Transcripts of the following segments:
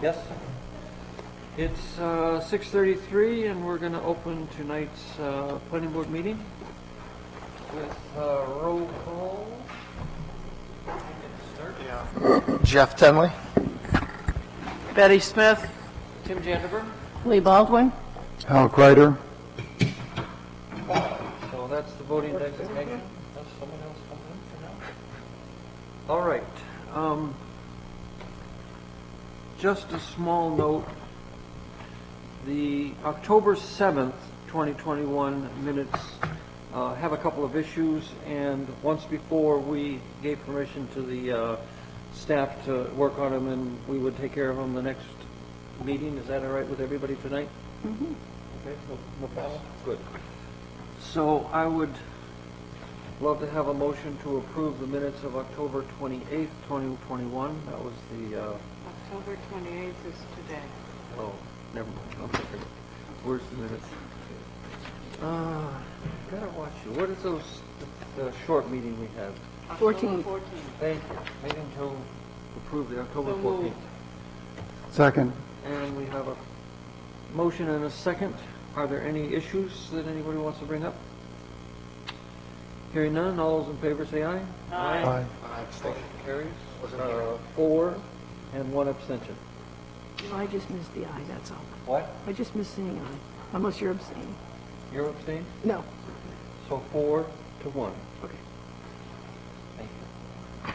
Yes. It's 6:33, and we're going to open tonight's planning board meeting with roll call. Jeff Tenley. Betty Smith. Tim Janderberg. Lee Baldwin. Al Kreider. So that's the voting designation. Does someone else come in for now? All right. Just a small note. The October 7th, 2021 minutes have a couple of issues, and once before we gave permission to the staff to work on them, and we would take care of them the next meeting. Is that all right with everybody tonight? Mm-hmm. Okay, no problem? Good. So I would love to have a motion to approve the minutes of October 28th, 2021. That was the... October 28th is today. Oh, never mind. I'm sorry. Where's the minutes? Gotta watch you. What is the short meeting we had? 14. Thank you. Meeting to approve the October So 14th. moved. Second. And we have a motion and a second. Are there any issues that anybody wants to bring up? Hearing none, all those in favor say aye. Aye. Motion carries. 4 and 1 abstention. I just missed the eye, that's all. What? I just missed seeing eye, unless you're abstaining. You're abstained? No. So 4 to 1. Okay. Thank you.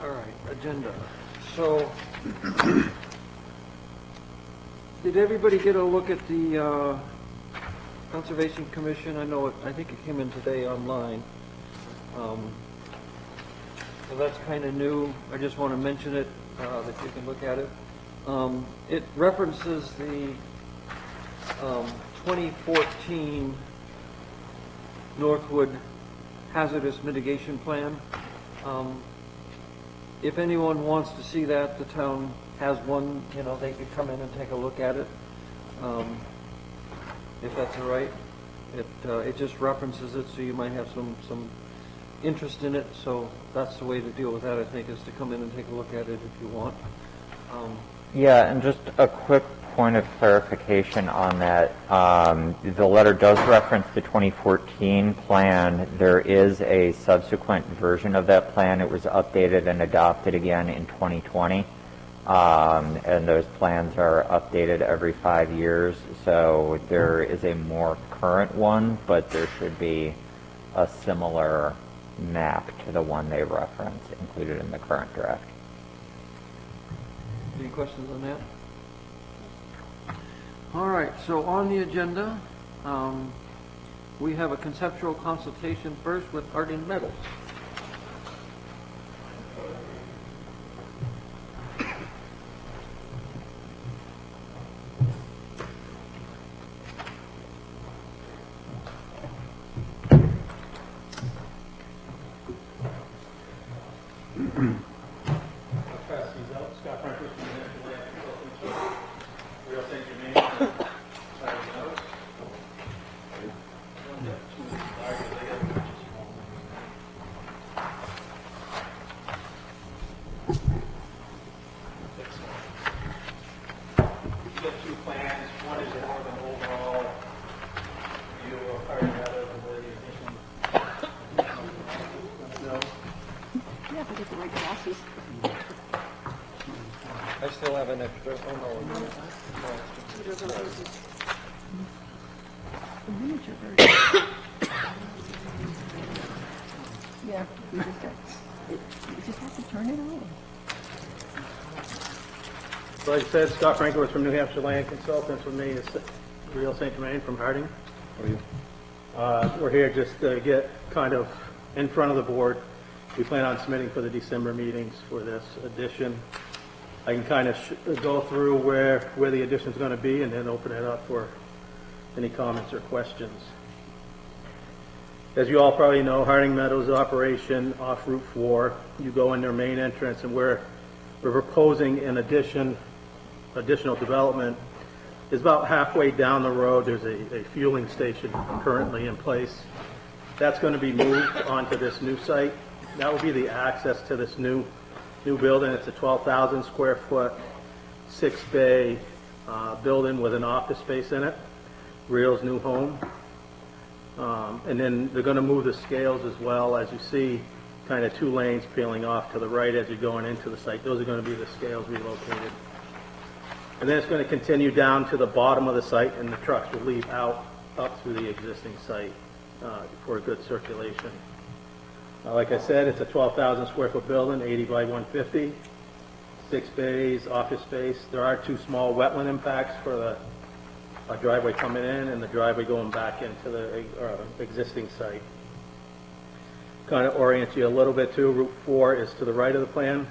All right, agenda. So, did everybody get a look at the Conservation Commission? I think it came in today online. So that's kind of new. I just want to mention it, that you can look at it. It references the 2014 Northwood Hazardous Mitigation Plan. If anyone wants to see that, the town has one. They could come in and take a look at it, if that's all right. It just references it, so you might have some interest in it. So that's the way to deal with that, I think, is to come in and take a look at it if you want. Yeah, and just a quick point of clarification on that. The letter does reference the 2014 plan. There is a subsequent version of that plan. It was updated and adopted again in 2020. And those plans are updated every 5 years. So there is a more current one, but there should be a similar map to the one they reference included in the current draft. Any questions on that? All right, so on the agenda, we have a conceptual consultation first with Harding Metals. Yeah, if I get the right glasses. I still have an extra. Oh, no. The miniature version. Yeah, you just have to turn it on. Like I said, Scott Franklin from New Hampshire Land Consultants. With me is Real St. Germain from Harding. How are you? We're here just to get kind of in front of the board. We plan on submitting for the December meetings for this addition. I can kind of go through where the addition is going to be and then open it up for any comments or questions. As you all probably know, Harding Meadows operation off Route 4. You go in their main entrance, and we're proposing an additional development. Is about halfway down the road. There's a fueling station currently in place. That's going to be moved onto this new site. That will be the access to this new new building. It's a 12,000 square foot, 6-bay building with an office space in it. Real's new home. And then they're going to move the scales as well, as you see, kind of 2 lanes peeling off to the right as you're going into the site. Those are going to be the scales relocated. And then it's going to continue down to the bottom of the site, and the trucks will leave out up through the existing site for a good circulation. Like I said, it's a 12,000 square foot building, 80 by 150, 6 bays, office space. There are 2 small wetland impacts for the driveway coming in and the driveway going back into the existing site. Kind of orients you a little bit too. Route 4 is to the right of the plan.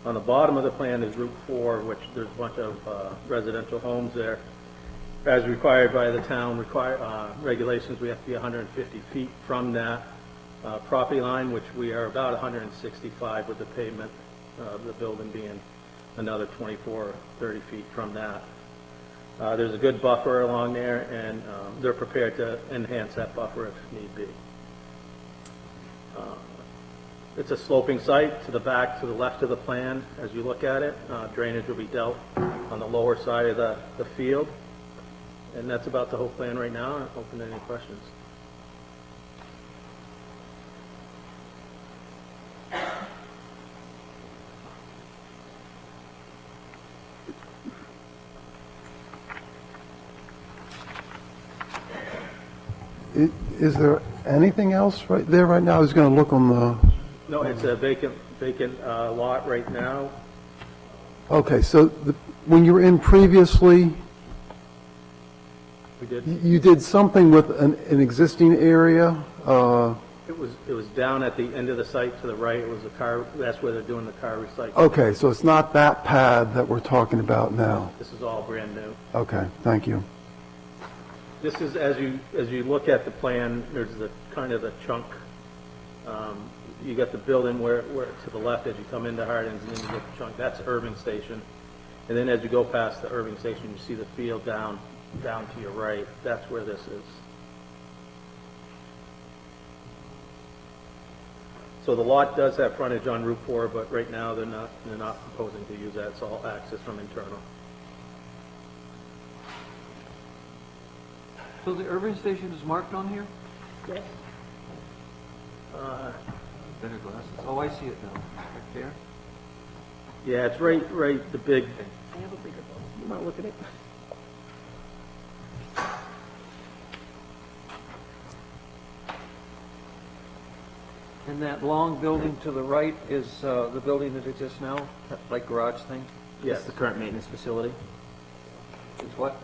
On the bottom of the plan is Route 4, which there's a bunch of residential homes there. As required by the town regulations, we have to be 150 feet from that property line, which we are about 165 with the pavement, the building being another 24, 30 feet from that. There's a good buffer along there, and they're prepared to enhance that buffer if need be. It's a sloping site to the back, to the left of the plan as you look at it. Drainage will be dealt on the lower side of the field. And that's about the whole plan right now. I'm open to any questions. Is there anything else right there right now? I was going to look on the, No, it's a vacant lot right now. okay, so when you were in previously, We did. you did something with an existing area? It was down at the end of the site to the right. It was a car. That's where they're doing the car recycling. Okay, so it's not that pad that we're talking about now? This is all brand new. Okay, thank you. This is, as you look at the plan, there's the kind of the chunk. You got the building where to the left as you come into Harding's, and then you get the chunk. That's Irving Station. And then as you go past the Irving Station, you see the field down to your right. That's where this is. So the lot does have frontage on Route 4, but right now they're not proposing to use that. It's all access from internal. So the Irving Station is marked on here? Yes. Better glasses. Oh, I see it now. Right there. Yeah, it's right, the big, I have a bigger book. You want to look at it? And that long building to the right is the building that exists now, that like garage thing? yes. It's the current maintenance facility, It's what?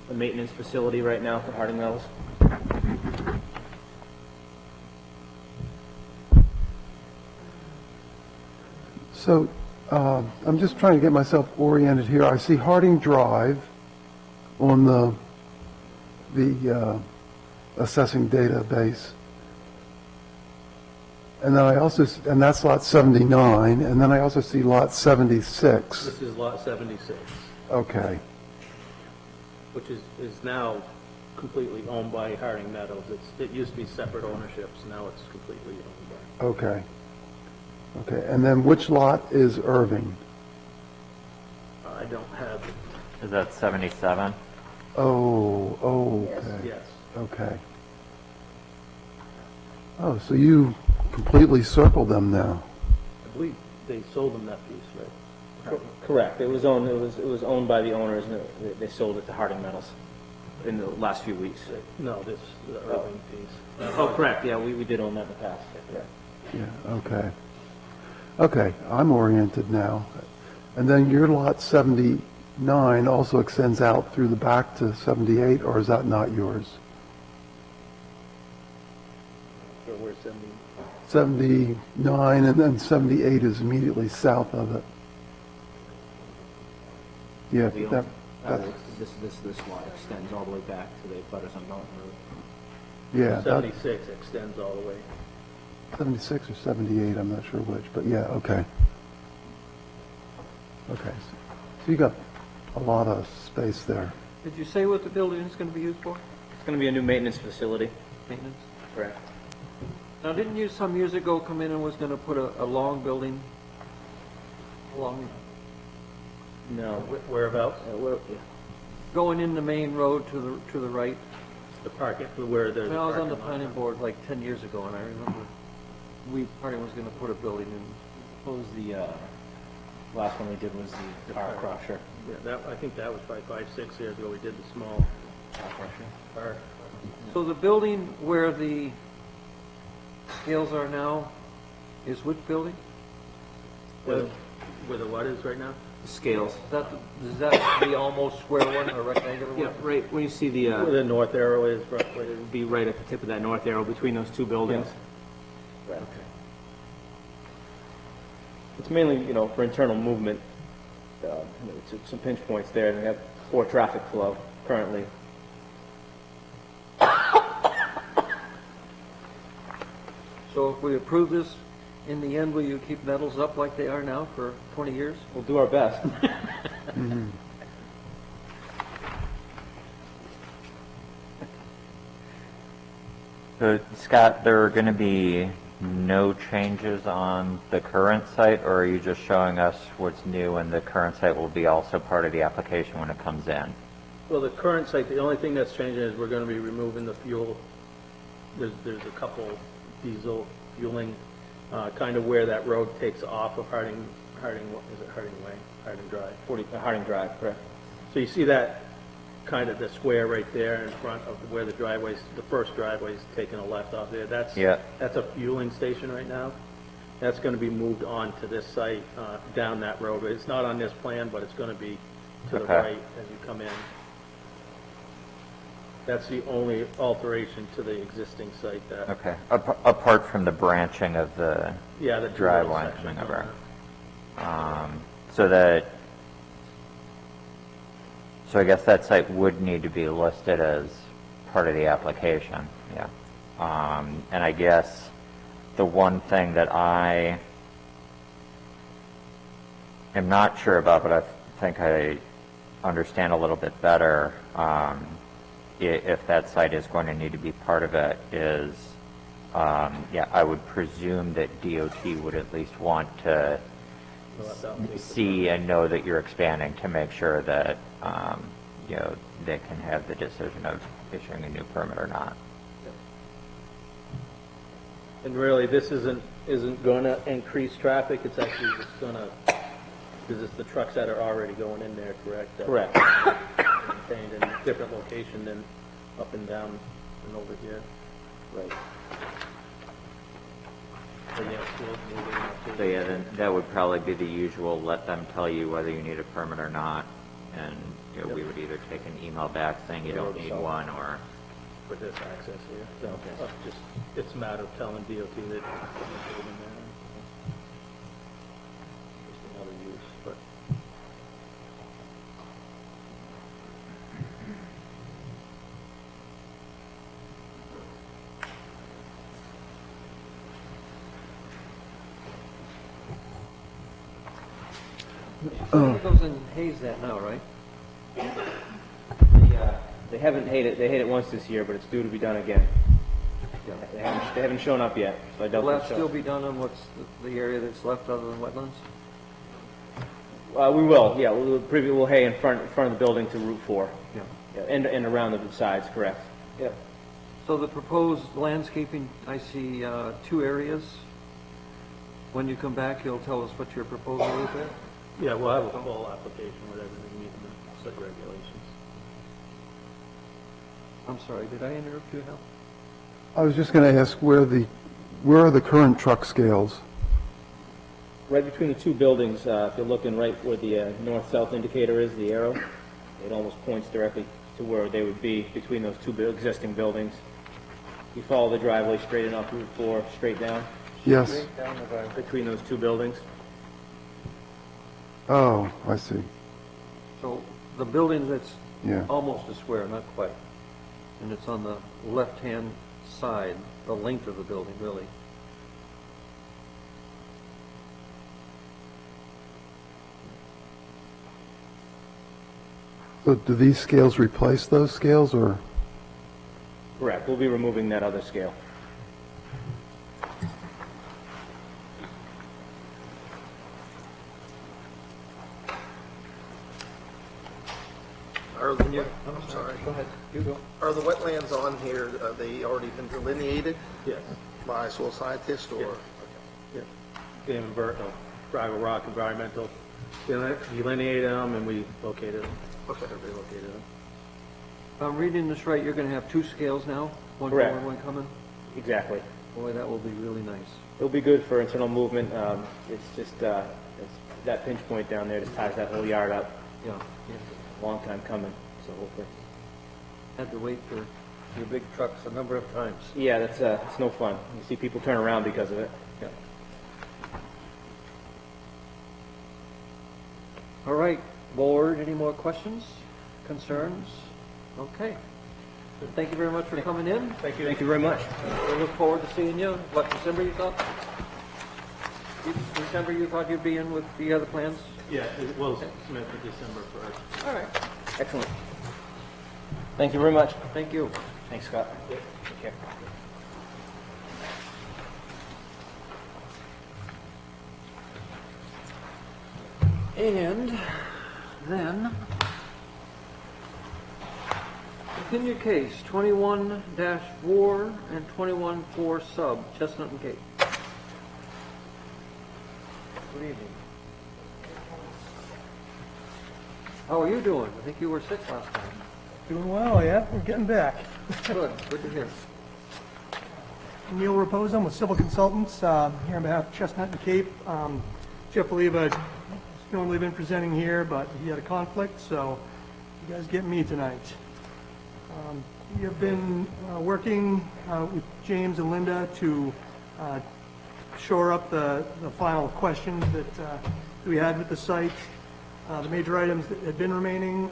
the maintenance facility right now for Harding Metals. So I'm just trying to get myself oriented here. I see Harding Drive on the assessing database. And then and that's lot 79, and then I also see lot 76. This is lot 76, Okay, which is now completely owned by Harding Metals. It used to be separate ownerships, now it's completely owned by. okay. Okay, and then which lot is Irving? I don't have it. Is that 77? Oh, okay. Yes. Okay. Oh, so you completely circled them now. I believe they sold them that piece, right? Correct. It was owned by the owners, and they sold it to Harding Metals in the last few weeks. No, the Irving piece. Oh, correct. Yeah, we did own that in the past. Correct. Yeah, okay. Okay, I'm oriented now. And then your lot 79 also extends out through the back to 78, or is that not yours? Or where's 70? 79, and then 78 is immediately south of it. Yeah, We own- that, that's, This lot extends all the way back to the butters on Mountain Road. yeah, that, 76 extends all the way. 76 or 78, I'm not sure which, but yeah, okay. Okay, so you got a lot of space there. Did you say what the building is going to be used for? It's going to be a new maintenance facility. Maintenance? Correct. Now, didn't you some years ago come in and was going to put a long building along, No. Whereabouts? going in the main road to the right. The parking, where there's. When I was on the parking lot. planning board like 10 years ago, and I remember Harding was gonna put a building in. What was the, last one we did was the car crusher. Yeah, that, I think that was probably 5, 6 years ago, we did the small Car crusher. car. So the building where the scales are now is which building? Where the what is right now? Scales. Is that the almost square one or rectangular one? Yeah, right, where you see the, Where the north arrow is roughly. it would be right at the tip of that north arrow between those two buildings. Right. It's mainly, for internal movement. It's some pinch points there, and they have poor traffic flow currently. So if we approve this, in the end, will you keep metals up like they are now for 20 years? We'll do our best. So, Scott, there are going to be no changes on the current site, or are you just showing us what's new and the current site will be also part of the application when it comes in? Well, the current site, the only thing that's changing is we're gonna be removing the fuel. There's a couple diesel fueling, kind of where that road takes off of Harding, what is it, Harding Way, Harding Drive. Harding Drive, correct. So you see that kind of the square right there in front of where the driveway's, the first driveway's taking a left off there. Yeah. That's a fueling station right now. That's going to be moved on to this site, down that road. It's not on this plan, but it's going to be to the Okay. right as you come in. That's the only alteration to the existing site that, Okay. Apart from the branching of the yeah, the driveway section coming coming over. up. So I guess that site would need to be listed as part of the application, yeah. And I guess the one thing that I am not sure about, but I think I understand a little bit better, if that site is going to need to be part of it, is, I would presume that DOT would at least want to We'll have to update the see and know that you're expanding to make sure that, they can have the decision of issuing a new permit or not. And really, this isn't going to increase traffic, it's actually just going to, because it's the trucks that are already going in there, correct? That Correct. are Contained in a different location than up and down and over here. Right. So yeah, we'll get an update. So yeah, then that would probably be the usual, let them tell you whether you need a permit or not, and, we would either take an email back saying you don't need one, or, For this access here, so, it's a matter of telling DOT that it's in there. Just another use, but. It goes in Hayes that now, right? They haven't hit it, they hit it once this year, but it's due to be done again. They haven't shown up yet, so I doubt Will they'll that show. still be done on what's the area that's left other than wetlands? We will, yeah, we'll hay in front of the building to Route 4. Yeah. Yeah, and around the sides, correct. Yep. So the proposed landscaping, I see 2 areas. When you come back, you'll tell us what your proposal is there? Yeah, we'll have a full application with everything meeting the site regulations. I'm sorry, did I interrupt you, Hal? I was just going to ask where are the current truck scales? Right between the two buildings, if you're looking right where the north-south indicator is, the arrow, it almost points directly to where they would be between those two existing buildings. You follow the driveway straight in off Route 4, straight down, Yes. Straight down the driveway. between those two buildings. Oh, I see. So the building that's Yeah. almost a square, not quite, and it's on the left-hand side, the length of the building, really. So do these scales replace those scales, or? Correct, we'll be removing that other scale. Are the, I'm sorry. Go ahead, you go. Are the wetlands on here, are they already been delineated Yes. by a soil scientist or? Yeah. Yeah. Dave and Bert, Private Rock Environmental, delineated them and we located them. Okay. Everybody located them. If I'm reading this right, you're going to have two scales now? One Correct. going, one coming? Exactly. Boy, that will be really nice. It'll be good for internal movement. It's just, it's that pinch point down there just ties that whole yard up. Yeah. Long time coming, so hopefully. Had to wait for your big trucks a number of times. Yeah, that's, it's no fun. You see people turn around because of it. Yeah. All right, board, any more questions, concerns? Okay. Thank you very much for coming in. Thank you. Thank you very much. We look forward to seeing you. What, December you thought? December you thought you'd be in with the other plans? Yeah, it was meant for December 1st. All right. Excellent. Thank you very much. Thank you. Thanks, Scott. Take care. And then, continue case 21-4 and 21-4 sub, Chestnut and Cape. Good evening. How are you doing? I think you were sick last time. Doing well, yeah, we're getting back. Good, good to hear. Neil Raposa, I'm with Civil Consultants, here on behalf of Chestnut and Cape. Jeff Oliva has normally been presenting here, but he had a conflict, so you guys get me tonight. We have been working with James and Linda to shore up the final questions that we had with the site. The major items that had been remaining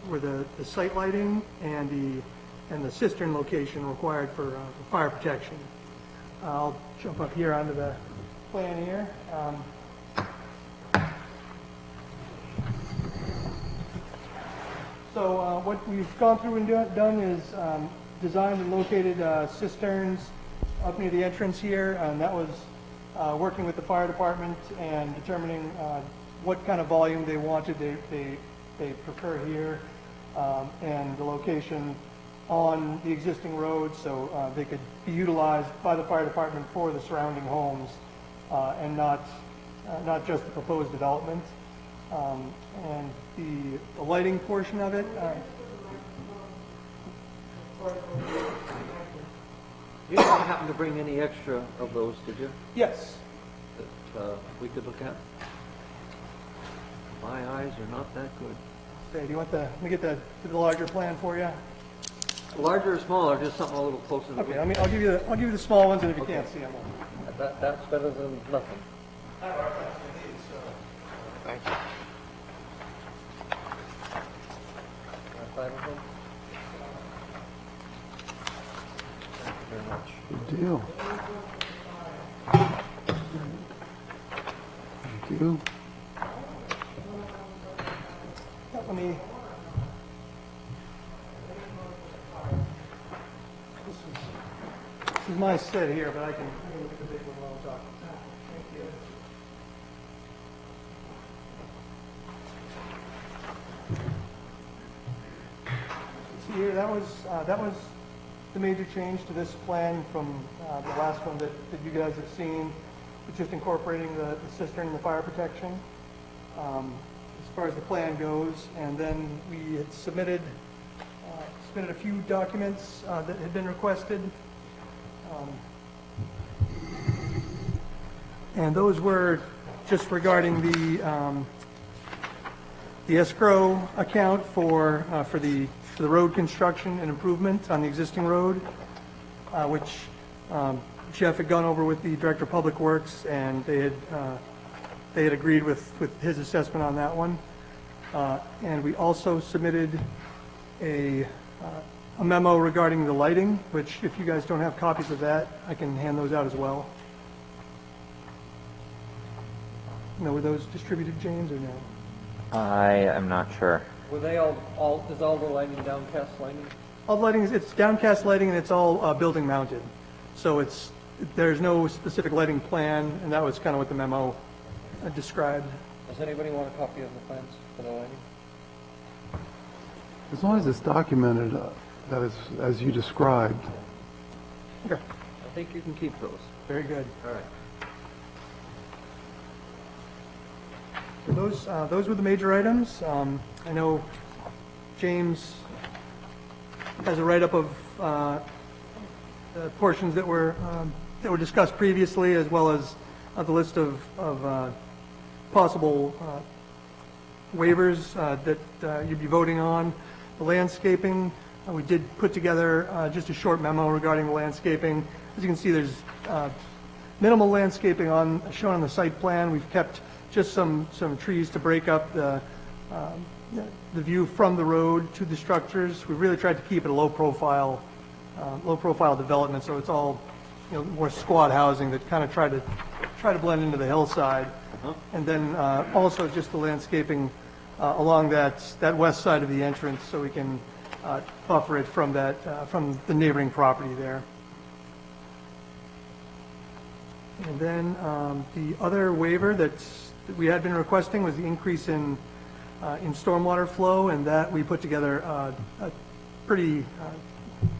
were the site lighting and the cistern location required for fire protection. I'll jump up here onto the plan here. So what we've gone through and done is designed and located cisterns up near the entrance here, and that was working with the fire department and determining what kind of volume they wanted. They prefer here, and the location on the existing road, so they could be utilized by the fire department for the surrounding homes, and not just the proposed development. And the lighting portion of it. You didn't happen to bring any extra of those, did you, Yes. that we could look at? My eyes are not that good. Say, do you want let me get the larger plan for you? Larger or smaller, just something a little closer to Okay, I'll give you the small ones, and if you can't see them. That's better than nothing. Thank you. Five of them? Thank you very much. Good deal. Thank you. Let me. This is my sit here, but I can look at the big one while I'm talking. Thank you. See here, that was the major change to this plan from the last one that you guys have seen. It's just incorporating the cistern and the fire protection. As far as the plan goes, and then we had submitted a few documents that had been requested. And those were just regarding the escrow account for the road construction and improvement on the existing road, which Jeff had gone over with the Director of Public Works, and they had agreed with his assessment on that one. And we also submitted a memo regarding the lighting, which if you guys don't have copies of that, I can hand those out as well. No, were those distributed, James, or no? I am not sure. Were they is all the lighting downcast lighting? All the lighting it's downcast lighting, and it's all building mounted. So there's no specific lighting plan, and that was kind of what the memo described. Does anybody want a copy of the plans for the lighting? As long as it's documented, that is, as you described. Okay, I think you can keep those. very good. All right. So those were the major items. I know James has a write-up of the portions that were discussed previously, as well as the list of possible waivers that you'd be voting on. The landscaping, we did put together just a short memo regarding the landscaping. As you can see, there's minimal landscaping shown on the site plan. We've kept just some trees to break up the view from the road to the structures. We really tried to keep it a low profile development, so it's all, more squat housing that kind of try to blend into the hillside. And then also just the landscaping along that west side of the entrance, so we can buffer it from the neighboring property there. And then the other waiver that we had been requesting was the increase in stormwater flow, and that we put together a pretty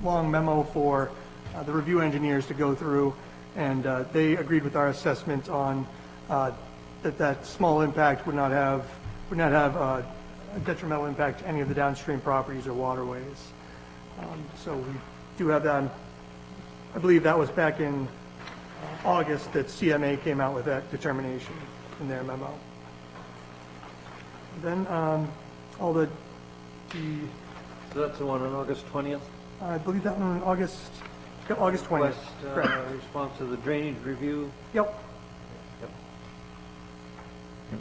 long memo for the review engineers to go through, and they agreed with our assessment on that small impact would not have a detrimental impact to any of the downstream properties or waterways. So we do have that. I believe that was back in August that CMA came out with that determination in their memo. Then all the So that's the one on August 20th? I believe that one on August 20th. Request, Correct. response to the drainage review. Yep.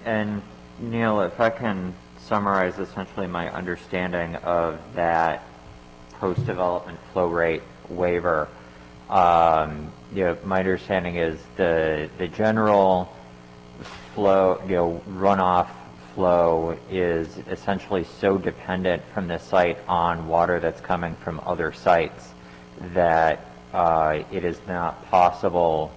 And Neil, if I can summarize essentially my understanding of that post-development flow rate waiver, my understanding is the general flow, runoff flow is essentially so dependent from the site on water that's coming from other sites that it is not possible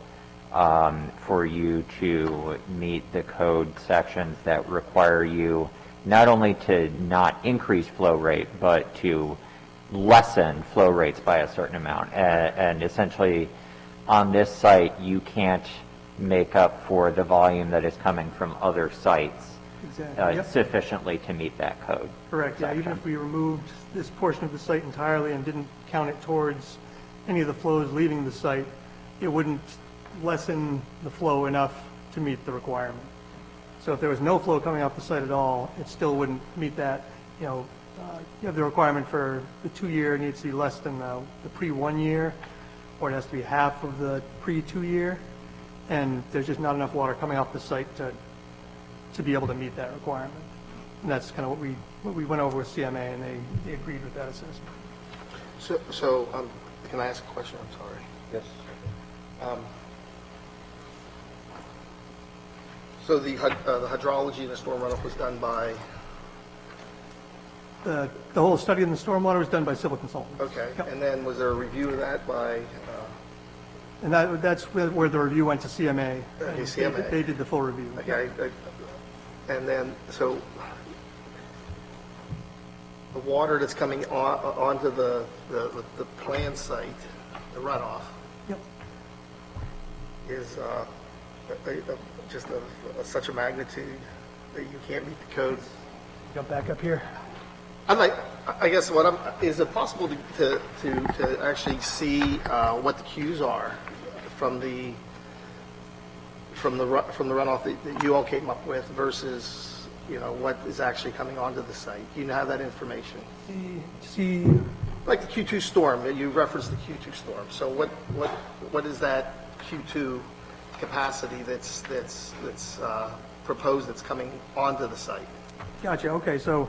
for you to meet the code sections that require you not only to not increase flow rate, but to lessen flow rates by a certain amount. And essentially, on this site, you can't make up for the volume that is coming from other sites Exactly. Yep. sufficiently to meet that code. Correct, yeah, even if we removed this portion of the site entirely and didn't count it towards any of the flows leaving the site, it wouldn't lessen the flow enough to meet the requirement. So if there was no flow coming off the site at all, it still wouldn't meet that. You have the requirement for the 2-year needs to be less than the pre-1 year, or it has to be half of the pre-2 year, and there's just not enough water coming off the site to be able to meet that requirement. And that's kind of what we went over with CMA, and they agreed with that assessment. So, can I ask a question? I'm sorry. Yes. So the hydrology and the storm runoff was done by, The whole study in the stormwater was done by civil consultants. okay, Yep. and then was there a review of that by, And that's where the review went to CMA. Okay, and CMA. They did the full review. okay, and then, so the water that's coming onto the plant site, the runoff, Yep. is just such a magnitude that you can't meet the codes. Jump back up here. I guess is it possible to actually see what the cues are from the runoff that you all came up with versus, what is actually coming onto the site? Do you have that information? See, Like the Q2 storm, you referenced the Q2 storm. So what is that Q2 capacity that's proposed that's coming onto the site? gotcha, okay, so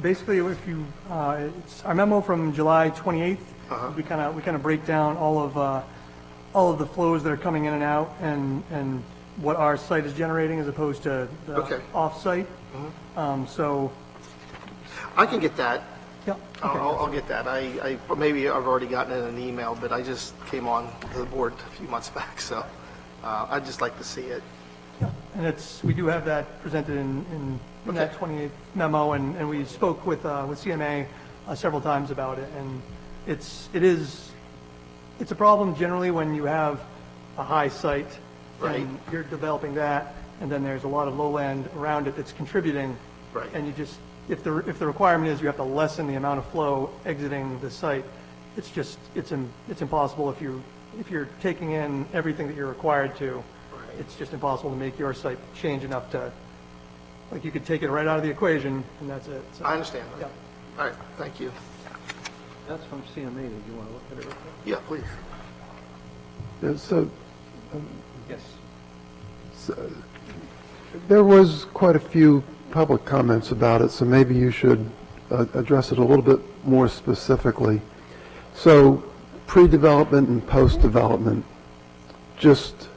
basically, if you, it's our memo from July 28th. We kind of break down all of the flows that are coming in and out, and what our site is generating as opposed to the Okay. off-site. So, I can get that. yeah, okay. I'll get that. Maybe I've already gotten it in an email, but I just came on to the board a few months back, so I'd just like to see it. Yeah. and we do have that presented in that 28th memo, and we spoke with CMA several times about it, and it's a problem generally when you have a high site, Right. and you're developing that, and then there's a lot of lowland around it that's contributing. Right. And you just, if the requirement is you have to lessen the amount of flow exiting the site, it's impossible if you're taking in everything that you're required to. It's just impossible to make your site change enough to, like, you could take it right out of the equation, and that's it. So, I understand. yeah. All right, thank you. That's from CMA. Did you want to look at it real quick? Yeah, please. Yeah, so Yes. there was quite a few public comments about it, so maybe you should address it a little bit more specifically. So pre-development and post-development, just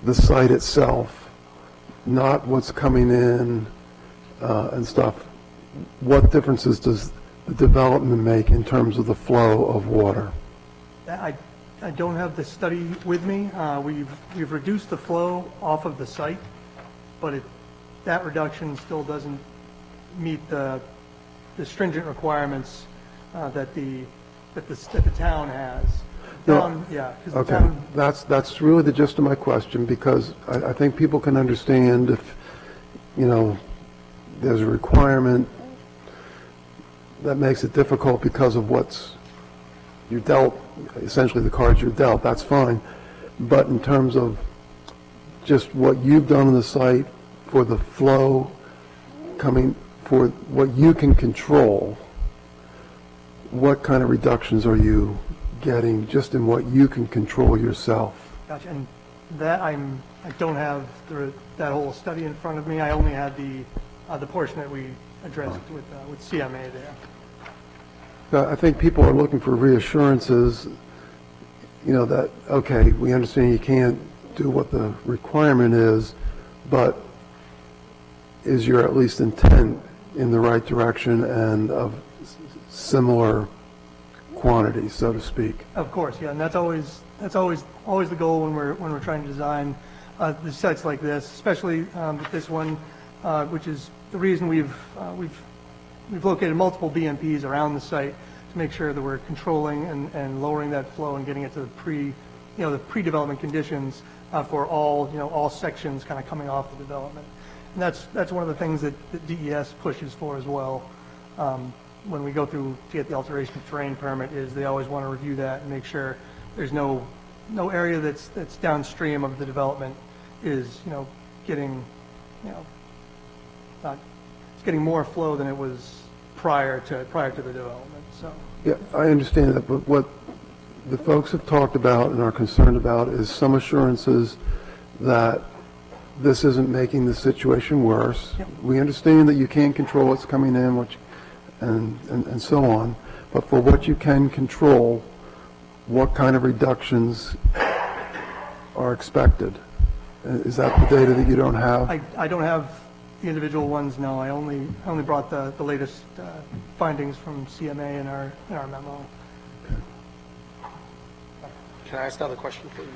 the site itself, not what's coming in and stuff. What differences does the development make in terms of the flow of water? I don't have the study with me. We've reduced the flow off of the site, but that reduction still doesn't meet the stringent requirements that the town has. No. Yeah. 'Cause the Okay, town- that's really the gist of my question, because I think people can understand if, there's a requirement that makes it difficult because of you're dealt, essentially the cards you're dealt, that's fine. But in terms of just what you've done on the site for the flow coming, for what you can control, what kind of reductions are you getting just in what you can control yourself? Gotcha, and that I don't have that whole study in front of me. I only had the portion that we addressed with CMA there. I think people are looking for reassurances, that, okay, we understand you can't do what the requirement is, but is your at least intent in the right direction and of similar quantity, so to speak? Of course, yeah, and that's always the goal when we're trying to design the sites like this, especially this one, which is the reason we've located multiple BMPs around the site to make sure that we're controlling and lowering that flow and getting it to the pre-development conditions for all sections kind of coming off the development. And that's one of the things that DES pushes for as well. When we go through to get the alteration of terrain permit, is they always want to review that and make sure there's no area that's downstream of the development is getting it's getting more flow than it was prior to the development. So Yeah, I understand that, but what the folks have talked about and are concerned about is some assurances that this isn't making the situation worse. Yep. We understand that you can't control what's coming in, and so on, but for what you can control, what kind of reductions are expected? Is that the data that you don't have? I don't have the individual ones, no. I only brought the latest findings from CMA in our memo. Can I ask another question, please?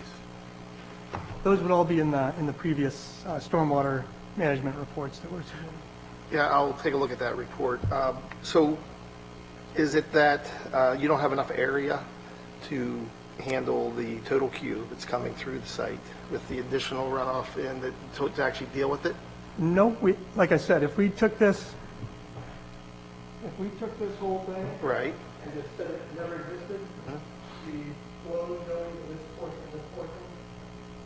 Those would all be in the previous stormwater management reports that were submitted. Yeah, I'll take a look at that report. So is it that you don't have enough area to handle the total queue that's coming through the site with the additional runoff and to actually deal with it? No, like I said, if we took this whole thing Right. and just said it never existed, the flow going to this portion,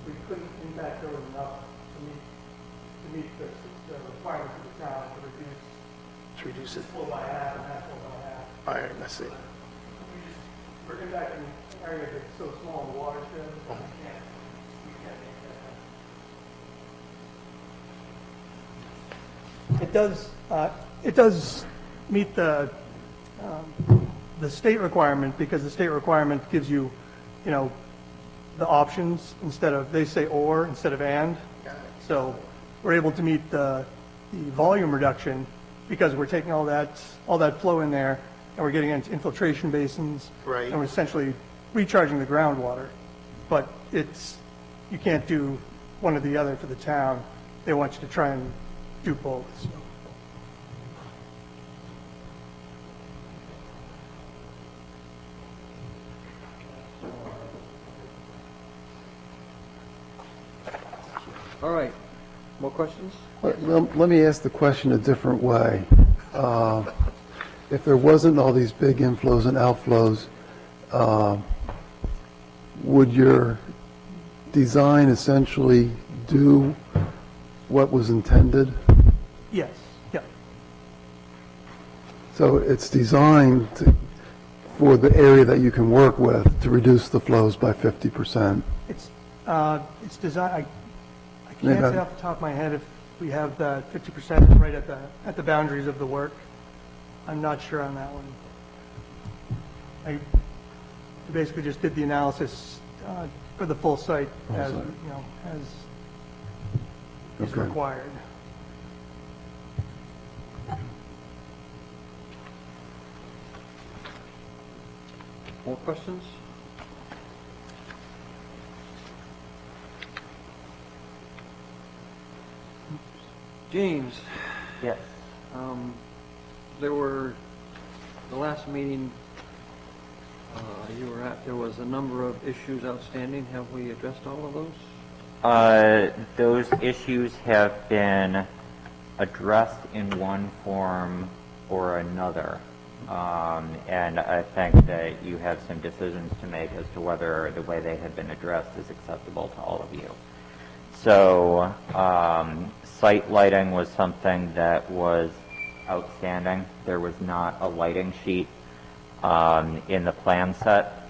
we couldn't impact those enough to meet the requirements of the town to To reduce it. flow by half and half flow by half. All right, I see. We're impacting an area that's so small in the watershed, we can't make that. It does meet the state requirement, because the state requirement gives you, the options instead of, they say or instead of and. So we're able to meet the volume reduction because we're taking all that flow in there and we're getting into infiltration basins. Right. And we're essentially recharging the groundwater. But you can't do one or the other for the town. they want you to try and do both, so. All right, more questions? Let me ask the question a different way. If there wasn't all these big inflows and outflows, would your design essentially do what was intended? Yes, yeah, So it's designed for the area that you can work with to reduce the flows by 50%. it's designed, I Maybe can't say off the top of my head if we have the 50% right at the boundaries of the work. I'm not sure on that one. I basically just did the analysis for the full site as, site. you know, as is Okay. required. More questions? James, Yes. there were, the last meeting you were at, there was a number of issues outstanding. Have we addressed all of those? Those issues have been addressed in one form or another. And I think that you have some decisions to make as to whether the way they have been addressed is acceptable to all of you. So, site lighting was something that was outstanding. There was not a lighting sheet in the plan set.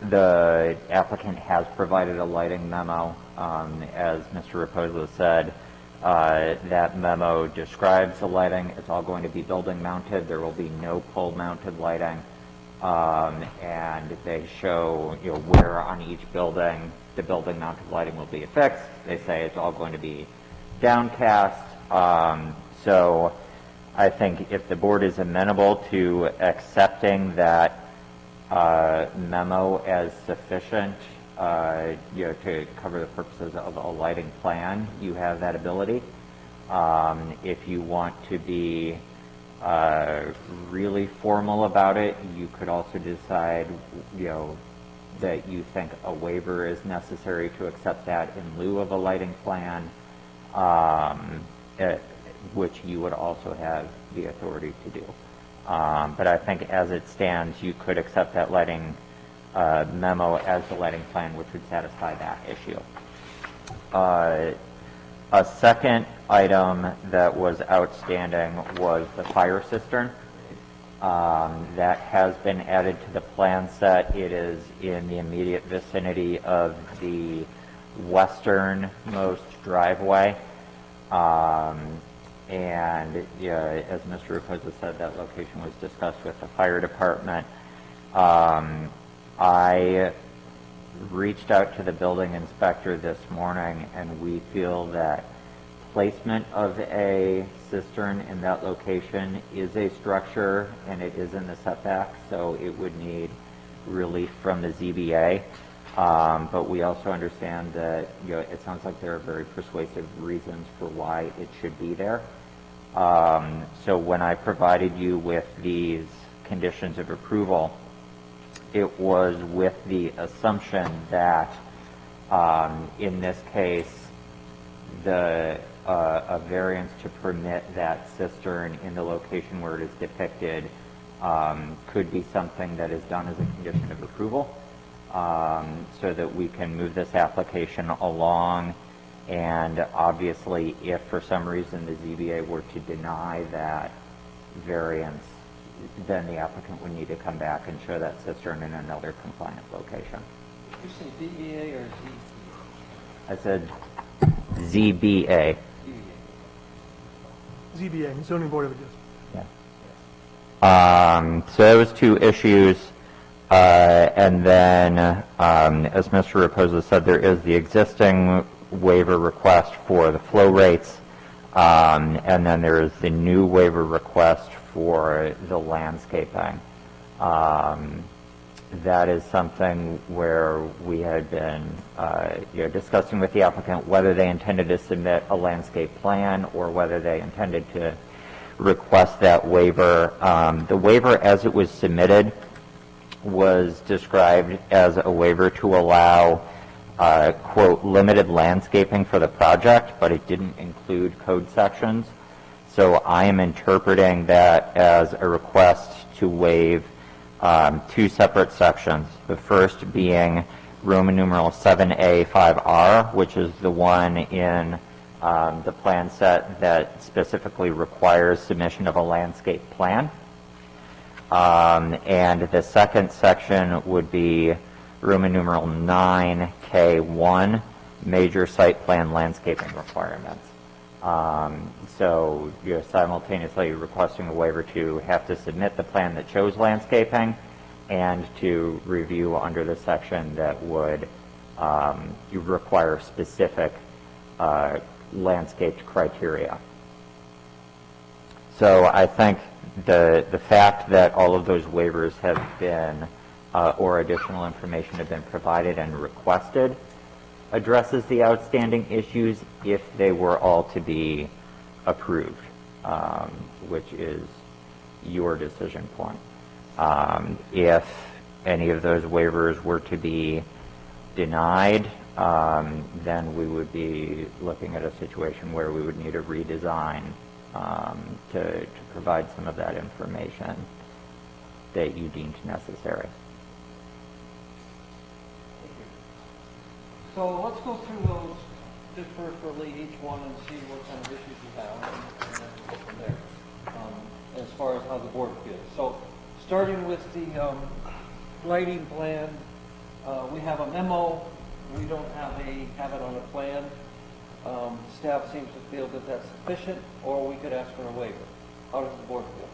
The applicant has provided a lighting memo. As Mr. Raposo said, that memo describes the lighting. It's all going to be building mounted. There will be no pole mounted lighting. And they show, you know, where on each building the building mounted lighting will be affixed. They say it's all going to be downcast. So I think if the board is amenable to accepting that memo as sufficient, you know, to cover the purposes of a lighting plan, you have that ability. If you want to be really formal about it, you could also decide, you know, that you think a waiver is necessary to accept that in lieu of a lighting plan, which you would also have the authority to do. But I think as it stands, you could accept that lighting memo as the lighting plan, which would satisfy that issue. A second item that was outstanding was the fire cistern. That has been added to the plan set. It is in the immediate vicinity of the westernmost driveway. And as Mr. Raposo said, that location was discussed with the fire department. I reached out to the building inspector this morning, and we feel that placement of a cistern in that location is a structure, and it is in the setback, so it would need relief from the ZBA. But we also understand that, you know, it sounds like there are very persuasive reasons for why it should be there. So when I provided you with these conditions of approval, it was with the assumption that in this case, a variance to permit that cistern in the location where it is depicted could be something that is done as a condition of approval, so that we can move this application along. And obviously, if for some reason the ZBA were to deny that variance, then the applicant would need to come back and show that cistern in another compliant location. Did you say DBA or Z? I said ZBA. ZBA, Zoning Board of Adjustment. Yeah. So those two issues. And then, as Mr. Raposo said, there is the existing waiver request for the flow rates. And then there is the new waiver request for the landscaping. that is something where we had been discussing with the applicant whether they intended to submit a landscape plan or whether they intended to request that waiver. The waiver as it was submitted was described as a waiver to allow, quote, limited landscaping for the project, but it didn't include code sections. So I am interpreting that as a request to waive two separate sections. The first being Roman numeral 7A 5R, which is the one in the plan set that specifically requires submission of a landscape plan. And the second section would be Roman numeral 9K1, major site plan landscaping requirements. So you're simultaneously requesting a waiver to have to submit the plan that shows landscaping and to review under the section that would you require specific landscaped criteria. So I think the fact that all of those waivers have been or additional information have been provided and requested addresses the outstanding issues if they were all to be approved, which is your decision point. If any of those waivers were to be denied, then we would be looking at a situation where we would need a redesign to provide some of that information that you deemed necessary. So let's go through those just peripherally, each one, and see what kind of issues you have, and then we'll go from there, as far as how the board feels. So starting with the lighting plan, we have a memo. We don't have it on a plan. Staff seems to feel that that's sufficient, or we could ask for a waiver. How does the board feel?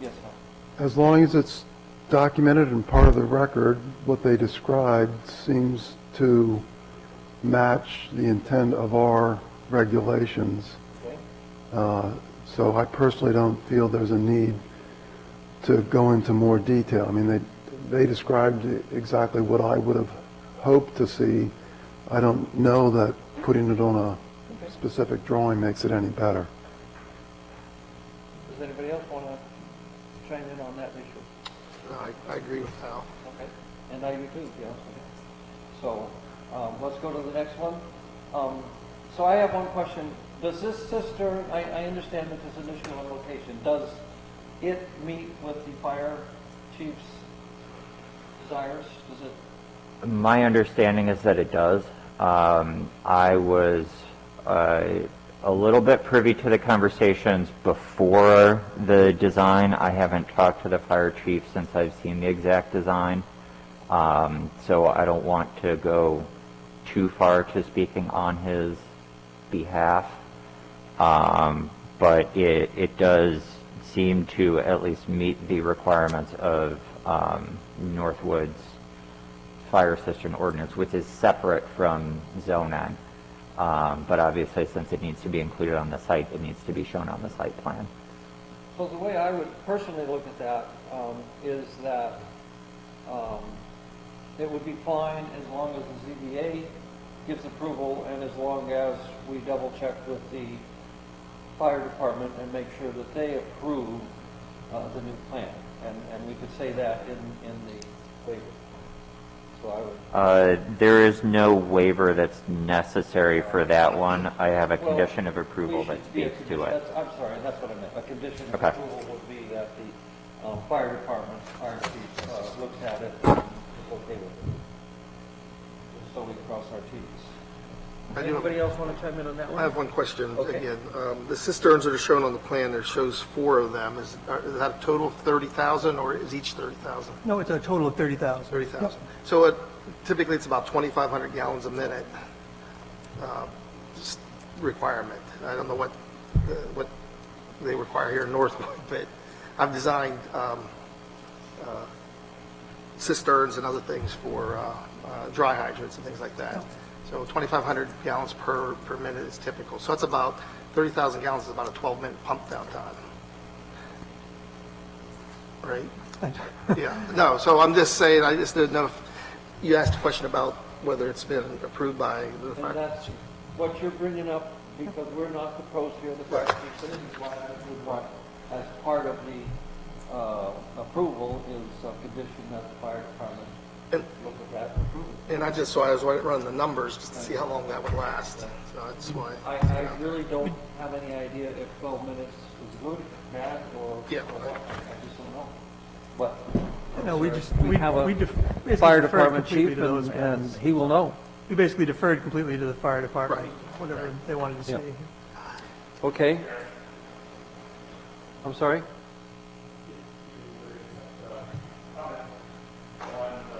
Yes, sir. As long as it's documented and part of the record, what they described seems to match the intent of our regulations. Okay. So I personally don't feel there's a need to go into more detail. I mean, they described exactly what I would have hoped to see. I don't know that putting it on a specific drawing makes it any better. Does anybody else want to chime in on that issue? No, I agree with Hal. Okay. And I agree too, yes. So let's go to the next one. So I have one question. Does this cistern, I understand that this initial location, does it meet with the fire chief's desires? Does it? My understanding is that it does. I was a little bit privy to the conversations before the design. I haven't talked to the fire chief since I've seen the exact design. So I don't want to go too far to speaking on his behalf. But it does seem to at least meet the requirements of Northwood's fire cistern ordinance, which is separate from zoning. But obviously, since it needs to be included on the site, it needs to be shown on the site plan. So the way I would personally look at that is that it would be fine as long as the ZBA gives approval and as long as we double check with the fire department and make sure that they approve the new plan. And we could say that in the waiver. So I would. There is no waiver that's necessary for that one. I have a condition of approval that speaks to it. I'm sorry, that's what I meant. A condition of Okay. approval would be that the fire department, fire chief, looks at it and is okay with it. Just so we cross our T's. I do- Anybody else want to chime in on that one? I have one question. Okay. Again, the cisterns that are shown on the plan, there shows 4 of them. Is that a total of 30,000, or is each 30,000? No, it's a total of 30,000. 30,000. So typically, it's about 2,500 gallons a minute requirement. I don't know what they require here in Northwood, but I've designed cisterns and other things for dry hydrants and things like that. So 2,500 gallons per minute is typical. So that's about 30,000 gallons is about a 12-minute pump down time. right? Yeah, no, so I'm just saying, I just didn't know if, you asked a question about whether it's been approved by the And fire. that's what you're bringing up, because we're not supposed to, the fire chief, this is why I would want, as part of the approval, is a condition that the fire department And- look at that and approve it. And I just, so I was running the numbers just to see how long that would last, so that's why. I really don't have any idea if 12 minutes is good, bad, or Yeah. or what. I just don't know. But No, we just, we have a basically fire deferred department completely chief, to those and guys. he will know. We basically deferred completely to the fire department, Right. whatever they wanted to Yeah. see. Okay. I'm sorry?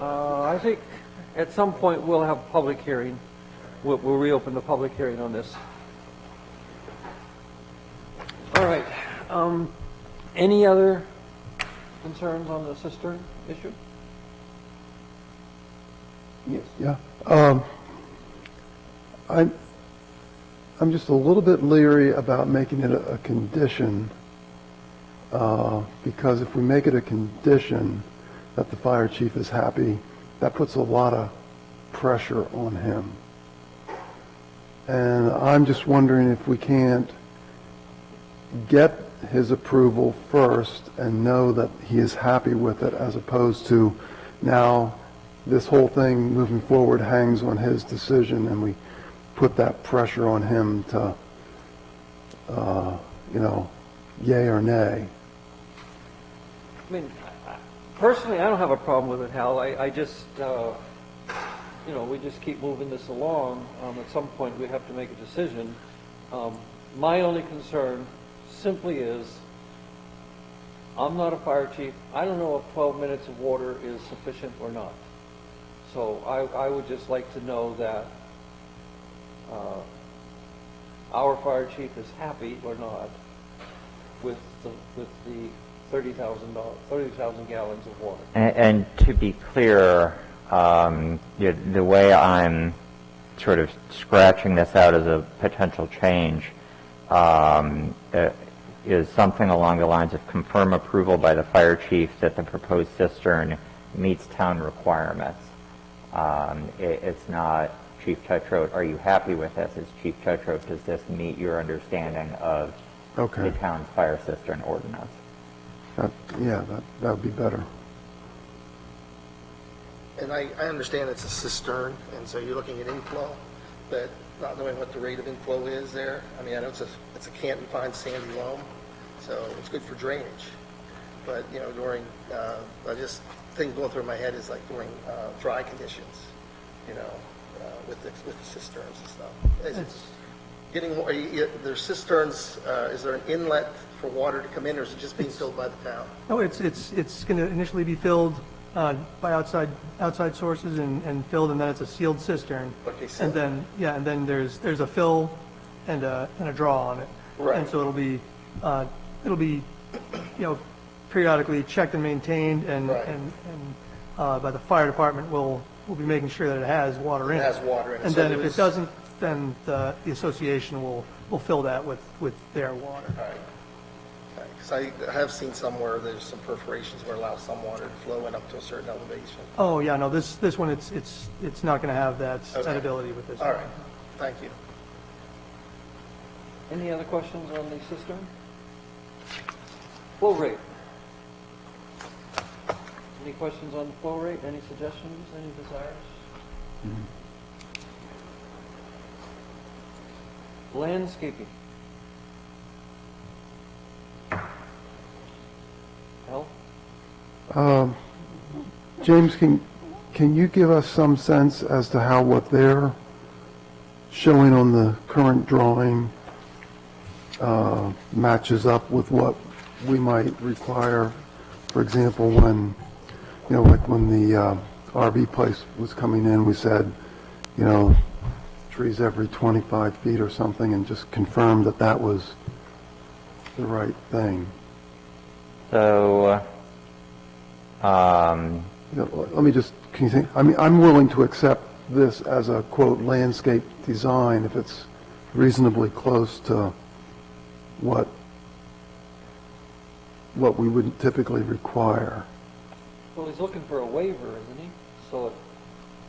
I think at some point we'll have a public hearing. We'll reopen the public hearing on this. All right. Any other concerns on the cistern issue? Yes. Yeah. I'm just a little bit leery about making it a condition, because if we make it a condition that the fire chief is happy, that puts a lot of pressure on him. And I'm just wondering if we can't get his approval first and know that he is happy with it, as opposed to now this whole thing moving forward hangs on his decision, and we put that pressure on him to, yay or nay. I mean, personally, I don't have a problem with it, Hal. I just, we just keep moving this along. At some point, we have to make a decision. My only concern simply is, I'm not a fire chief. I don't know if 12 minutes of water is sufficient or not. So I would just like to know that our fire chief is happy or not with the 30,000 gallons of water. And to be clear, the way I'm sort of scratching this out as a potential change is something along the lines of confirm approval by the fire chief that the proposed cistern meets town requirements. It's not, Chief Tetrote, are you happy with this? It's Chief Tetrote, does this meet your understanding of Okay. the town's fire cistern ordinance? That would be better. And I understand it's a cistern, and so you're looking at inflow, but not knowing what the rate of inflow is there. I mean, I know it's a Canton fine sandy loam, so it's good for drainage. But, during, thing going through my head is like during dry conditions, with the cisterns and stuff. Is it getting more, there's cisterns, is there an inlet for water to come in, or is it just being filled by the town? No, it's going to initially be filled by outside sources and filled, and then it's a sealed cistern. Okay, sealed. And then there's a fill and a draw on it. Right. And so it'll be periodically checked and maintained, and Right. by the fire department will be making sure that it has water in it. It has water in it. And So then if there it is- doesn't, then the association will fill that with their water. All right. Because I have seen somewhere there's some perforations where it allows some water to flow in up to a certain elevation. Oh, yeah, no, this one, it's not going to have that Okay. ability with this. All right, thank you. Any other questions on the cistern? Flow rate. Any questions on the flow rate? Any suggestions? Any desires? Landscaping. Al? James, can you give us some sense as to how what they're showing on the current drawing matches up with what we might require? For example, when, like when the RV place was coming in, we said, trees every 25 feet or something, and just confirmed that that was the right thing. So, Let me just, can you think, I'm willing to accept this as a, quote, landscape design if it's reasonably close to what what we would typically require. Well, he's looking for a waiver, isn't he? So,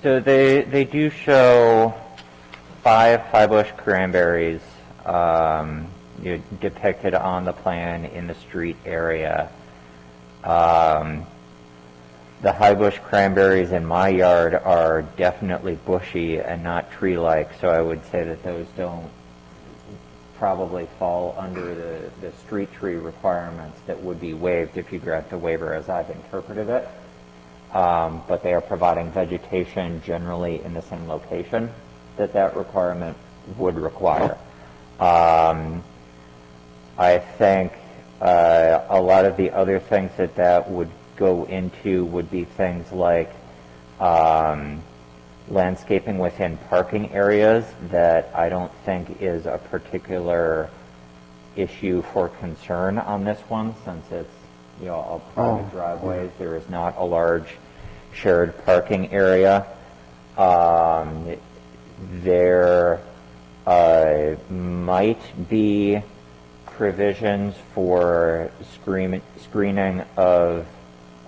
So they do show 5 high bush cranberries depicted on the plan in the street area. The high bush cranberries in my yard are definitely bushy and not tree-like, so I would say that those don't probably fall under the street tree requirements that would be waived if you grant the waiver as I've interpreted it. But they are providing vegetation generally in the same location that requirement would require. I think a lot of the other things that would go into would be things like landscaping within parking areas that I don't think is a particular issue for concern on this one, since it's all private driveways. There is not a large shared parking area. There might be provisions for screening of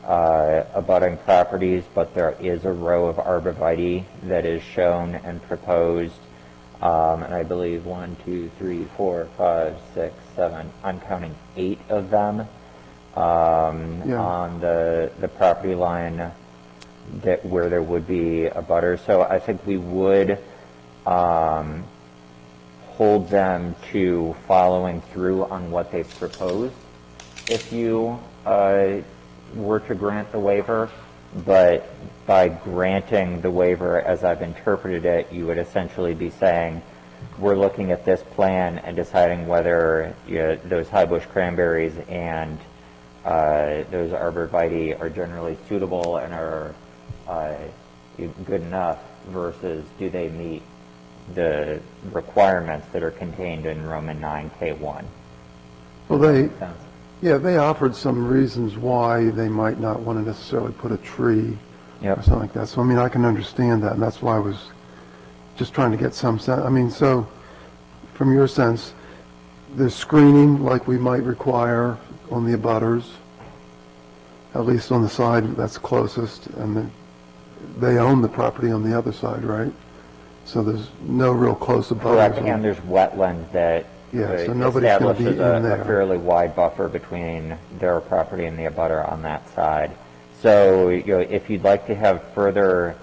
abutting properties, but there is a row of arborvitae that is shown and proposed, and I believe 1, 2, 3, 4, 5, 6, 7, I'm counting 8 of them on the property line where there would be a butter. So I think we would hold them to following through on what they've proposed if you were to grant the waiver, but by granting the waiver as I've interpreted it, you would essentially be saying, we're looking at this plan and deciding whether those high bush cranberries and those arborvitae are generally suitable and are good enough versus do they meet the requirements that are contained in Roman 9K1. Well, they offered some reasons why they might not want to necessarily put a tree or something like that. So, I mean, I can understand that, and that's why I was just trying to get some sense. I mean, so from your sense, the screening like we might require on the abutters, at least on the side that's closest, and they own the property on the other side, right? So there's no real close abutters. Correct, and there's wetlands that so nobody's going to be in there. a fairly wide buffer between their property and the abutter on that side. So, if you'd like to have further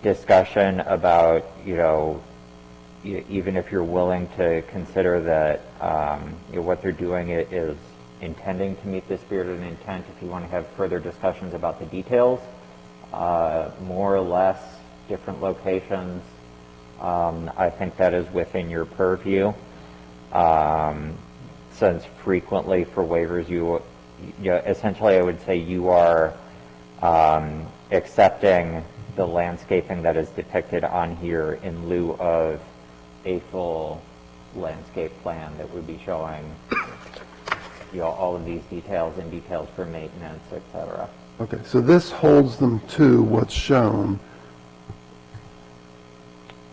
discussion about, even if you're willing to consider that what they're doing is intending to meet the spirit of the intent, if you want to have further discussions about the details, more or less different locations, I think that is within your purview. Since frequently for waivers, essentially I would say you are accepting the landscaping that is depicted on here in lieu of a full landscape plan that would be showing all of these details and details for maintenance, etc. Okay, so this holds them to what's shown.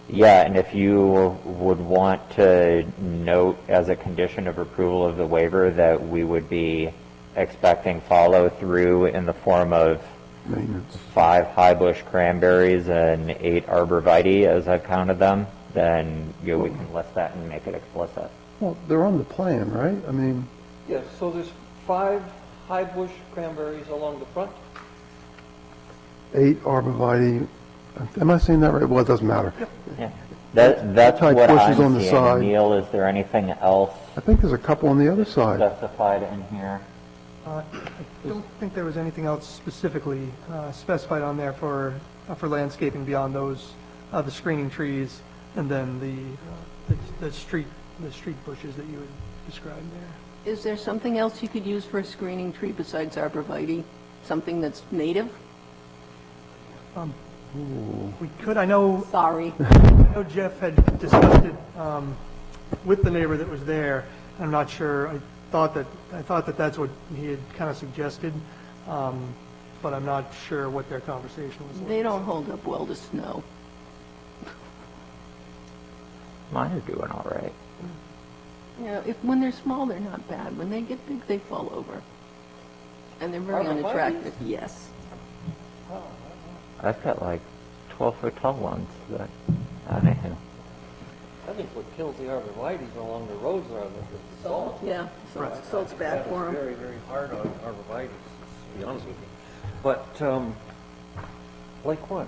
Yeah, and if you would want to note as a condition of approval of the waiver that we would be expecting follow through in the form of Maintenance. 5 high bush cranberries and 8 arborvitae, as I've counted them, then we can list that and make it explicit. Well, they're on the plan, right? I mean, yes, so there's 5 high bush cranberries along the front. 8 arborvitae. Am I saying that right? Well, it doesn't matter. Yeah, that's Type what bushes I'm on the seeing. side. Neil, is there anything else I think there's a couple on the other side. specified in here? I don't think there was anything else specifically specified on there for landscaping beyond those, the screening trees, and then the street bushes that you had described there. Is there something else you could use for a screening tree besides arborvitae? Something that's native? We could, I know Sorry. Jeff had discussed it with the neighbor that was there. I'm not sure. I thought that that's what he had kind of suggested, but I'm not sure what their conversation was like. They don't hold up well to snow. Mine are doing all right. When they're small, they're not bad. When they get big, they fall over. And they're very Arborvitae? unattractive, yes. I've got like 12-foot tall ones, but anyhow. I think what kills the arborvitaes along the roads are the salt. Yeah, so salt's bad for That is them. very, very hard on arborvitaes, to be honest with you. But, like what?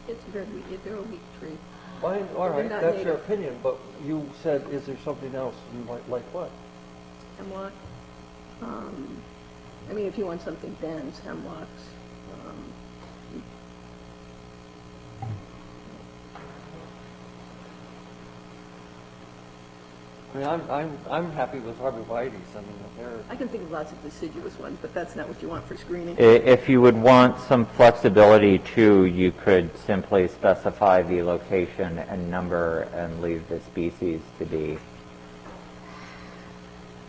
It's very, they're a weak tree. Fine, all right, not that's your native. opinion, but you said, is there something else you might, like what? Hemlock. I mean, if you want something dense, hemlocks. I mean, I'm happy with arborvitaes, I mean, they're, I can think of lots of deciduous ones, but that's not what you want for screening. If you would want some flexibility too, you could simply specify the location and number and leave the species to be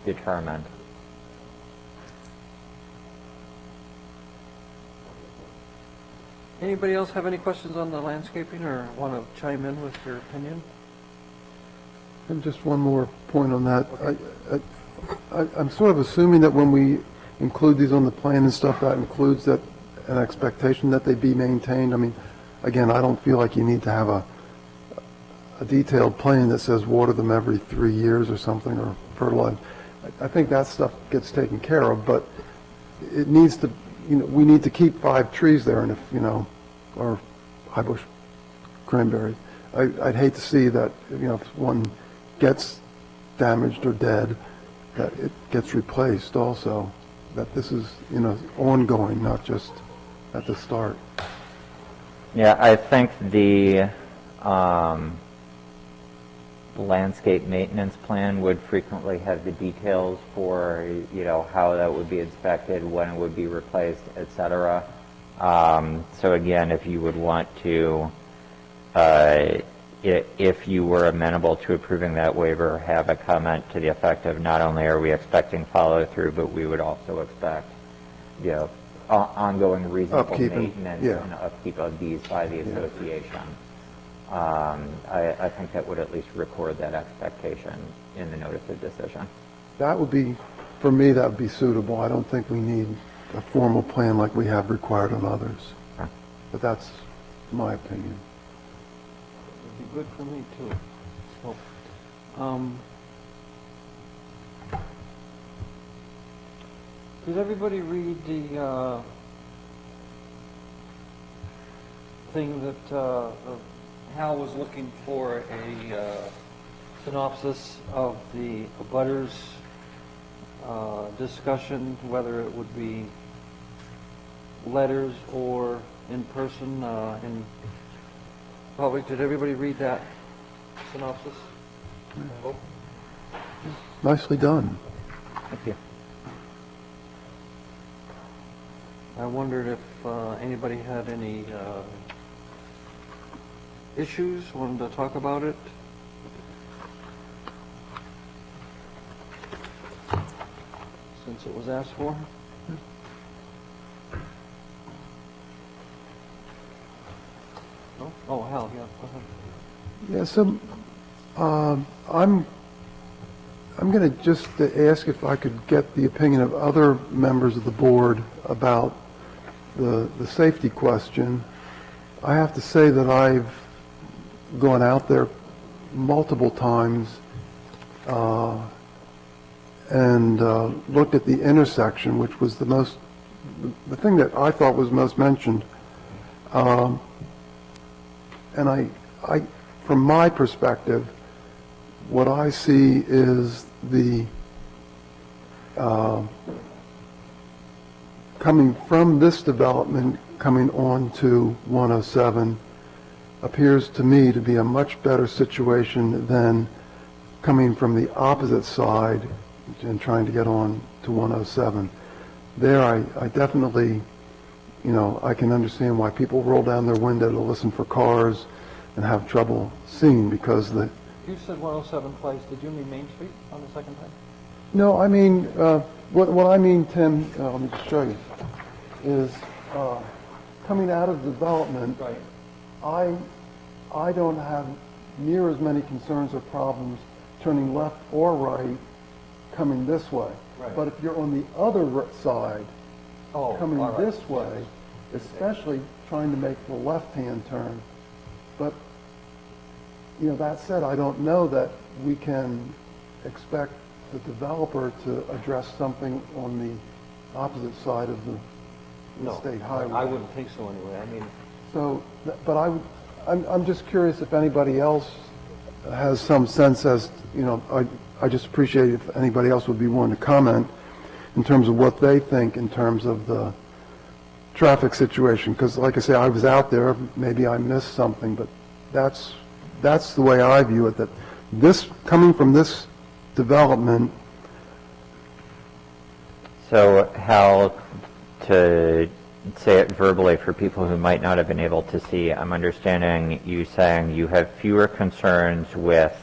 determined. anybody else have any questions on the landscaping or want to chime in with your opinion? And just one more point on that. I'm sort of assuming that when we include these on the plan and stuff, that includes that an expectation that they be maintained. I mean, again, I don't feel like you need to have a detailed plan that says water them every 3 years or something, or fertilize. I think that stuff gets taken care of, but it needs to, we need to keep 5 trees there, and if, or high bush cranberries. I'd hate to see that, if one gets damaged or dead, that it gets replaced also, that this is, ongoing, not just at the start. Yeah, I think the landscape maintenance plan would frequently have the details for, how that would be inspected, when it would be replaced, etc. So again, if you would want to, if you were amenable to approving that waiver, have a comment to the effect of not only are we expecting follow-through, but we would also expect, ongoing reasonable Upkeep and- maintenance yeah. and upkeep of these by the association. I think that would at least record that expectation in the notice of decision. That would be, for me, that would be suitable. I don't think we need a formal plan like we have required on others. Okay. But that's my opinion. It'd be good for me too. So, did everybody read the thing that Hal was looking for a synopsis of the abutters discussion, whether it would be letters or in person in public? Did everybody read that synopsis? Nicely done. Thank you. I wondered if anybody had any issues, wanted to talk about it. Since it was asked for. No? Oh, Hal, yeah, go ahead. Yeah, so I'm going to just ask if I could get the opinion of other members of the board about the safety question. I have to say that I've gone out there multiple times and looked at the intersection, which was the thing that I thought was most mentioned. And I, from my perspective, what I see is the coming from this development, coming on to 107, appears to me to be a much better situation than coming from the opposite side and trying to get on to 107. There, I definitely, I can understand why people roll down their window to listen for cars and have trouble seeing because the... You said 107 Place, did you mean Main Street on the second time? No, I mean, what I mean, Tim, let me just show you, is coming out of development, Right. I don't have near as many concerns or problems turning left or right coming this way. Right. But if you're on the other side, Oh, coming all right. this way, especially trying to make the left-hand turn. But, that said, I don't know that we can expect the developer to address something on the opposite side of the No, state highway. I wouldn't think so anyway. I mean, So, but I'm just curious if anybody else has some sense as, I just appreciate if anybody else would be willing to comment in terms of what they think in terms of the traffic situation. Because like I say, I was out there, maybe I missed something, but that's the way I view it, that this, coming from this development, So Hal, to say it verbally for people who might not have been able to see, I'm understanding you saying you have fewer concerns with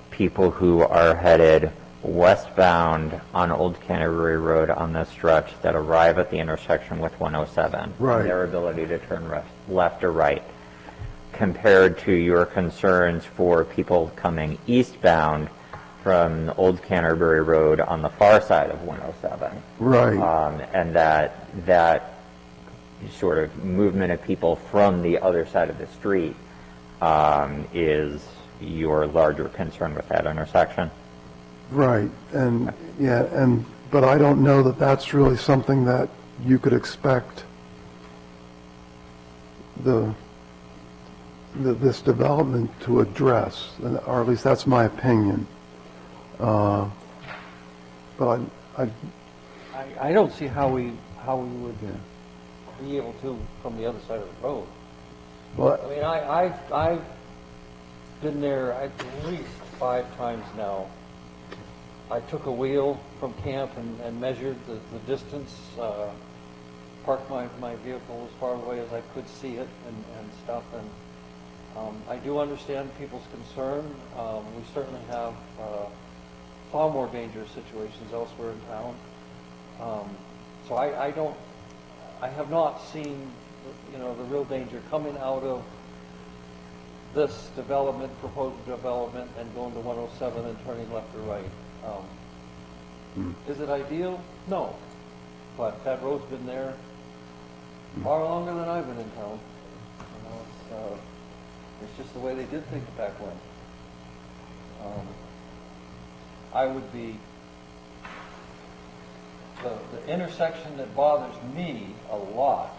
people who are headed westbound on Old Canterbury Road on this stretch that arrive at the intersection with 107. Right. Their ability to turn left or right, compared to your concerns for people coming eastbound from Old Canterbury Road on the far side of 107. right, And that sort of movement of people from the other side of the street is your larger concern with that intersection. right, and, but I don't know that that's really something that you could expect this development to address, or at least that's my opinion. But I don't see how we would be able to from the other side of the road. I well, mean, I've been there at least 5 times now. I took a wheel from camp and measured the distance, parked my vehicle as far away as I could see it and stuff. And I do understand people's concern. We certainly have far more dangerous situations elsewhere in town. So I have not seen, the real danger coming out of this development, proposed development, and going to 107 and turning left or right. Is it ideal? No. But that road's been there far longer than I've been in town. It's just the way they did things back when. I would be, the intersection that bothers me a lot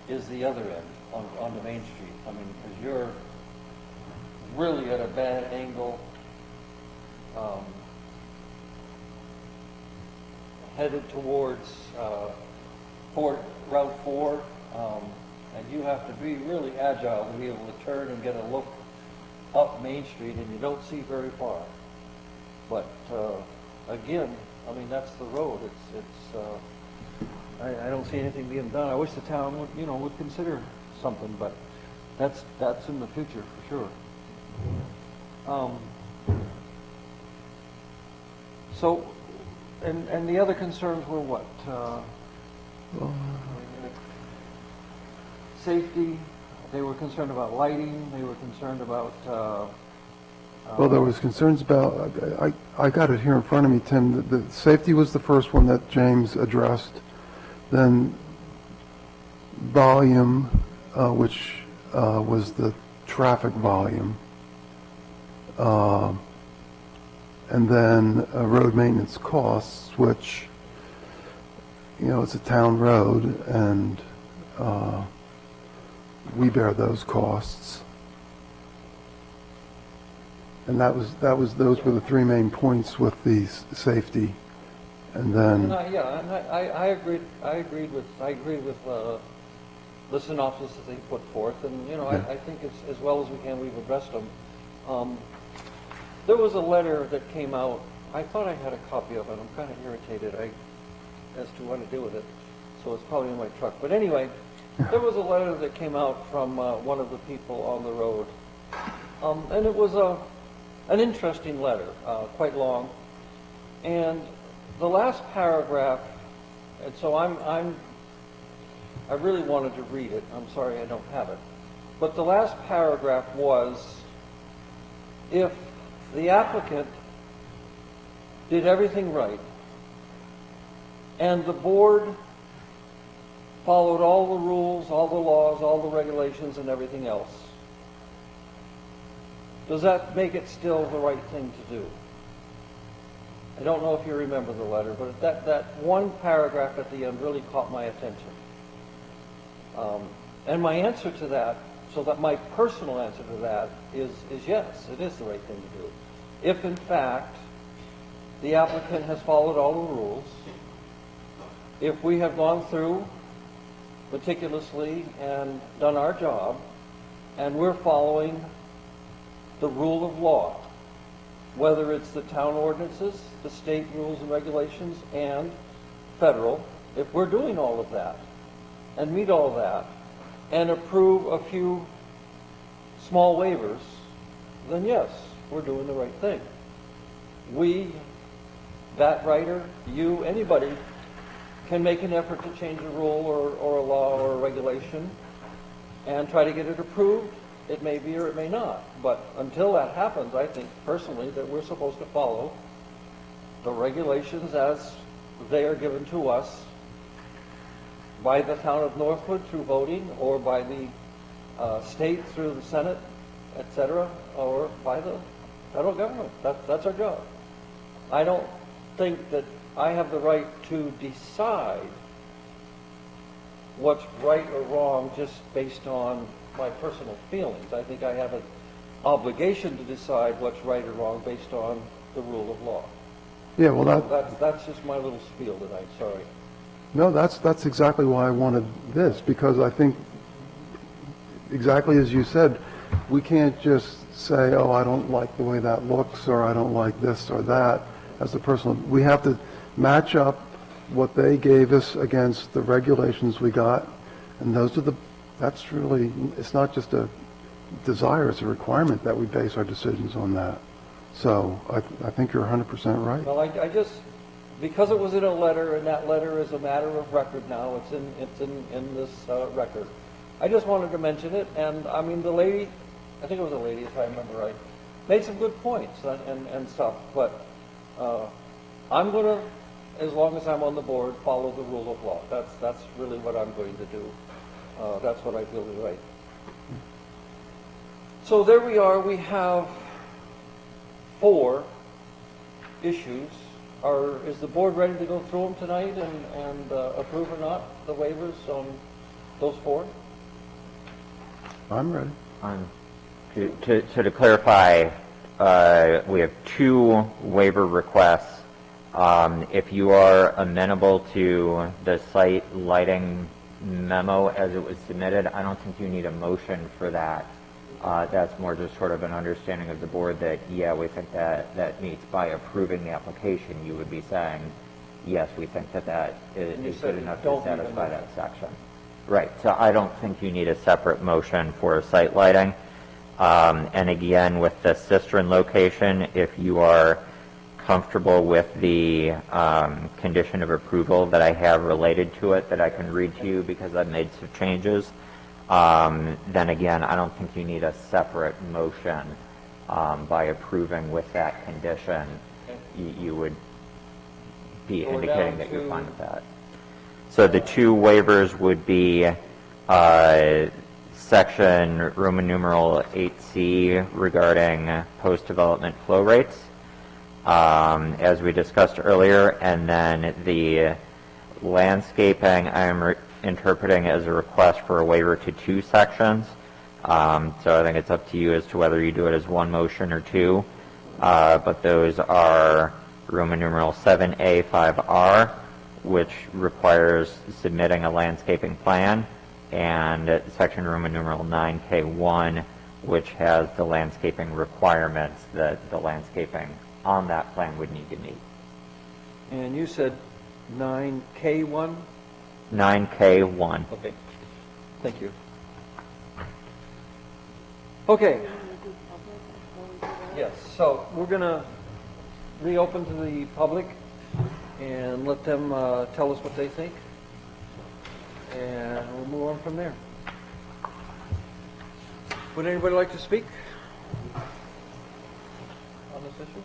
is the other end on the Main Street. I mean, because you're really at a bad angle, headed towards Route 4, and you have to be really agile to be able to turn and get a look up Main Street, and you don't see very far. But again, I mean, that's the road. I don't see anything being done. I wish the town would consider something, but that's in the future for sure. So, and the other concerns were what? Safety. They were concerned about lighting. They were concerned about. well, there was concerns about, I got it here in front of me, Tim, the safety was the first one that James addressed, then volume, which was the traffic volume, and then road maintenance costs, which, it's a town road, and we bear those costs. And those were the 3 main points with the safety, and then. I agreed with the synopsis that they put forth, and I think it's as well as we can. We've addressed them. There was a letter that came out. I thought I had a copy of it. I'm kind of irritated as to what to do with it, so it's probably in my truck. But anyway, there was a letter that came out from one of the people on the road, and it was an interesting letter, quite long. And the last paragraph, and so I really wanted to read it. I'm sorry I don't have it. But the last paragraph was, if the applicant did everything right, and the board followed all the rules, all the laws, all the regulations, and everything else, does that make it still the right thing to do? I don't know if you remember the letter, but that one paragraph at the end really caught my attention. And my answer to that, so that my personal answer to that is yes, it is the right thing to do. If in fact the applicant has followed all the rules, if we have gone through meticulously and done our job, and we're following the rule of law, whether it's the town ordinances, the state rules and regulations, and federal, if we're doing all of that and meet all that and approve a few small waivers, then yes, we're doing the right thing. We, that writer, you, anybody, can make an effort to change a rule or a law or a regulation and try to get it approved. It may be or it may not. But until that happens, I think personally that we're supposed to follow the regulations as they are given to us by the town of Northwood through voting, or by the state through the Senate, etc., or by the federal government. That's our job. I don't think that I have the right to decide what's right or wrong just based on my personal feelings. I think I have an obligation to decide what's right or wrong based on the rule of law. Yeah, well, That's just my little spiel tonight, sorry. no, that's exactly why I wanted this, because I think, exactly as you said, we can't just say, oh, I don't like the way that looks, or I don't like this or that as a personal. We have to match up what they gave us against the regulations we got, and that's really, it's not just a desire, it's a requirement that we base our decisions on that. So I think you're 100% right. Well, I just, because it was in a letter, and that letter is a matter of record now, it's in this record. I just wanted to mention it, and I mean, the lady, I think it was a lady if I remember right, made some good points and stuff, but I'm going to, as long as I'm on the board, follow the rule of law. That's really what I'm going to do. That's what I feel is right. So there we are. We have 4 issues. Is the board ready to go through them tonight and approve or not the waivers on those 4? I'm ready. To clarify, we have 2 waiver requests. If you are amenable to the site lighting memo as it was submitted, I don't think you need a motion for that. That's more just sort of an understanding of the board that, yeah, we think that meets by approving the application. You would be saying, yes, we think that is good enough to satisfy that section. Right, so I don't think you need a separate motion for site lighting. And again, with the cistern location, if you are comfortable with the condition of approval that I have related to it that I can read to you because I've made some changes, then again, I don't think you need a separate motion by approving with that condition. You would be indicating that you're fine with that. So the 2 waivers would be section Roman numeral 8C regarding post-development flow rates, as we discussed earlier, and then the landscaping I'm interpreting as a request for a waiver to 2 sections. So I think it's up to you as to whether you do it as 1 motion or 2, but those are Roman numeral 7A 5R, which requires submitting a landscaping plan, and section Roman numeral 9K1, which has the landscaping requirements that the landscaping on that plan would need to meet. And you said 9K1? 9K1. Okay, thank you. Okay. Yes, so we're going to reopen to the public and let them tell us what they think, and we'll move on from there. Would anybody like to speak on this issue?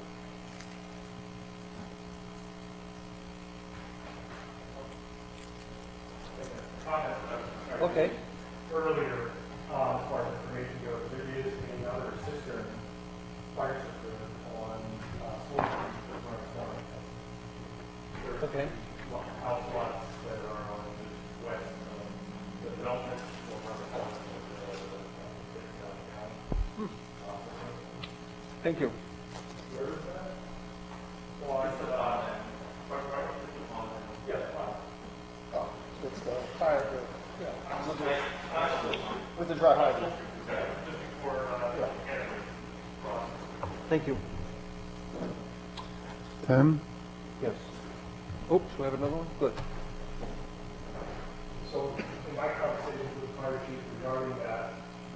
Okay. earlier, as far as information goes, there is another cistern, fire cistern on Sloan Street that's around the corner. There's Okay. house lots that are on the west of the development or around the corner. Thank you. It's the fire, with the dry hydrant. Thank you. Tim? Yes. Oops, we have another one? Good. So in my conversations with the fire chief regarding that,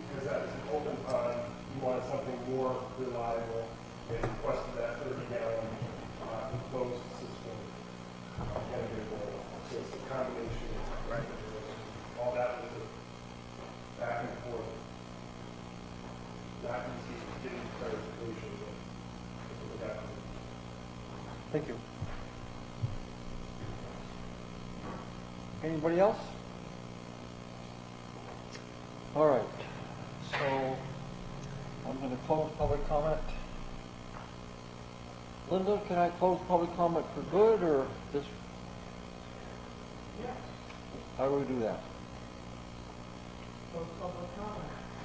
because that is an open pond, you wanted something more reliable, and requested that 30-gallon enclosed system. So it's a combination, right? All that was a back and forth. Not easy to get clarification, but that's what we got. Thank you. Anybody else? All right, so I'm going to close public comment. Linda, can I close public comment for good, or just? How do we do that?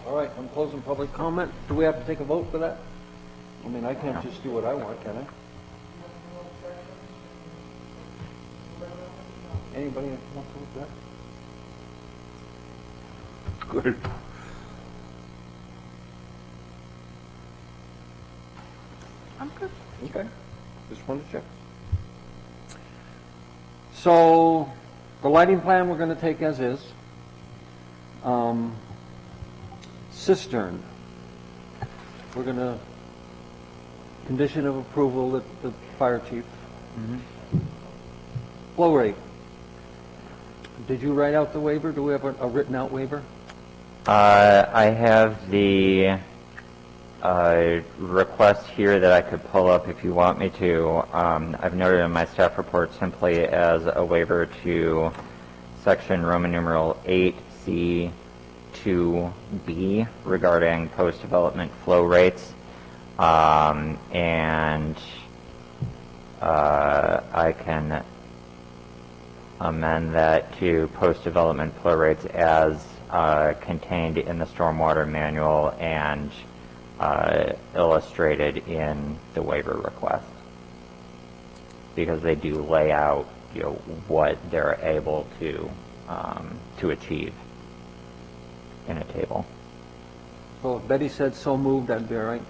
All right, I'm closing public comment. Do we have to take a vote for that? I mean, I can't just do what I want, can I? Anybody want to look that? Good. I'm good. Okay, just wanted to check. So, the lighting plan we're going to take as is. Cistern. We're going to condition of approval at the fire chief. Flow rate. Did you write out the waiver? Do we have a written out waiver? I have the request here that I could pull up if you want me to. I've noted in my staff report simply as a waiver to section Roman numeral 8C 2B regarding post-development flow rates. And I can amend that to post-development flow rates as contained in the stormwater manual and illustrated in the waiver request, because they do lay out, what they're able to achieve in a table. So if Betty said so moved, that'd be all right.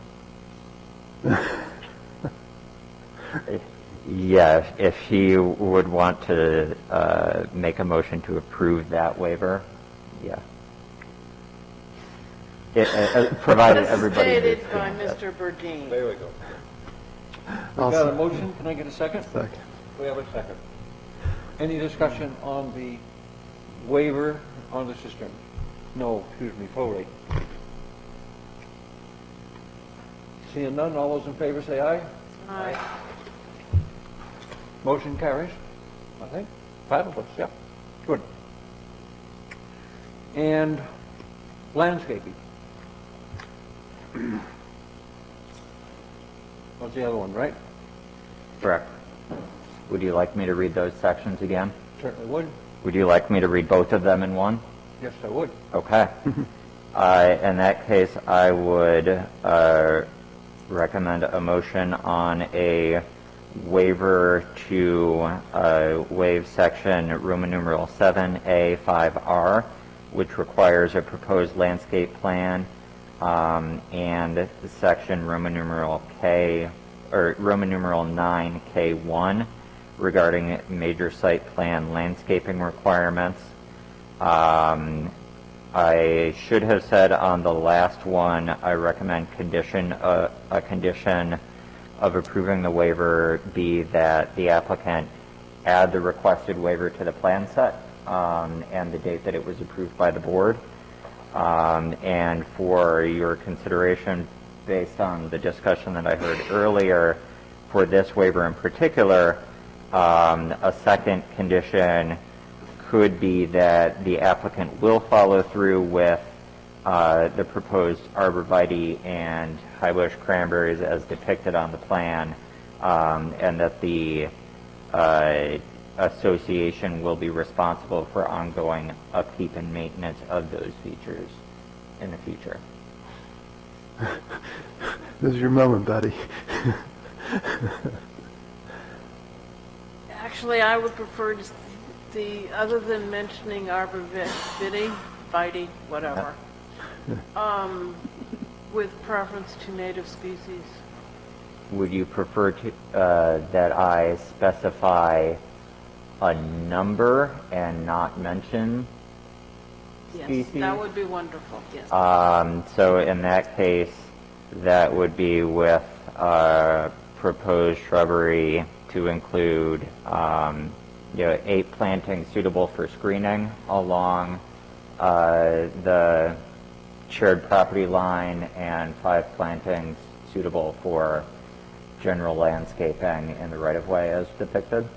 Yeah, if he would want to make a motion to approve that waiver, yeah. Provided everybody. Stated by Mr. Burdine. There we go. We got a motion, can I get a second? Second. We have a second. Any discussion on the waiver on the cistern? No, excuse me, flow rate. Seeing none, all those in favor say aye. Aye. Motion carries, I think. 5 of us, yeah. Good. And landscaping. What's the other one, right? Correct. Would you like me to read those sections again? Certainly would. Would you like me to read both of them in one? Yes, I would. Okay. In that case, I would recommend a motion on a waiver to waive section Roman numeral 7A 5R, which requires a proposed landscape plan, and section Roman numeral K, or Roman numeral 9K1 regarding major site plan landscaping requirements. I should have said on the last one, I recommend a condition of approving the waiver be that the applicant add the requested waiver to the plan set and the date that it was approved by the board. And for your consideration, based on the discussion that I heard earlier, for this waiver in particular, a second condition could be that the applicant will follow through with the proposed arborvitae and high bush cranberries as depicted on the plan, and that the association will be responsible for ongoing upkeep and maintenance of those features in the future. This is your moment, Betty. Actually, I would prefer other than mentioning arborvitae, whatever, with preference to native species. Would you prefer to, that I specify a number and not mention Yes, species? that would be wonderful, yes. So in that case, that would be with proposed shrubbery to include 8 plantings suitable for screening along the shared property line and 5 plantings suitable for general landscaping in the right-of-way as depicted.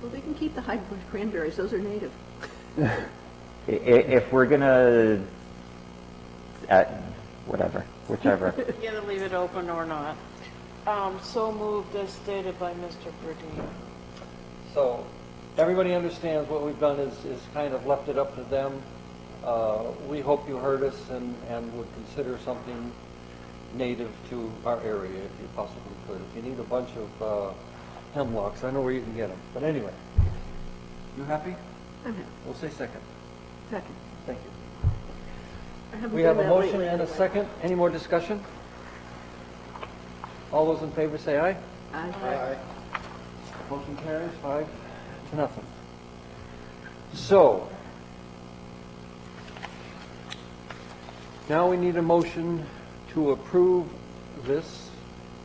Well, they can keep the high bush cranberries, those are native. If we're gonna, whichever. Either leave it open or not. So moved as stated by Mr. Burdine. So, everybody understands what we've done is kind of left it up to them. We hope you heard us and would consider something native to our area if you possibly could. If you need a bunch of hemlocks, I know where you can get them. But anyway, you happy? I'm happy. We'll say second. Second. Thank you. I haven't We done have a that motion lately and a anyway. second. Any more discussion? All those in favor say aye. Aye. Motion carries 5-0. So, now we need a motion to approve this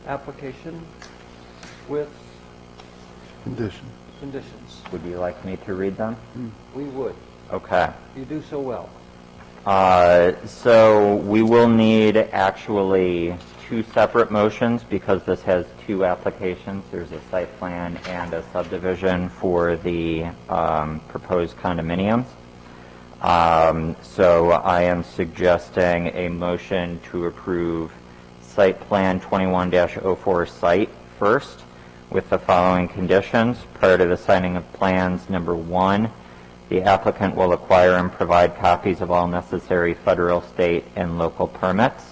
application with Condition. conditions. Would you like me to read them? We would. Okay. You do so well. So we will need actually 2 separate motions because this has 2 applications. There's a site plan and a subdivision for the proposed condominiums. So I am suggesting a motion to approve site plan 21-04 site first with the following conditions. Prior to the signing of plans, number 1, the applicant will acquire and provide copies of all necessary federal, state, and local permits.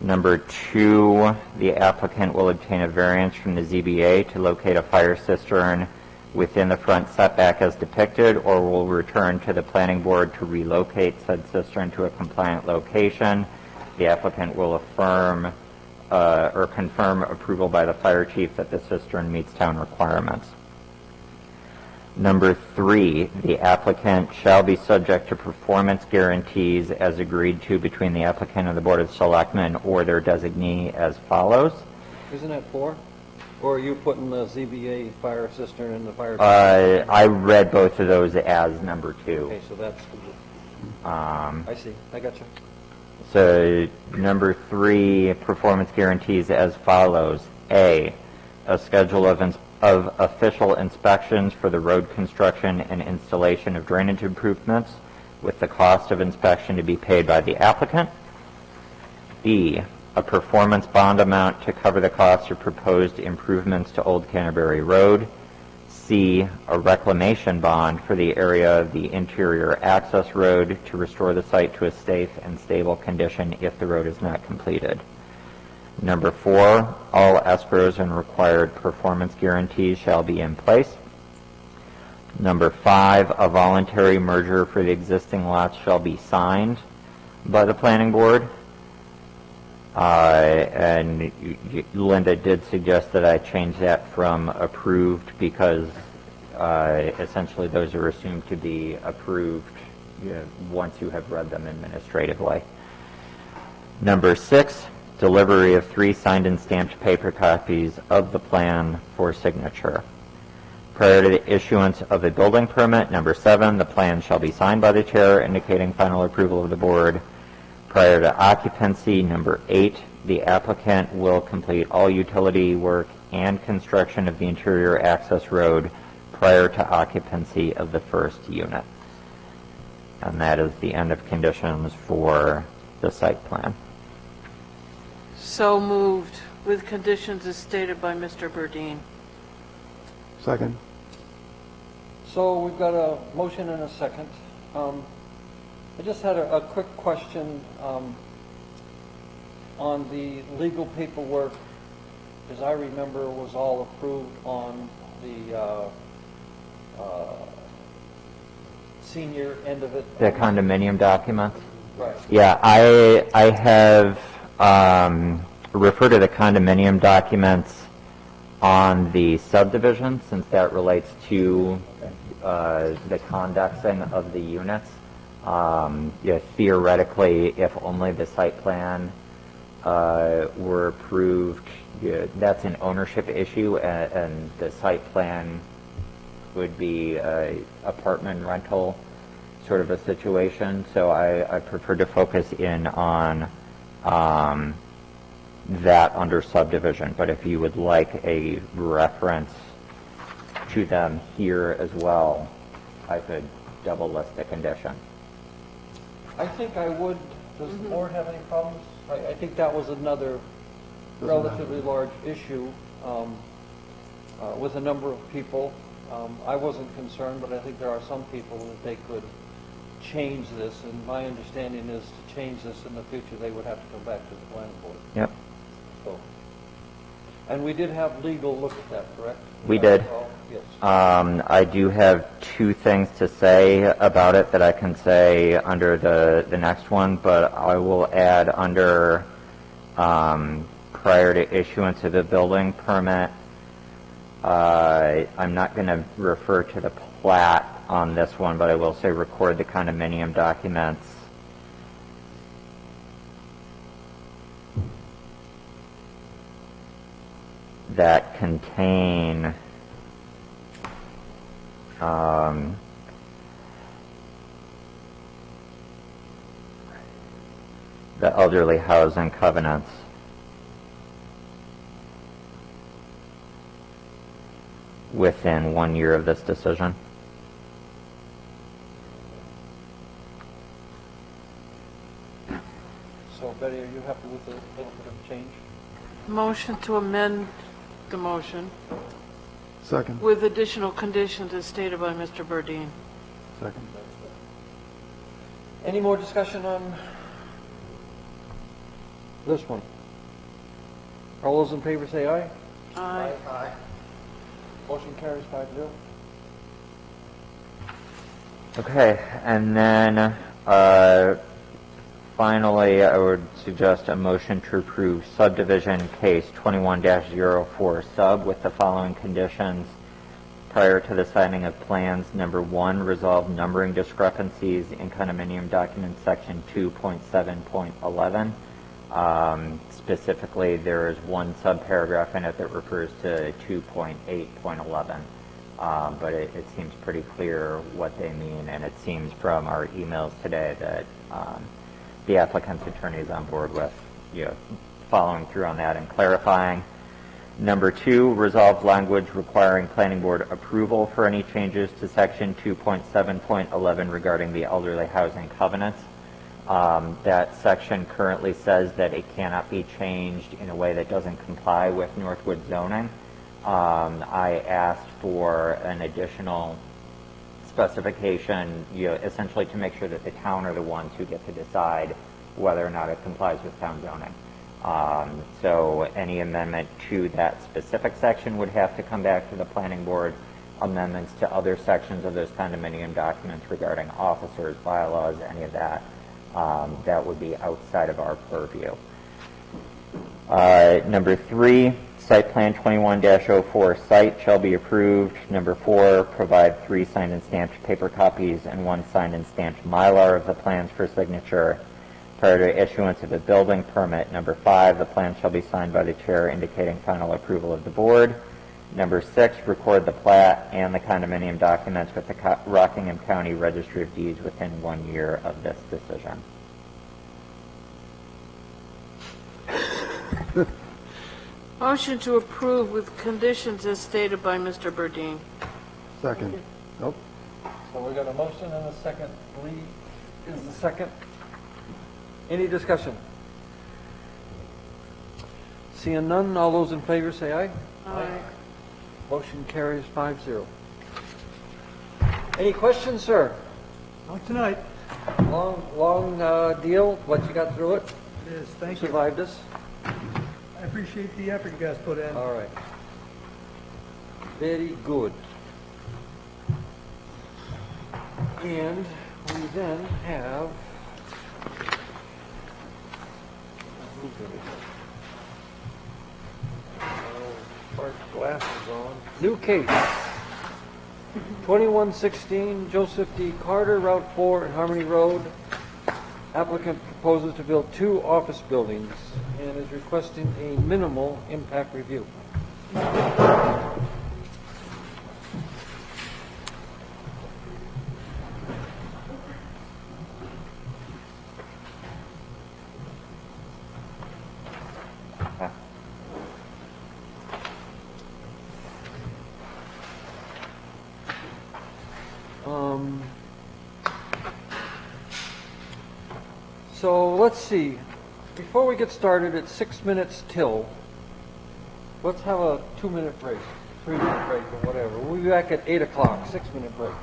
Number 2, the applicant will obtain a variance from the ZBA to locate a fire cistern within the front setback as depicted, or will return to the planning board to relocate said cistern to a compliant location. The applicant will affirm or confirm approval by the fire chief that the cistern meets town requirements. Number 3, the applicant shall be subject to performance guarantees as agreed to between the applicant and the Board of Selectmen or their designee as follows. Isn't that 4? Or are you putting the ZBA fire cistern in the fire? I read both of those as number 2. Okay, so that's, I see. I got you. So number 3, performance guarantees as follows. A schedule of official inspections for the road construction and installation of drainage improvements with the cost of inspection to be paid by the applicant. B, a performance bond amount to cover the costs of proposed improvements to Old Canterbury Road. C, a reclamation bond for the area of the interior access road to restore the site to a safe and stable condition if the road is not completed. Number 4, all escrows and required performance guarantees shall be in place. Number 5, a voluntary merger for the existing lots shall be signed by the planning board. And Linda did suggest that I change that from approved because essentially those are assumed to be approved once you have read them administratively. Number 6, delivery of 3 signed and stamped paper copies of the plan for signature. Prior to the issuance of a building permit, number 7, the plan shall be signed by the chair indicating final approval of the board. Prior to occupancy, number 8, the applicant will complete all utility work and construction of the interior access road prior to occupancy of the first unit. And that is the end of conditions for the site plan. So moved with conditions as stated by Mr. Burdine. Second. So we've got a motion and a second. I just had a quick question on the legal paperwork. As I remember, was all approved on the senior end of it. The condominium documents? Right. Yeah, I have referred to the condominium documents on the subdivision, since that relates to the condexing of the units. Theoretically, if only the site plan were approved, that's an ownership issue, and the site plan would be apartment rental sort of a situation. So I prefer to focus in on that under subdivision. But if you would like a reference to them here as well, I could double list the condition. I think I would. Does the board have any problems? I think that was another relatively large issue with a number of people. I wasn't concerned, but I think there are some people that they could change this, and my understanding is to change this in the future, they would have to come back to the planning board. Yep. So, and we did have legal look at that, correct? We did. Yes. I do have two things to say about it that I can say under the next one, but I will add under prior to issuance of a building permit. I'm not going to refer to the plat on this one, but I will say record the condominium documents that contain the elderly housing covenants. Within 1 year of this decision. So Betty, are you happy with the little bit of change? Motion to amend the motion Second. with additional conditions as stated by Mr. Burdine. Second. Any more discussion on this one? All those in favor say aye. Aye. Aye. Motion carries 5-0. Okay, and then finally, I would suggest a motion to approve subdivision case 21-04 sub with the following conditions. Prior to the signing of plans, number 1, resolve numbering discrepancies in condominium document section 2.7.11. Specifically, there is one subparagraph in it that refers to 2.8.11. But it seems pretty clear what they mean, and it seems from our emails today that the applicant's attorney is on board with following through on that and clarifying. Number 2, resolve language requiring planning board approval for any changes to section 2.7.11 regarding the elderly housing covenants. That section currently says that it cannot be changed in a way that doesn't comply with Northwood zoning. I asked for an additional specification, essentially to make sure that the town are the ones who get to decide whether or not it complies with town zoning. So any amendment to that specific section would have to come back to the planning board. Amendments to other sections of those condominium documents regarding officers, bylaws, any of that, that would be outside of our purview. Number 3, site plan 21-04 site shall be approved. Number 4, provide 3 signed and stamped paper copies and 1 signed and stamped Mylar of the plans for signature. Prior to issuance of a building permit. Number 5, the plan shall be signed by the chair indicating final approval of the board. Number 6, record the plat and the condominium documents with the Rockingham County Registry of Deeds within 1 year of this decision. Motion to approve with conditions as stated by Mr. Burdine. Second. Nope. So we got a motion and a second. Lee is the second. Any discussion? Seeing none, all those in favor say aye. Aye. Motion carries 5-0. Any questions, sir? Not tonight. Long deal, but you got through it? It is, thank you. Survived us? I appreciate the effort you guys put in. All right. Very good. And we then have... Glasses on. New case. 2116 Joseph D. Carter, Route 4 and Harmony Road. Applicant proposes to build 2 office buildings and is requesting a minimal impact review. So let's see. Before we get started, it's 6 minutes till. Let's have a 2-minute break, 3-minute break, or whatever. We'll be back at 8 o'clock. 6-minute break.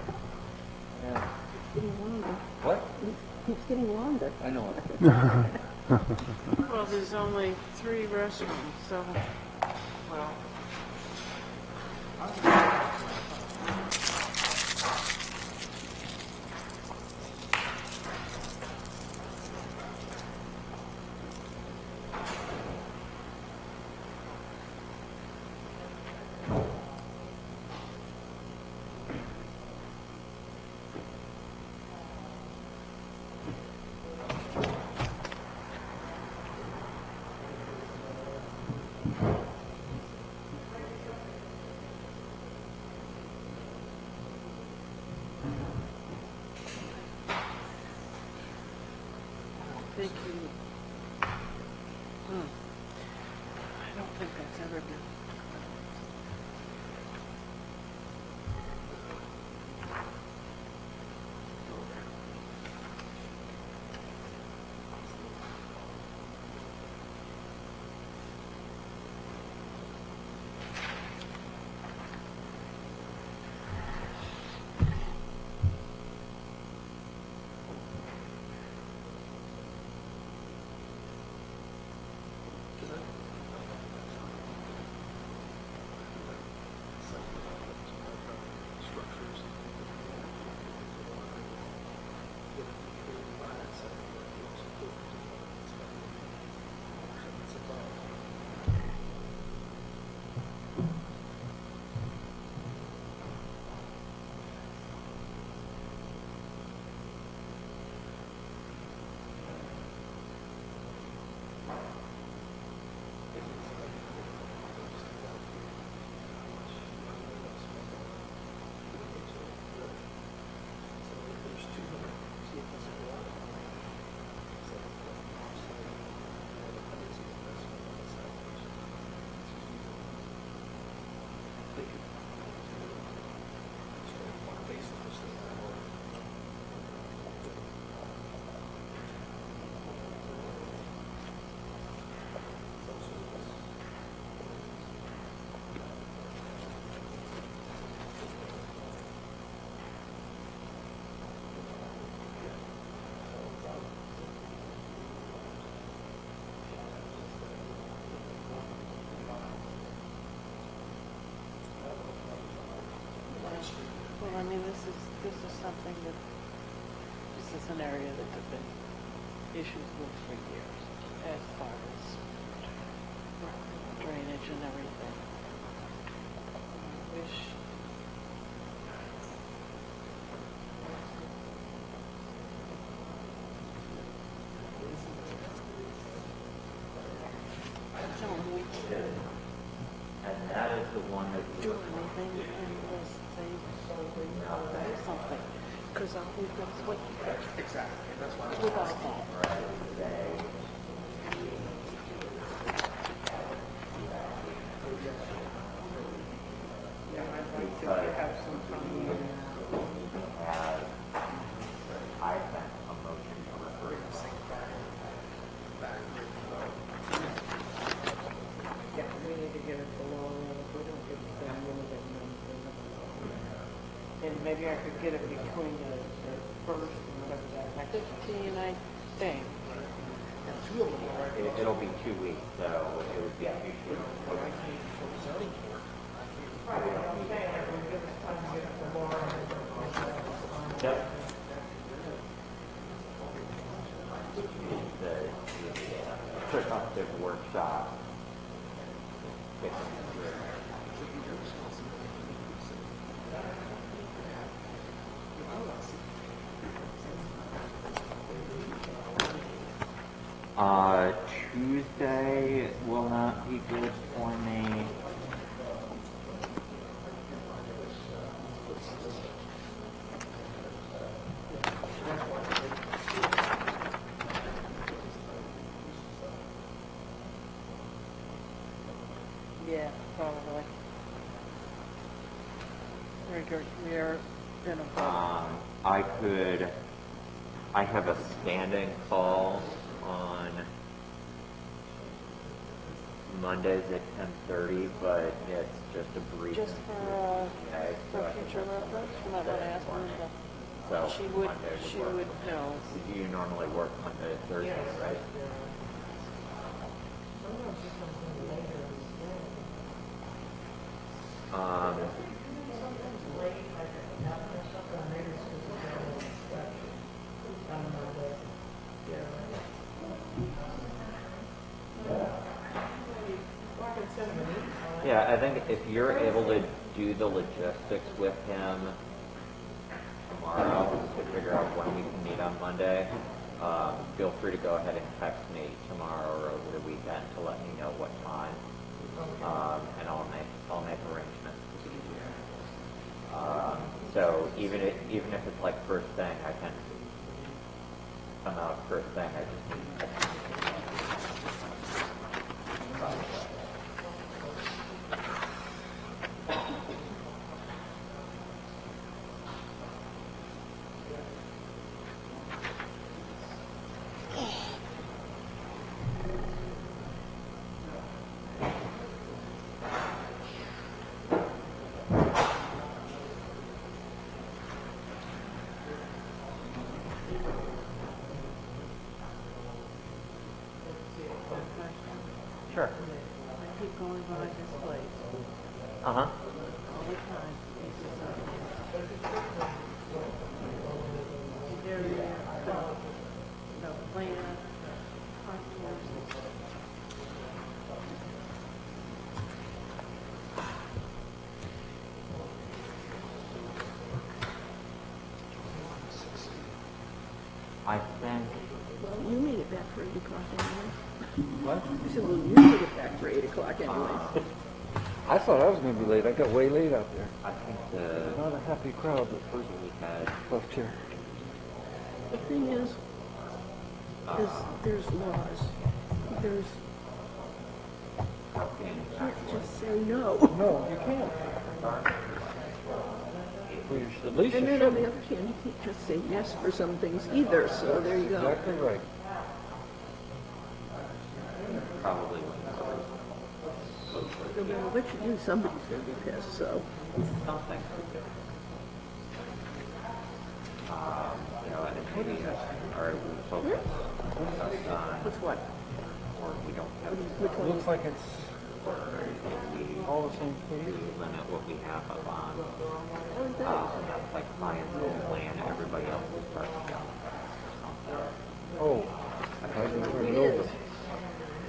Yeah. Getting longer. What? Keeps getting longer. I know it. Well, there's only 3 restrooms, so, well. Thank you. I don't think that's ever been. Well, I mean, this is something that, this is an area that there have been issues with for years, as far as drainage and everything. I wish. Don't we And that is the one that do anything unless they do something, because all we've got is what. Exactly, that's why. Without that. Yeah, I'd like to have some fun. maybe I could get it between the first and whatever that, 15, I think. It'll be 2 weeks, so it would be 2 weeks. Yep. The productive workshop. Tuesday will not be good for me. Yeah, probably. We are in a I have a standing call on Mondays at 10:30, but it's just a brief. just for future reference, we're not going to ask her So to, Monday she work. would know. You normally work Monday to Thursday, Yes. right? Yeah, I think if you're able to do the logistics with him tomorrow to figure out when we can meet on Monday, feel free to go ahead and text me tomorrow or over the weekend to let me know what time, and I'll make arrangements to be here. So even if it's like first thing, I can come out first thing. I just need. Sure. I keep going by this place Uh-huh. all the time. The plan, contours. I think. Well, you made it back for 8 o'clock anyway. What? I said, well, you made it back for 8 o'clock anyway. I thought I was going to be late. I got way late out there. I think the Not a happy crowd that first we had. left here. The thing is there's laws. There's, you can't just say no. No, you can't. Well, you should, at least And you then on should. the other hand, you can't just say yes for some things either, so there you go. Exactly right. Probably No matter what you do, somebody's going to be pissed, so. something. And maybe or we focus on, What's what? or we don't have, Which one? Looks like it's or we all the same we page. limit what we have up on, Oh, thanks. like clients will plan, everybody else will start to go. Oh, I didn't turn it over.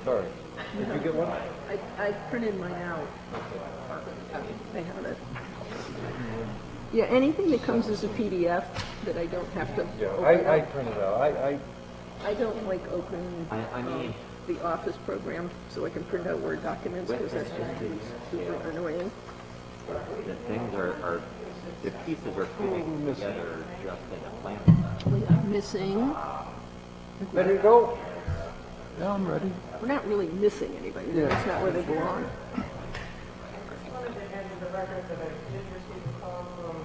Sorry. Did you get one? I printed mine out. I have it. Yeah, anything that comes as a PDF that I don't have to Yeah, open I up. printed out. I don't like opening I mean, the Office program so I can print out Word documents because that's just super annoying. the things are the pieces are fitting together just in a plan. We are missing, Ready to go? Yeah, I'm ready. we're not really missing anybody. Yeah. That's not where they belong. Just wanted to add to the record that I did receive a call from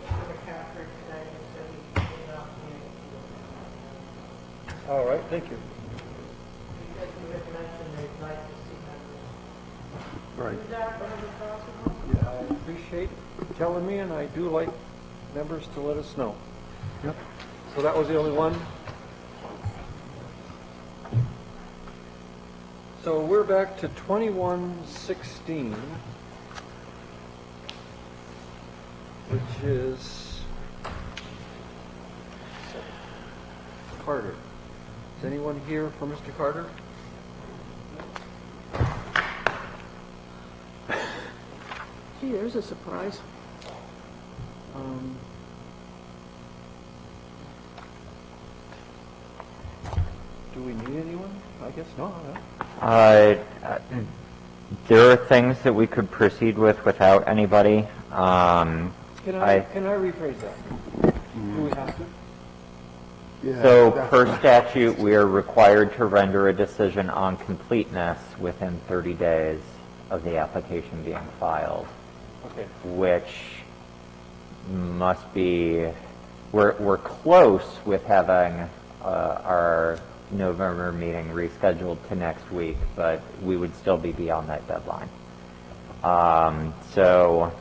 McCaffrey today, who said he came out and All right, thank you. you guys had mentioned they'd like to see members. Right. I appreciate you telling me, and I do like members to let us know. Yep. So that was the only one? So we're back to 2116, which is Carter. Is anyone here for Mr. Carter? Gee, there's a surprise. Do we need anyone? I guess not, huh? There are things that we could proceed with without anybody. Can I rephrase that? Do we have to? Yeah, So that's per right. statute, we are required to render a decision on completeness within 30 days of the application being filed, Okay. which must be, we're close with having our November meeting rescheduled to next week, but we would still be beyond that deadline. So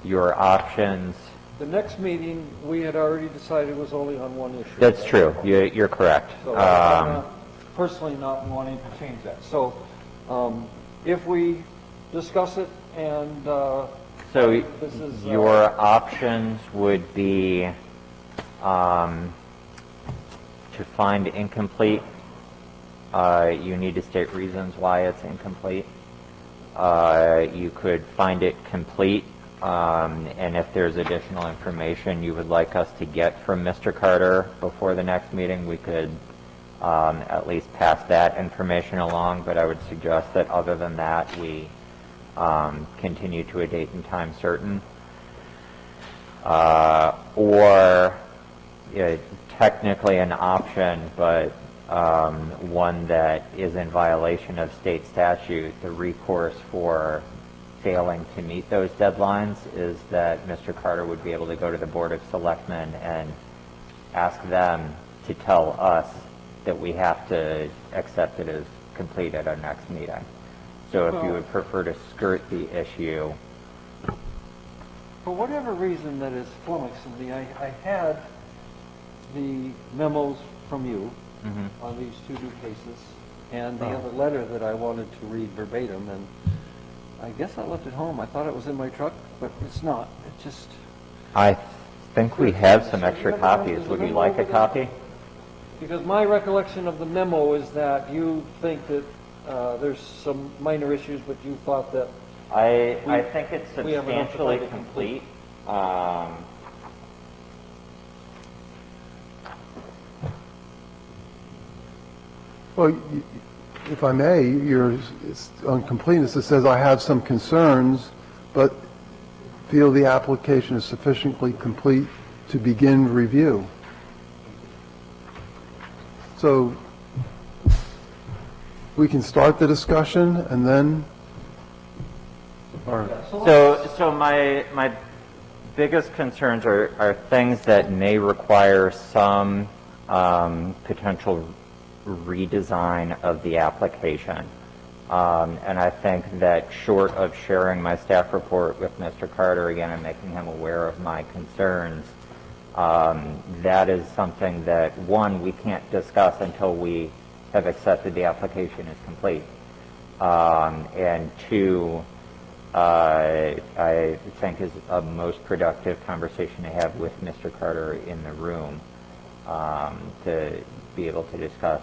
your options, The next meeting, we had already decided was only on one issue. that's true, you're correct. So I'm not, personally not wanting to change that. So if we discuss it and So this is... your options would be to find incomplete. You need to state reasons why it's incomplete. You could find it complete, and if there's additional information you would like us to get from Mr. Carter before the next meeting, we could at least pass that information along, but I would suggest that other than that, we continue to a date and time certain. Or technically an option, but one that is in violation of state statute, the recourse for failing to meet those deadlines is that Mr. Carter would be able to go to the Board of Selectmen and ask them to tell us that we have to accept it as complete at our next meeting. So if you would prefer to skirt the issue, For whatever reason that is flummoxing me, I had the memos from you on these two new cases, and the other letter that I wanted to read verbatim, and I guess I left it home. I thought it was in my truck, but it's not. It just... I think we have some extra copies. Would you like a copy? Because my recollection of the memo is that you think that there's some minor issues, but you thought that... I think it's we have enough to substantially make it complete. Well, if I may, it's on completeness, it says, I have some concerns, but feel the application is sufficiently complete to begin review. So we can start the discussion and then, or, So my biggest concerns are things that may require some potential redesign of the application. And I think that short of sharing my staff report with Mr. Carter again and making him aware of my concerns, that is something that, one, we can't discuss until we have accepted the application is complete. And two, I think is a most productive conversation to have with Mr. Carter in the room to be able to discuss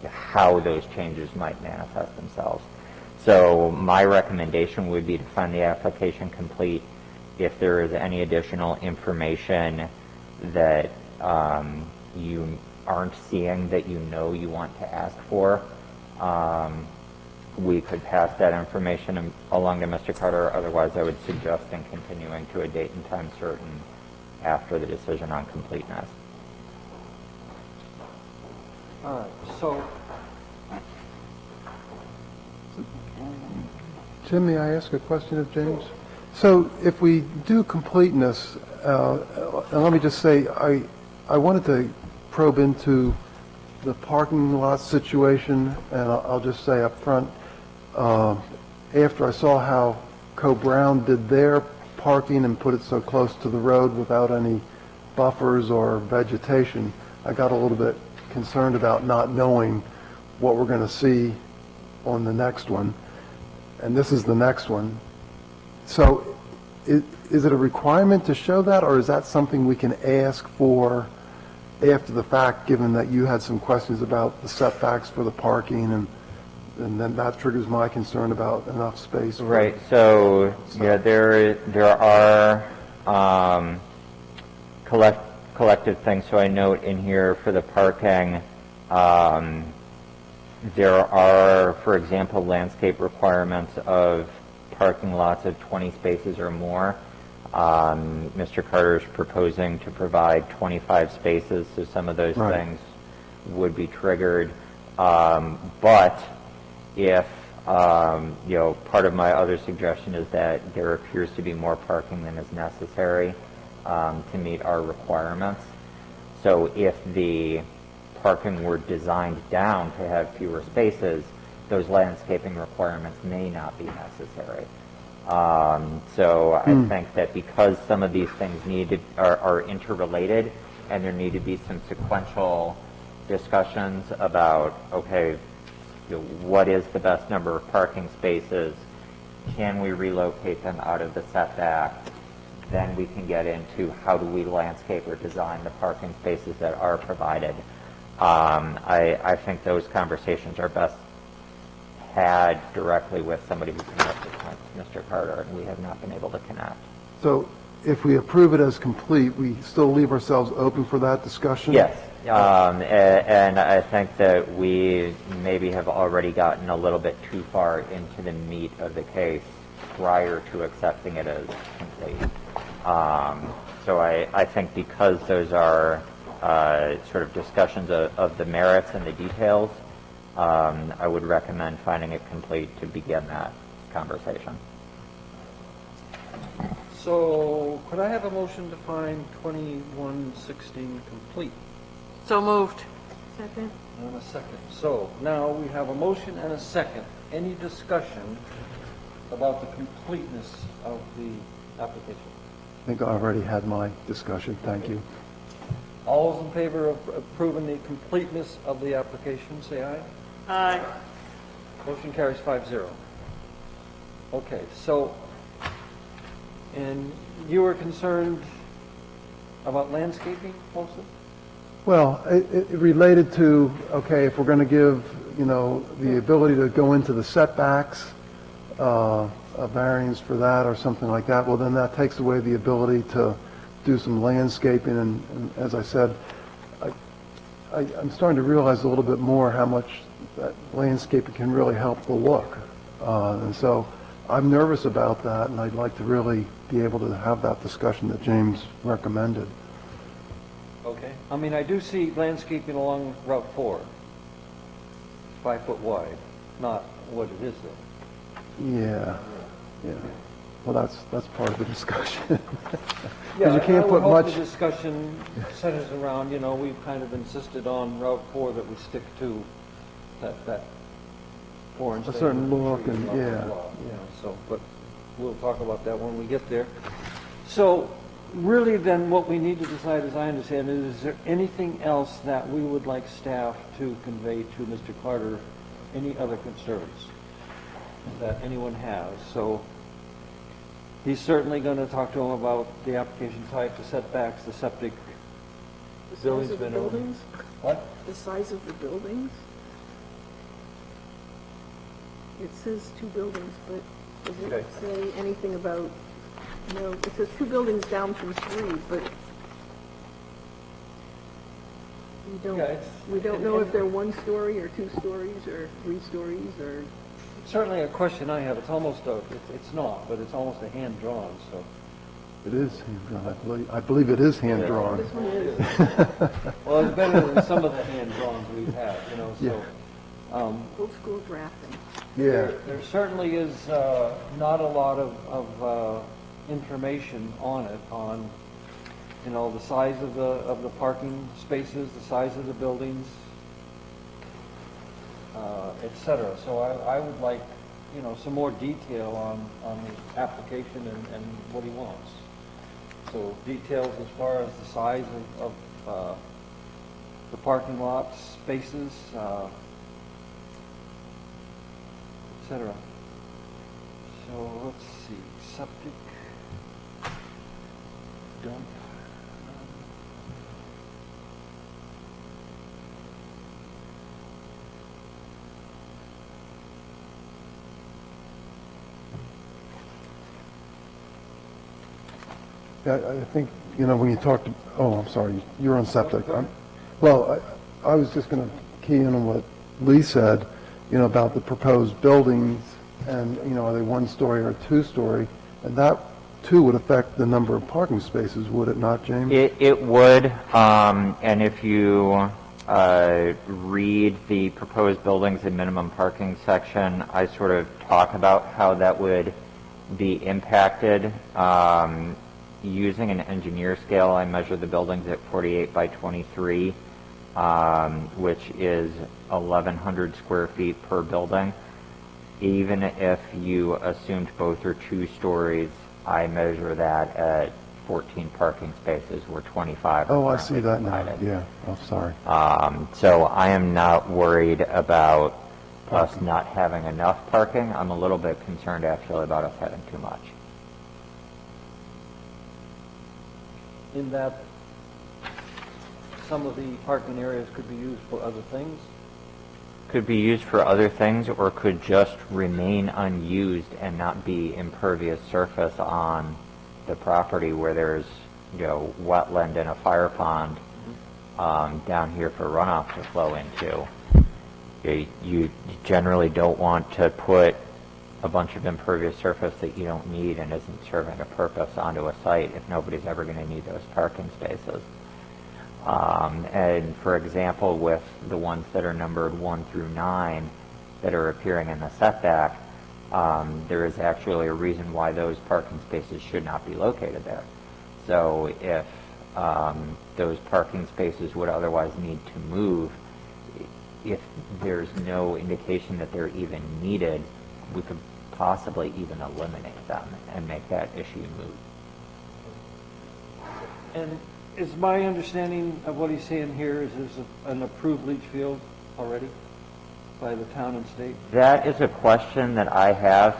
how those changes might manifest themselves. So my recommendation would be to find the application complete. If there is any additional information that you aren't seeing that you know you want to ask for, we could pass that information along to Mr. Carter. Otherwise, I would suggest in continuing to a date and time certain after the decision on completeness. All right, so... Jim, may I ask a question of James? So if we do completeness, and let me just say, I wanted to probe into the parking lot situation, and I'll just say up front, after I saw how Co-Brown did their parking and put it so close to the road without any buffers or vegetation, I got a little bit concerned about not knowing what we're going to see on the next one. And this is the next one. So is it a requirement to show that, or is that something we can ask for after the fact, given that you had some questions about the setbacks for the parking, and then that triggers my concern about enough space? Right, so, yeah, there are collective things. So I note in here for the parking, there are, for example, landscape requirements of parking lots of 20 spaces or more. Mr. Carter is proposing to provide 25 spaces, so some of those Right. things would be triggered. But if, part of my other suggestion is that there appears to be more parking than is necessary to meet our requirements. So if the parking were designed down to have fewer spaces, those landscaping requirements may not be necessary. So I think that because some of these things are interrelated, and there need to be some sequential discussions about, okay, what is the best number of parking spaces? Can we relocate them out of the setback? Then we can get into how do we landscape or design the parking spaces that are provided. I think those conversations are best had directly with somebody who can represent Mr. Carter, and we have not been able to connect. So if we approve it as complete, we still leave ourselves open for that discussion? Yes, and I think that we maybe have already gotten a little bit too far into the meat of the case prior to accepting it as complete. So I think because those are sort of discussions of the merits and the details, I would recommend finding it complete to begin that conversation. So could I have a motion to find 2116 complete? So moved. Second? And a second. So now we have a motion and a second. Any discussion about the completeness of the application? I think I already had my discussion. Thank you. All those in favor of approving the completeness of the application, say aye. Aye. Motion carries 5-0. Okay, so, and you were concerned about landscaping mostly? Well, it related to, okay, if we're going to give, the ability to go into the setbacks, a variance for that or something like that, well, then that takes away the ability to do some landscaping. And as I said, I'm starting to realize a little bit more how much that landscaping can really help the look. And so I'm nervous about that, and I'd like to really be able to have that discussion that James recommended. Okay. I mean, I do see landscaping along Route 4, 5 foot wide, not what it is though. Yeah. Well, that's part of the discussion. Yeah, you can't put much. The discussion centers around, we've kind of insisted on Route 4 that we stick to that orange. A thing certain with the look trees, and- blah, blah, yeah, blah. yeah. So, but we'll talk about that when we get there. So, really then what we need to decide, as I understand it, is there anything else that we would like staff to convey to Mr. Carter? Any other concerns that anyone has? So, he's certainly going to talk to him about the application type, the setbacks, the septic. The size Building's of the been over. buildings? What? The size of the buildings? It says 2 buildings, but does Okay. it say anything about, it says 2 buildings down from 3, but Yeah, we don't know if they're 1 story or 2 stories or 3 stories or... Certainly a question I have. It's almost it's not, but it's almost a hand-drawn, so. It is hand-drawn. I believe it is hand-drawn. This one is. Well, it's better than some of the hand-drawns we've had, so. Yeah. Old school drafting. Yeah. There certainly is not a lot of information on it, on, the size of the parking spaces, the size of the buildings, et cetera. So I would like, some more detail on the application and what he wants. So details as far as the size of the parking lots, spaces, et cetera. So let's see, septic, dump. Yeah, I think, when you talked, I'm sorry, you're on septic. Well, I was just going to key in on what Lee said, about the proposed buildings and, are they one-story or two-story? And that, too, would affect the number of parking spaces, would it not, James? It would, and if you read the proposed buildings and minimum parking section, I sort of talk about how that would be impacted. Using an engineer scale, I measure the buildings at 48 by 23, which is 1,100 square feet per building. Even if you assumed both are 2 stories, I measure that at 14 parking spaces where 25 Oh, are I see that now, provided. yeah, oh, sorry. So I am not worried about us not having enough parking. I'm a little bit concerned actually about us having too much. In that some of the parking areas could be used for other things. Could be used for other things or could just remain unused and not be impervious surface on the property where there's, wetland and a fire pond down here for runoff to flow into. You generally don't want to put a bunch of impervious surface that you don't need and isn't serving a purpose onto a site if nobody's ever going to need those parking spaces. And for example, with the ones that are numbered 1 through 9 that are appearing in the setback, there is actually a reason why those parking spaces should not be located there. So if those parking spaces would otherwise need to move, if there's no indication that they're even needed, we could possibly even eliminate them and make that issue moot. And is my understanding of what he's saying here is there's an approved leach field already by the town and state? That is a question that I have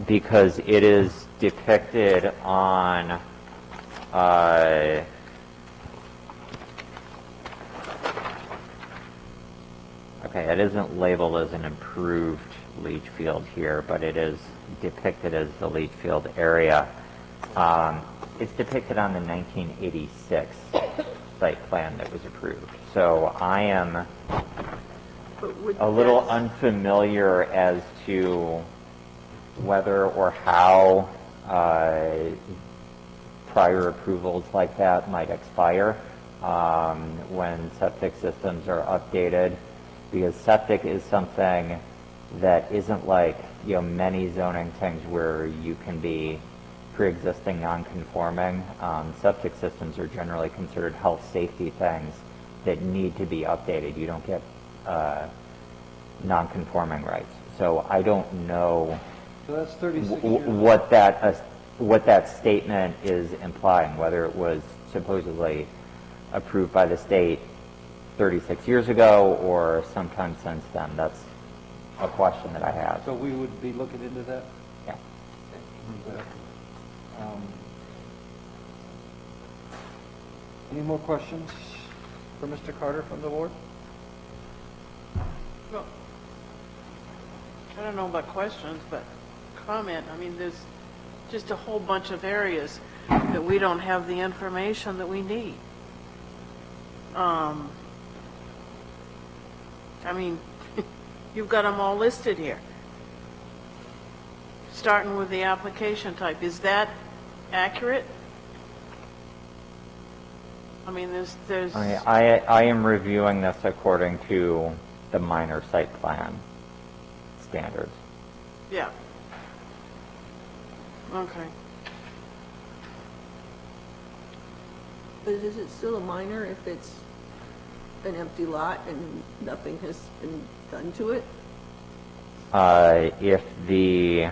because it is depicted on okay, it isn't labeled as an improved leach field here, but it is depicted as the leach field area. It's depicted on the 1986 site plan that was approved. So I am a little unfamiliar as to whether or how prior approvals like that might expire when septic systems are updated, because septic is something that isn't like many zoning things where you can be pre-existing non-conforming. Septic systems are generally considered health safety things that need to be updated. You don't get non-conforming rights. So I don't know So that's 36 years. what that statement is implying, whether it was supposedly approved by the state 36 years ago or sometime since then. That's a question that I have. So we would be looking into that? Yeah. Any more questions for Mr. Carter from the board? Well, I don't know about questions, but comment. I mean, there's just a whole bunch of areas that we don't have the information that we need. I mean, you've got them all listed here. Starting with the application type, is that accurate? I mean, there's. I am reviewing this according to the minor site plan standards. Yeah. Okay. But is it still a minor if it's an empty lot and nothing has been done to it? If the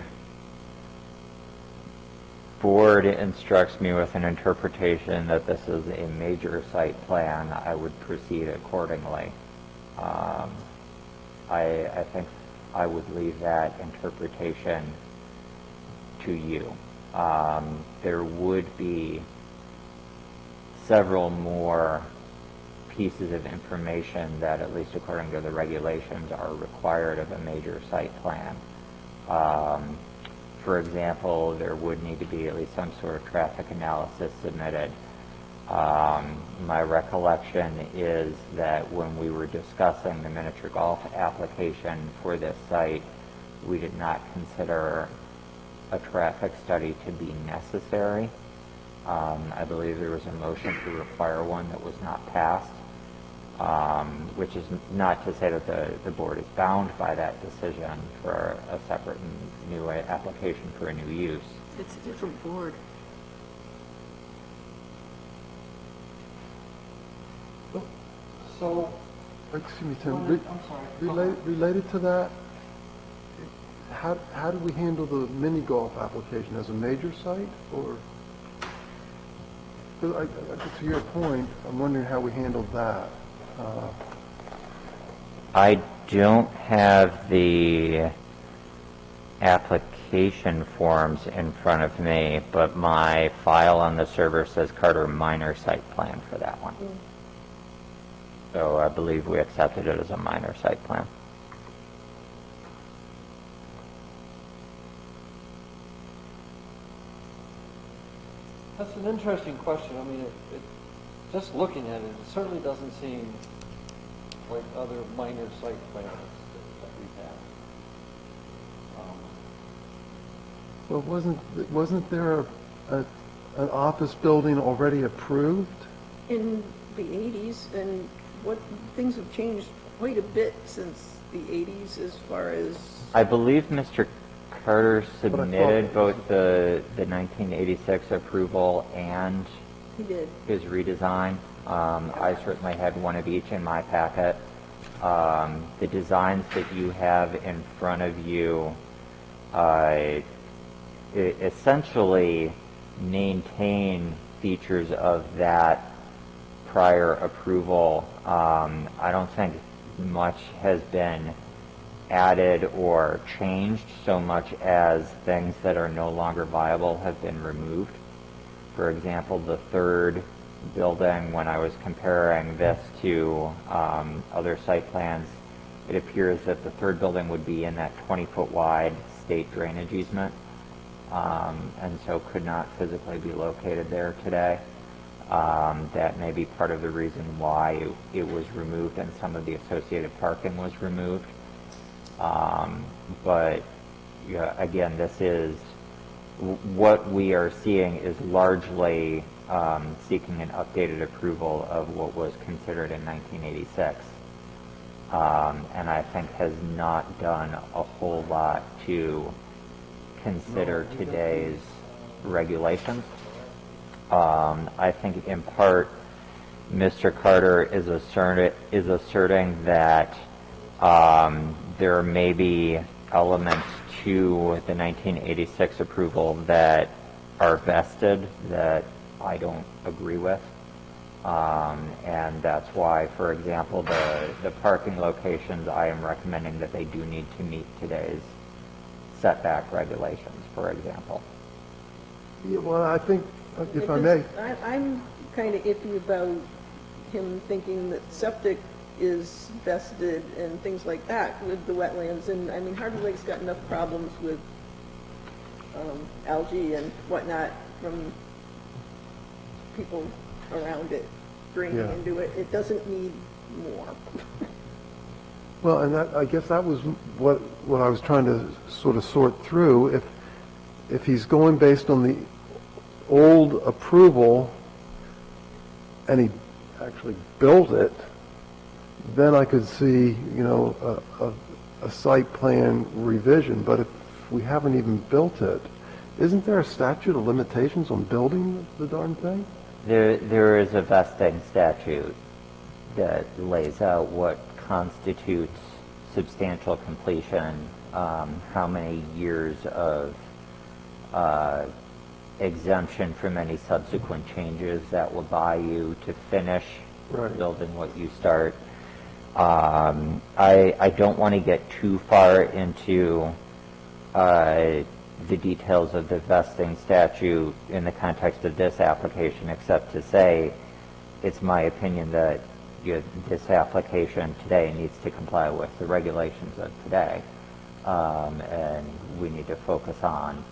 board instructs me with an interpretation that this is a major site plan, I would proceed accordingly. I think I would leave that interpretation to you. There would be several more pieces of information that, at least according to the regulations, are required of a major site plan. For example, there would need to be at least some sort of traffic analysis submitted. My recollection is that when we were discussing the miniature golf application for this site, we did not consider a traffic study to be necessary. I believe there was a motion to require one that was not passed, which is not to say that the board is bound by that decision for a separate and new application for a new use. It's a different board. So, Excuse me, Tim. I'm sorry. Related to that, how do we handle the mini golf application as a major site, or? 'Cause to your point, I'm wondering how we handled that. I don't have the application forms in front of me, but my file on the server says Carter minor site plan for that one. So I believe we accepted it as a minor site plan. That's an interesting question. I mean, just looking at it, it certainly doesn't seem like other minor site plans that we've had. Well, wasn't there an office building already approved? In the 80s, and things have changed quite a bit since the 80s as far as, I believe Mr. Carter submitted both the 1986 approval and he did. his redesign. I certainly had one of each in my packet. The designs that you have in front of you essentially maintain features of that prior approval. I don't think much has been added or changed so much as things that are no longer viable have been removed. For example, the third building, when I was comparing this to other site plans, it appears that the third building would be in that 20-foot wide state drainage easement, and so could not physically be located there today. That may be part of the reason why it was removed and some of the associated parking was removed. But yeah, again, what we are seeing is largely seeking an updated approval of what was considered in 1986. And I think has not done a whole lot to consider today's regulations. I think in part, Mr. Carter is asserting that there may be elements to the 1986 approval that are vested that I don't agree with. And that's why, for example, the parking locations, I am recommending that they do need to meet today's setback regulations, for example. Yeah, well, I think, if I may, I'm kind of iffy about him thinking that septic is vested and things like that with the wetlands. And I mean, Harbor Lake's got enough problems with algae and whatnot from people around it bringing Yeah. into it. It doesn't need more. well, and I guess that was what I was trying to sort of sort through. If he's going based on the old approval and he actually built it, then I could see, a site plan revision. But if we haven't even built it, isn't there a statute of limitations on building the darn thing? There is a vesting statute that lays out what constitutes substantial completion how many years of exemption from any subsequent changes that will buy you to finish Right. building what you start. I don't want to get too far into the details of the vesting statute in the context of this application, except to say it's my opinion that this application today needs to comply with the regulations of today, and we need to focus on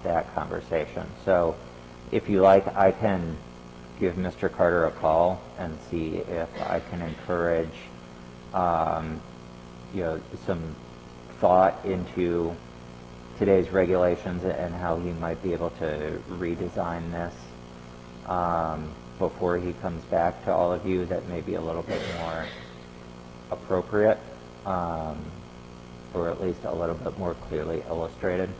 that conversation. So if you like, I can give Mr. Carter a call and see if I can encourage some thought into today's regulations and how he might be able to redesign this before he comes back to all of you, that may be a little bit more appropriate, or at least a little bit more clearly illustrated.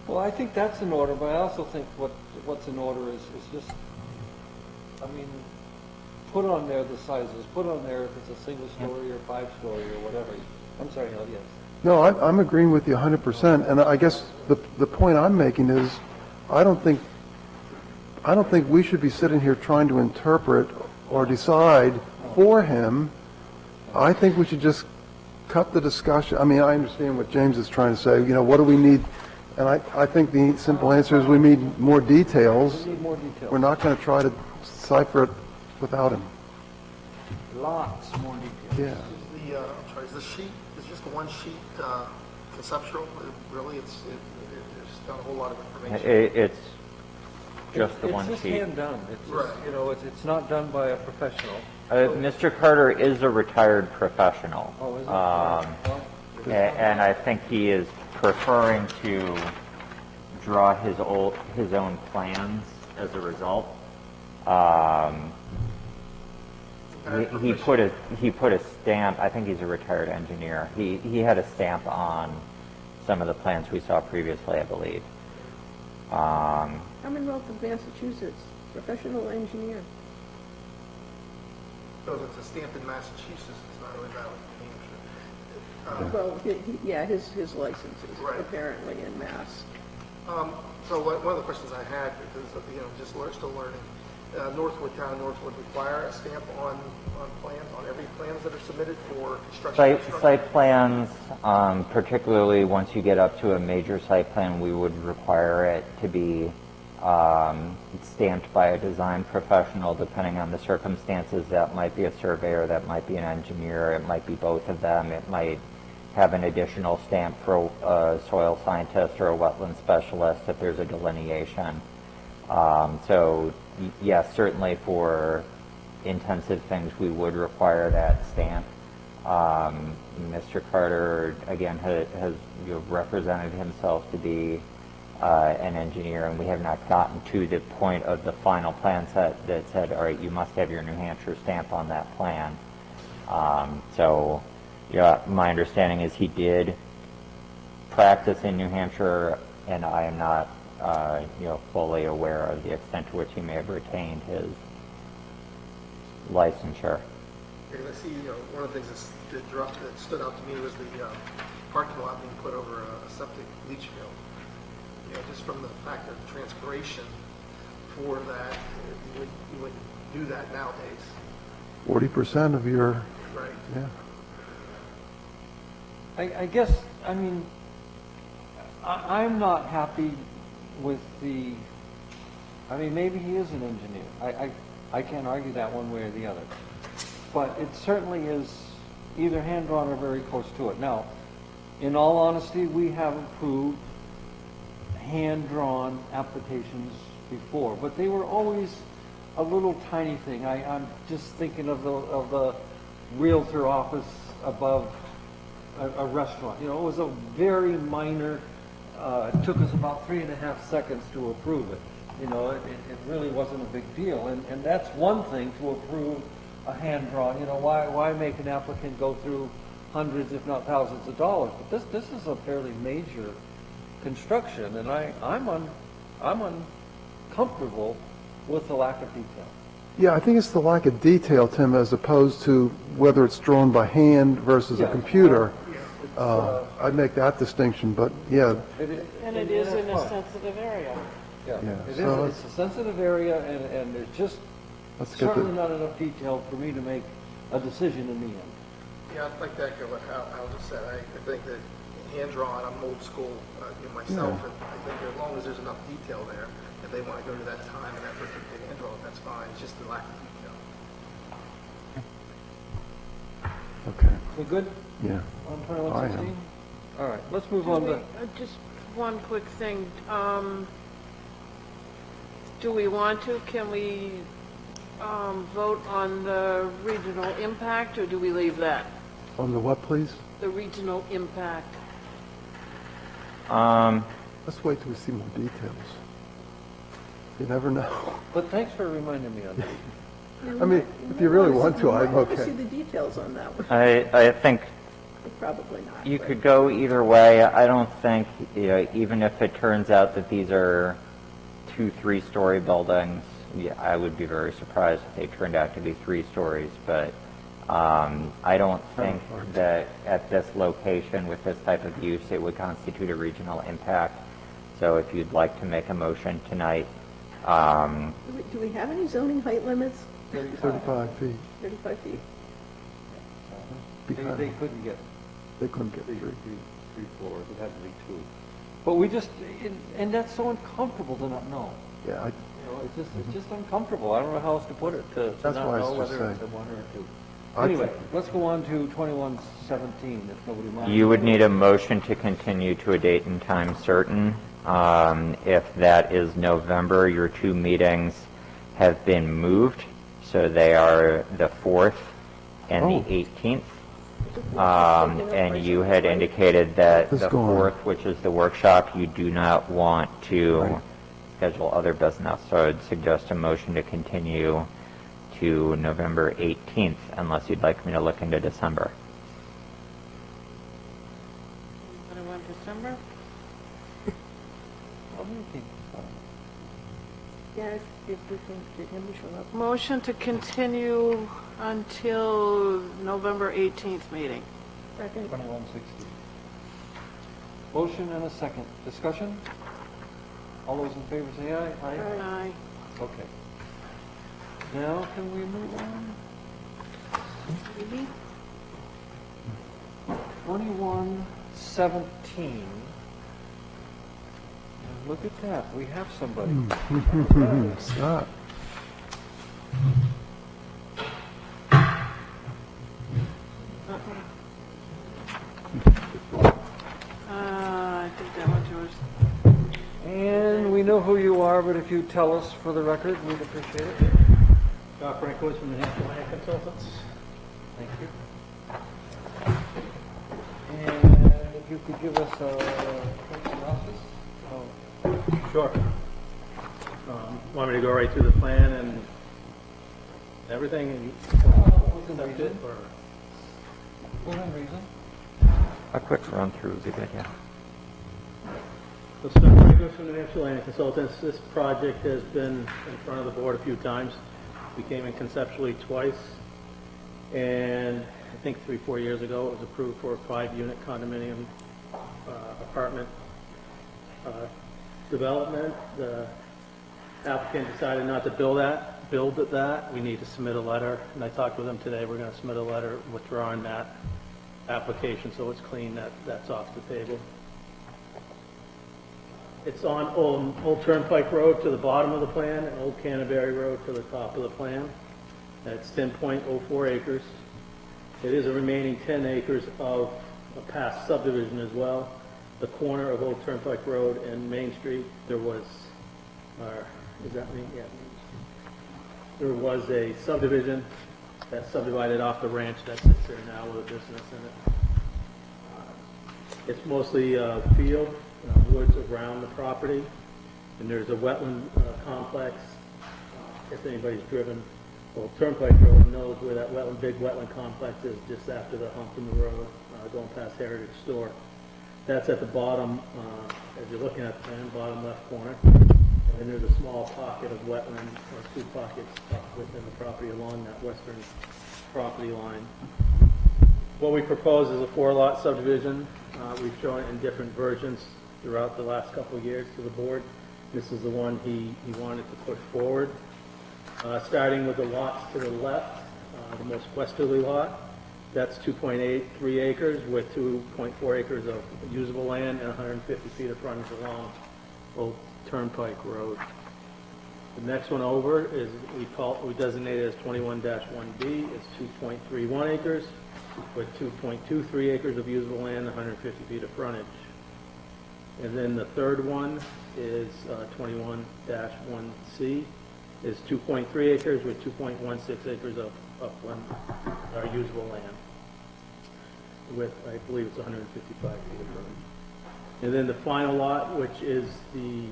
Well, I think that's in order, but I also think what's in order is just, I mean, put on there the sizes, put on there if it's a single story or 5-story or whatever. I'm sorry, Hal, yes. No, I'm agreeing with you 100%, and I guess the point I'm making is, I don't think we should be sitting here trying to interpret or decide for him. I think we should just cut the discussion. I mean, I understand what James is trying to say, what do we need? And I think the simple answer is we need more details. We need more details. We're not going to try to decipher it without him. Lots more details. Yeah. I'm sorry, is the sheet, is just the one sheet conceptual? Really, it's not a whole lot of information. It's just the one It's just sheet. hand done. It's just, Right. it's not done by a professional. Mr. Carter is a retired professional. Oh, is it? Well, And I think he is preferring to draw his own plans as a result. He put a stamp. I think he's a retired engineer. He had a stamp on some of the plans we saw previously, I believe. Commonwealth of Massachusetts, professional engineer. So if it's a stamped in Massachusetts, it's not really valid in New Hampshire. Well, his license is Right. apparently in Mass. So one of the questions I had, because, still learning, Northwood Town and Northwood require a stamp on plans, on every plans that are submitted for construction? Site plans, particularly once you get up to a major site plan, we would require it to be stamped by a design professional, depending on the circumstances. That might be a surveyor, that might be an engineer, it might be both of them. It might have an additional stamp for a soil scientist or a wetland specialist if there's a delineation. So yes, certainly for intensive things, we would require that stamp. Mr. Carter, again, has represented himself to be an engineer, and we have not gotten to the point of the final plan set that said, all right, you must have your New Hampshire stamp on that plan. So, my understanding is he did practice in New Hampshire, and I am not, fully aware of the extent to which he may have retained his licensure. Because I see, one of the things that stood out to me was the parking lot being put over a septic leach field. Just from the fact of transpiration for that, you wouldn't do that nowadays. 40% of your, Right. yeah. I guess, I mean, I'm not happy with maybe he is an engineer. I can't argue that one way or the other. But it certainly is either hand-drawn or very close to it. Now, in all honesty, we have approved hand-drawn applications before, but they were always a little tiny thing. I'm just thinking of the Realtor office above a restaurant. It was a very minor, it took us about 3.5 seconds to approve it. It really wasn't a big deal. And that's one thing to approve a hand-drawn. Why make an applicant go through hundreds, if not thousands of dollars? But this is a fairly major construction, and I'm uncomfortable with the lack of detail. Yeah, I think it's the lack of detail, Tim, as opposed to whether it's drawn by hand versus a Yeah. computer. I'd make that distinction, but yeah, And it is in a sensitive area. Yeah, It so is, it's a sensitive area, and there's just let's get certainly the, not enough detail for me to make a decision in the end. Yeah, I'd like to echo what Al just said. I think that hand-drawn, I'm old school, myself, Yeah. and I think as long as there's enough detail there, if they want to go to that time and effort to get hand-drawn, that's fine. It's just the lack of detail. okay, We good yeah. on I 2116? am. All right, let's move on to, Just one quick thing. Do we want to, can we vote on the regional impact, or do we leave that? On the what, please? The regional impact. Let's wait till we see more details. You never know. but thanks for reminding me on that. I mean, if you really want to, I'm I'd like to see okay. the details on that one. I think Probably not. you but- could go either way. I don't think, even if it turns out that these are 2 3-story buildings, yeah, I would be very surprised if they turned out to be 3 stories, but I don't think that at this location with this type of use, it would constitute a regional impact. So if you'd like to make a motion tonight, Do we have any zoning height limits? 35 feet. 35 feet? They Behind, couldn't get they couldn't get 3. three floors, it had to be 2. But we just, and that's so uncomfortable to not know. Yeah, You know, it's just uncomfortable. I don't know how else to put it, to That's not why I know was just whether it's a saying. 1 or a 2. I'd Anyway, say- let's go on to 2117, if nobody minds. you would need a motion to continue to a date and time certain. If that is November, your 2 meetings have been moved, so they are the 4th and Oh. the 18th. And you had indicated that Let's the go on. 4th, which is the workshop, you do not want to Right. schedule other business. So I'd suggest a motion to continue to November 18th, unless you'd like me to look into December. What about December? Yeah, if we can get him to show up. Motion to continue until November 18th meeting. Second. 2160. Motion and a second. Discussion? All those in favor say aye. Aye. Okay. Now, can we move on? 2117. And look at that, we have somebody. Stop. I think that one's yours. And we know who you are, but if you tell us for the record, we'd appreciate it. Scott Franklin from New Hampshire Land Consultants. Thank you. And if you could give us a quick synopsis? Sure. Want me to go right through the plan and everything? And Within accept it, reason. or? Within reason. A quick run-through would be good, yeah. So Scott Franklin from New Hampshire Land Consultants. This project has been in front of the board a few times. We came in conceptually twice. And I think 3-4 years ago, it was approved for a 5-unit condominium apartment development. The applicant decided not to build at that. We need to submit a letter, and I talked with them today. We're going to submit a letter withdrawing that application, so it's clean, that's off the table. It's on Old Turnpike Road to the bottom of the plan, and Old Canterbury Road to the top of the plan. It's 10.04 acres. It is a remaining 10 acres of a past subdivision as well. The corner of Old Turnpike Road and Main Street, there was, is that Main? Yeah. There was a subdivision that subdivided off the ranch that sits there now with a business in it. It's mostly field, woods around the property, and there's a wetland complex. If anybody's driven Old Turnpike Road knows where that big wetland complex is, just after the hump in the road, going past Heritage Store. That's at the bottom, as you're looking at the plan, bottom left corner. And there's a small pocket of wetland, or 2 pockets within the property along that western property line. What we propose is a 4-lot subdivision. We've shown it in different versions throughout the last couple of years to the board. This is the one he wanted to push forward. Starting with the lots to the left, the most westerly lot, that's 2.83 acres with 2.4 acres of usable land and 150 feet of frontage along Old Turnpike Road. The next one over is, we designate it as 21-1B, it's 2.31 acres with 2.23 acres of usable land, 150 feet of frontage. And then the third one is 21-1C, is 2.3 acres with 2.16 acres of upland, usable land, with, I believe it's 155 feet of frontage. And then the final lot, which is the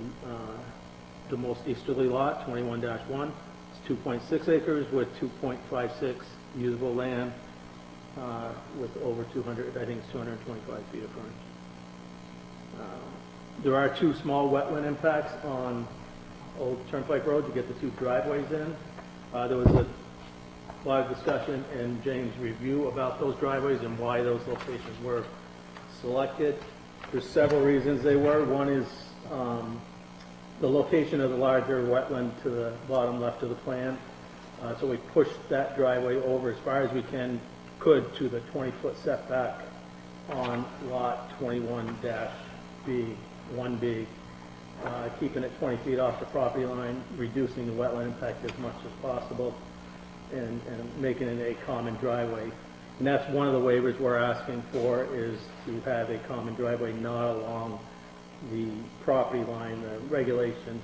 most easterly lot, 21-1, it's 2.6 acres with 2.56 usable land, with over 200, I think it's 225 feet of frontage. There are 2 small wetland impacts on Old Turnpike Road to get the 2 driveways in. There was a lot of discussion in James' review about those driveways and why those locations were selected. There's several reasons they were. One is the location of the larger wetland to the bottom left of the plan. So we pushed that driveway over as far as we could to the 20-foot setback on lot 21-1B, keeping it 20 feet off the property line, reducing the wetland impact as much as possible, and making it a common driveway. And that's one of the waivers we're asking for, is to have a common driveway not along the property line. The regulations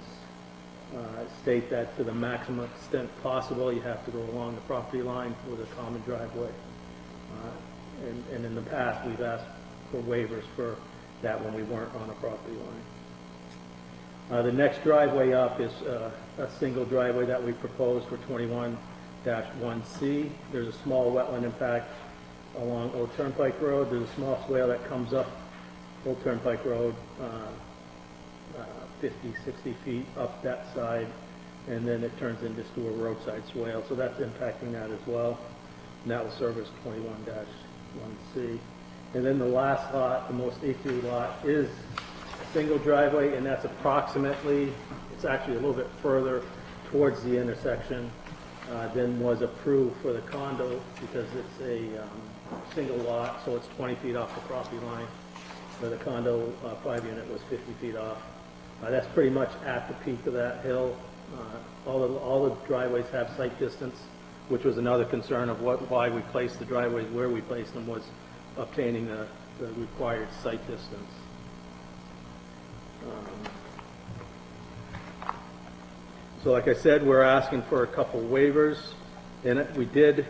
state that to the maximum extent possible, you have to go along the property line with a common driveway. And in the past, we've asked for waivers for that when we weren't on a property line. The next driveway up is a single driveway that we proposed for 21-1C. There's a small wetland impact along Old Turnpike Road. There's a small swale that comes up Old Turnpike Road, 50, 60 feet up that side, and then it turns into a roadside swale. So that's impacting that as well. And that will serve as 21-1C. And then the last lot, the most easterly lot, is a single driveway, and that's approximately, it's actually a little bit further towards the intersection than was approved for the condo, because it's a single lot, so it's 20 feet off the property line, where the condo 5-unit was 50 feet off. That's pretty much at the peak of that hill. All the driveways have sight distance, which was another concern of why we placed the driveways where we placed them, was obtaining the required sight distance. So like I said, we're asking for a couple waivers. And we did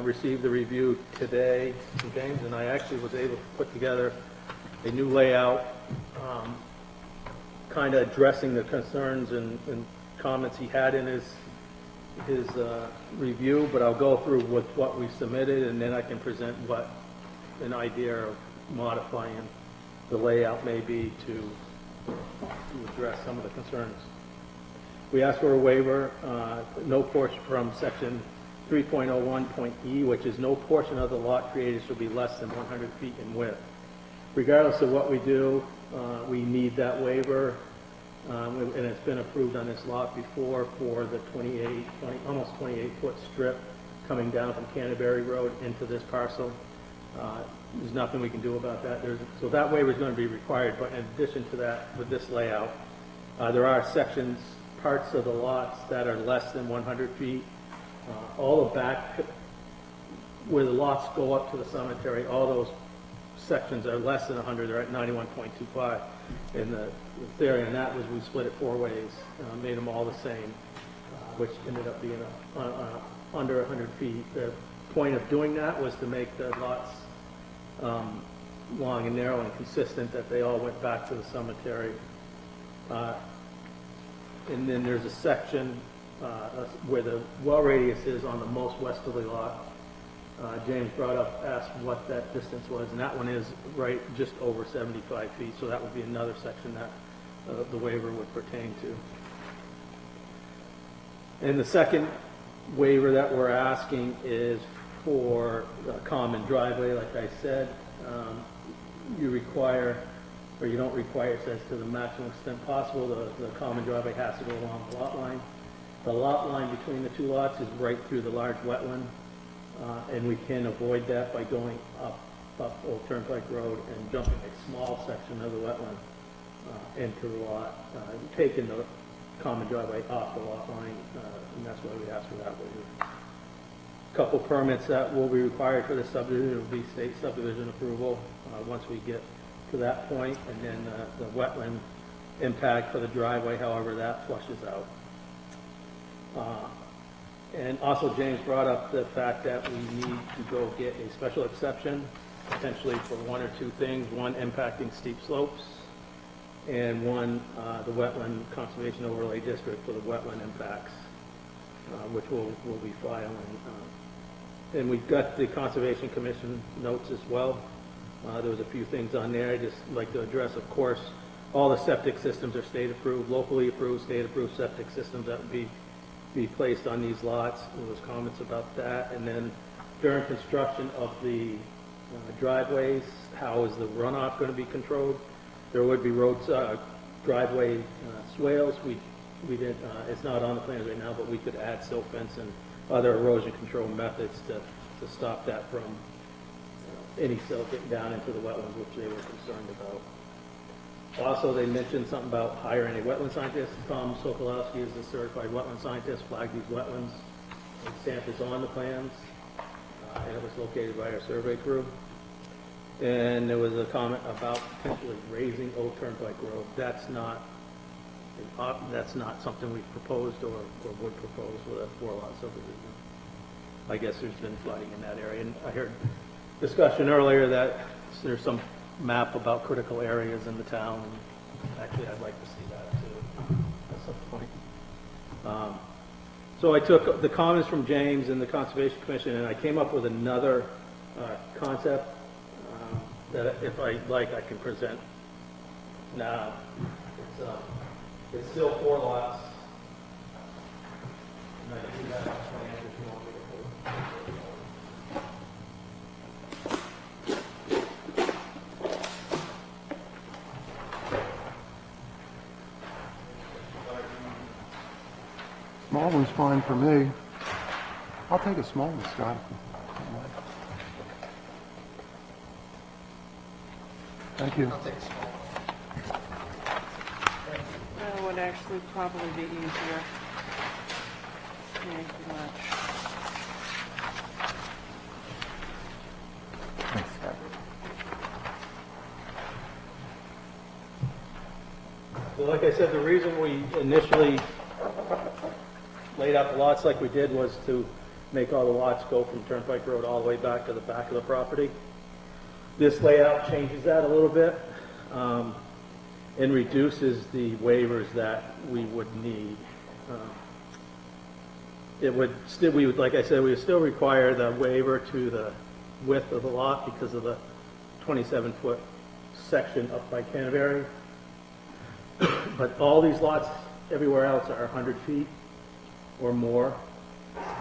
receive the review today from James, and I actually was able to put together a new layout, kind of addressing the concerns and comments he had in his review, but I'll go through with what we submitted, and then I can present what an idea of modifying the layout may be to address some of the concerns. We asked for a waiver, no portion from section 3.01.E, which is no portion of the lot created shall be less than 100 feet in width. Regardless of what we do, we need that waiver, and it's been approved on this lot before for the almost 28-foot strip coming down from Canterbury Road into this parcel. There's nothing we can do about that. So that waiver is going to be required, but in addition to that, with this layout, there are parts of the lots that are less than 100 feet. All the back, where the lots go up to the cemetery, all those sections are less than 100, they're at 91.25. And the theory on that was we split it 4 ways, made them all the same, which ended up being under 100 feet. The point of doing that was to make the lots long and narrow and consistent, that they all went back to the cemetery. And then there's a section where the well radius is on the most westerly lot. James asked what that distance was, and that one is right just over 75 feet, so that would be another section that the waiver would pertain to. And the second waiver that we're asking is for a common driveway, like I said. You require, or you don't require, it says to the maximum extent possible, the common driveway has to go along the lot line. The lot line between the two lots is right through the large wetland, and we can avoid that by going up Old Turnpike Road and jumping a small section of the wetland into the lot, taking the common driveway off the lot line, and that's why we ask for that waiver. Couple permits that will be required for the subdivision will be state subdivision approval once we get to that point, and then the wetland impact for the driveway, however that flushes out. And also James brought up the fact that we need to go get a special exception, potentially for one or two things, one impacting steep slopes, and one, the wetland conservation overlay district for the wetland impacts, which we'll be filing. And we've got the Conservation Commission notes as well. There was a few things on there I'd just like to address. Of course, all the septic systems are state approved, locally approved, state approved septic systems that would be placed on these lots. There was comments about that. And then during construction of the driveways, how is the runoff going to be controlled? There would be roads, driveway swales. We did, it's not on the plans right now, but we could add silt fence and other erosion control methods to stop that from any silt getting down into the wetlands, which they were concerned about. Also, they mentioned something about hiring a wetland scientist. Tom Sokolowski is the certified wetland scientist, flagged these wetlands. The stamp is on the plans, and it was located by our survey crew. And there was a comment about potentially raising Old Turnpike Road. That's not something we've proposed or would propose with a 4-lot subdivision. I guess there's been flooding in that area, and I heard discussion earlier that there's some map about critical areas in the town, and actually I'd like to see that too at some point. So I took the comments from James and the Conservation Commission, and I came up with another concept that if I like I can present now. It's still 4 lots. And I do have a plan if you want me to Small one's fine for me. I'll take a small one, Scott. Thank you. I'll take a small one. That would actually probably be easier. Thank you much. Thanks, Scott. So like I said, the reason we initially laid out the lots like we did was to make all the lots go from Turnpike Road all the way back to the back of the property. This layout changes that a little bit and reduces the waivers that we would need. It would still, we would, like I said, we would still require the waiver to the width of the lot because of the 27-foot section up by Canterbury. But all these lots everywhere else are 100 feet or more.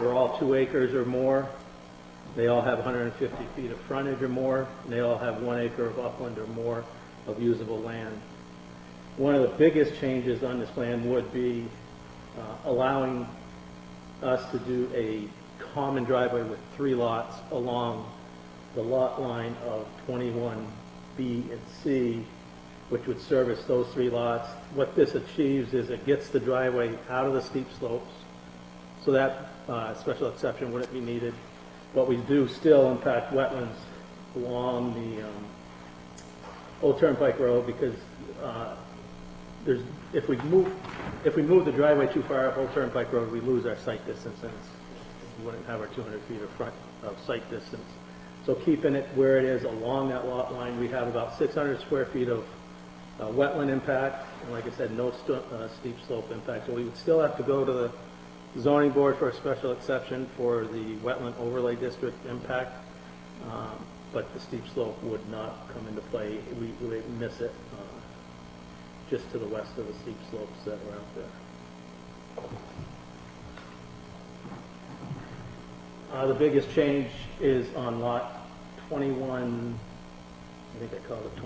They're all 2 acres or more. They all have 150 feet of frontage or more, and they all have 1 acre of upland or more of usable land. One of the biggest changes on this plan would be allowing us to do a common driveway with 3 lots along the lot line of 21B and C, which would service those 3 lots. What this achieves is it gets the driveway out of the steep slopes, so that special exception wouldn't be needed. But we do still impact wetlands along the Old Turnpike Road because if we move the driveway too far up Old Turnpike Road, we lose our sight distance, and we wouldn't have our 200 feet of sight distance. So keeping it where it is along that lot line, we have about 600 square feet of wetland impact, and like I said, no steep slope impact. So we would still have to go to the zoning board for a special exception for the wetland overlay district impact, but the steep slope would not come into play. We would miss it just to the west of the steep slopes that are out The biggest change is on lot 21, I think I called it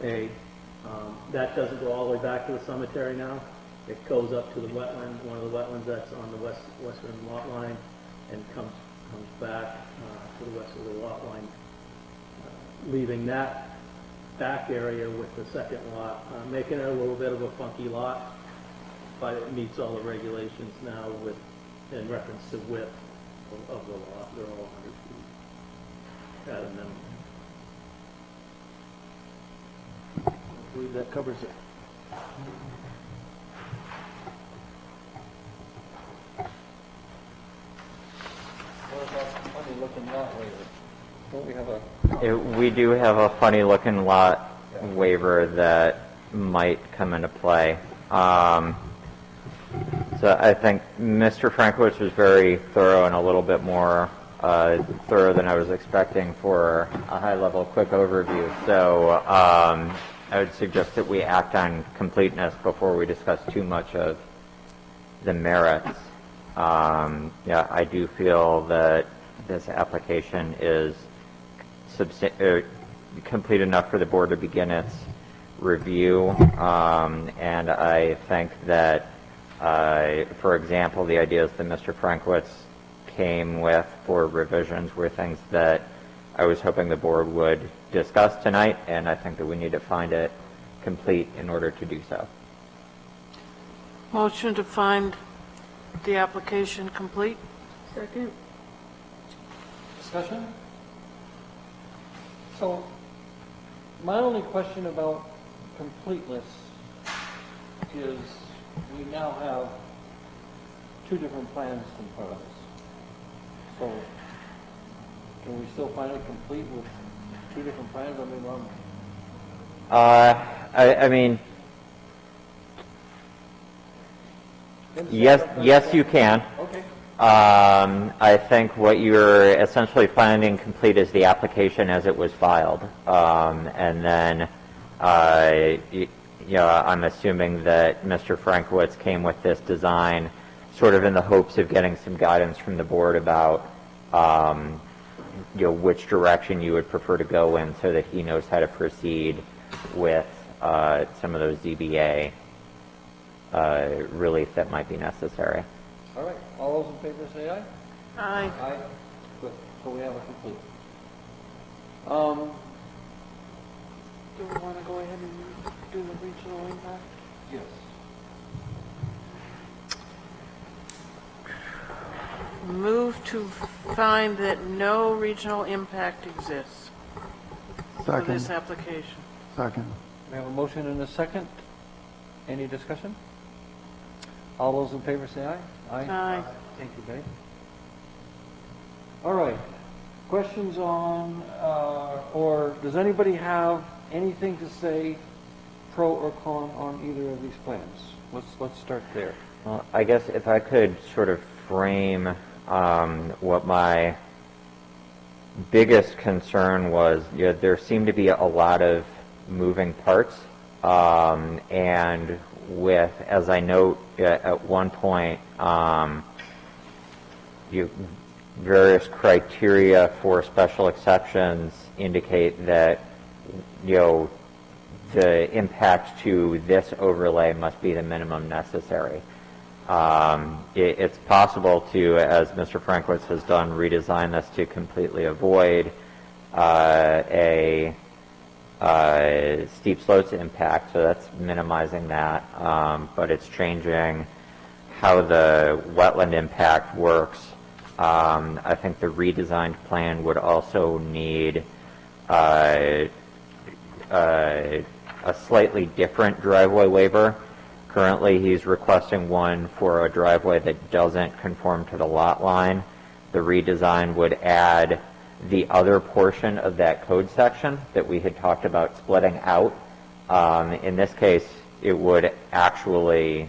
21A. That doesn't go all the way back to the cemetery now. It goes up to the wetland, one of the wetlands that's on the western lot line, and comes back to the west of the lot line, leaving that back area with the second lot, making it a little bit of a funky lot, but it meets all the regulations now in reference to width of the lot. They're all 100 feet at a minimum. I believe that covers it. What about funny looking lot waiver? Don't we have a? We do have a funny looking lot waiver that might come into play. So I think Mr. Frankowitz was very thorough and a little bit more thorough than I was expecting for a high-level quick overview. So I would suggest that we act on completeness before we discuss too much of the merits. Yeah, I do feel that this application is complete enough for the board to begin its review, and I think that, for example, the ideas that Mr. Frankowitz came with for revisions were things that I was hoping the board would discuss tonight, and I think that we need to find it complete in order to do so. Motion to find the application complete? Second? Discussion? So, my only question about completeness is we now have two different plans in front of us. So, can we still find it complete with two different plans? I mean, Yes, you can. Okay. I think what you're essentially finding complete is the application as it was filed. And then, I'm assuming that Mr. Frankowitz came with this design sort of in the hopes of getting some guidance from the board about, which direction you would prefer to go in so that he knows how to proceed with some of those ZBA relief that might be necessary. All right. All those in favor say aye. Aye. Aye. Good. So we have a complete. Do we want to go ahead and do the regional impact? Yes. Move to find that no regional impact exists for this Second. application. Second. We have a motion and a second. Any discussion? All those in favor say aye. Aye. Thank you, Betty. All right. Questions on, or does anybody have anything to say pro or con on either of these plans? Let's start there. Well, I guess if I could sort of frame what my biggest concern was, there seemed to be a lot of moving parts, and with, as I note at one point, various criteria for special exceptions indicate that, the impact to this overlay must be the minimum necessary. It's possible to, as Mr. Frankowitz has done, redesign this to completely avoid a steep slopes impact, so that's minimizing that, but it's changing how the wetland impact works. I think the redesigned plan would also need a slightly different driveway waiver. Currently, he's requesting one for a driveway that doesn't conform to the lot line. The redesign would add the other portion of that code section that we had talked about splitting out. In this case, it would actually,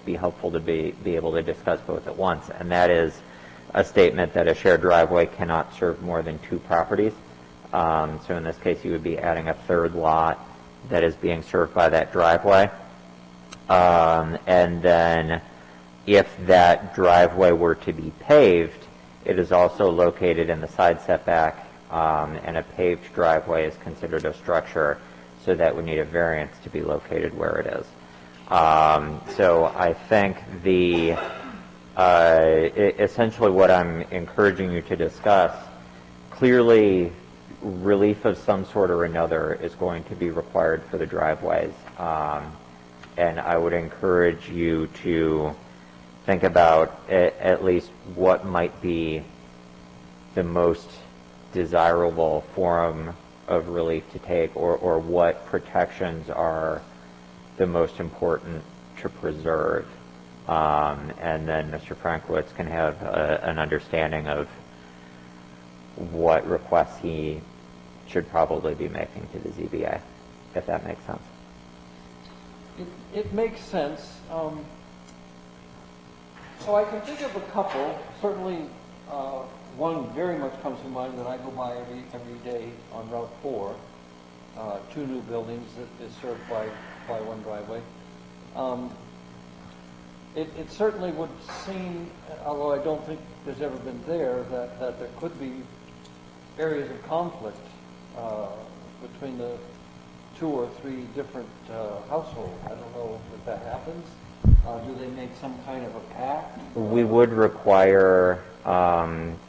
be helpful to be able to discuss both at once, and that is a statement that a shared driveway cannot serve more than two properties. So in this case, you would be adding a third lot that is being served by that driveway. And then if that driveway were to be paved, It is also located in the side setback, and a paved driveway is considered a structure, so that would need a variance to be located where it is. So I think essentially what I'm encouraging you to discuss, clearly relief of some sort or another is going to be required for the driveways. And I would encourage you to think about at least what might be the most desirable form of relief to take, or what protections are the most important to preserve. And then Mr. Frankowitz can have an understanding of what requests he should probably be making to the ZBA, if that makes sense. It makes sense. So I can think of a couple. Certainly, one very much comes to mind that I go by every day on Route 4. Two new buildings that is served by one driveway. It certainly would seem, although I don't think there's ever been there, that there could be areas of conflict between the 2 or 3 different households. I don't know if that happens. Do they make some kind of a pact? We would require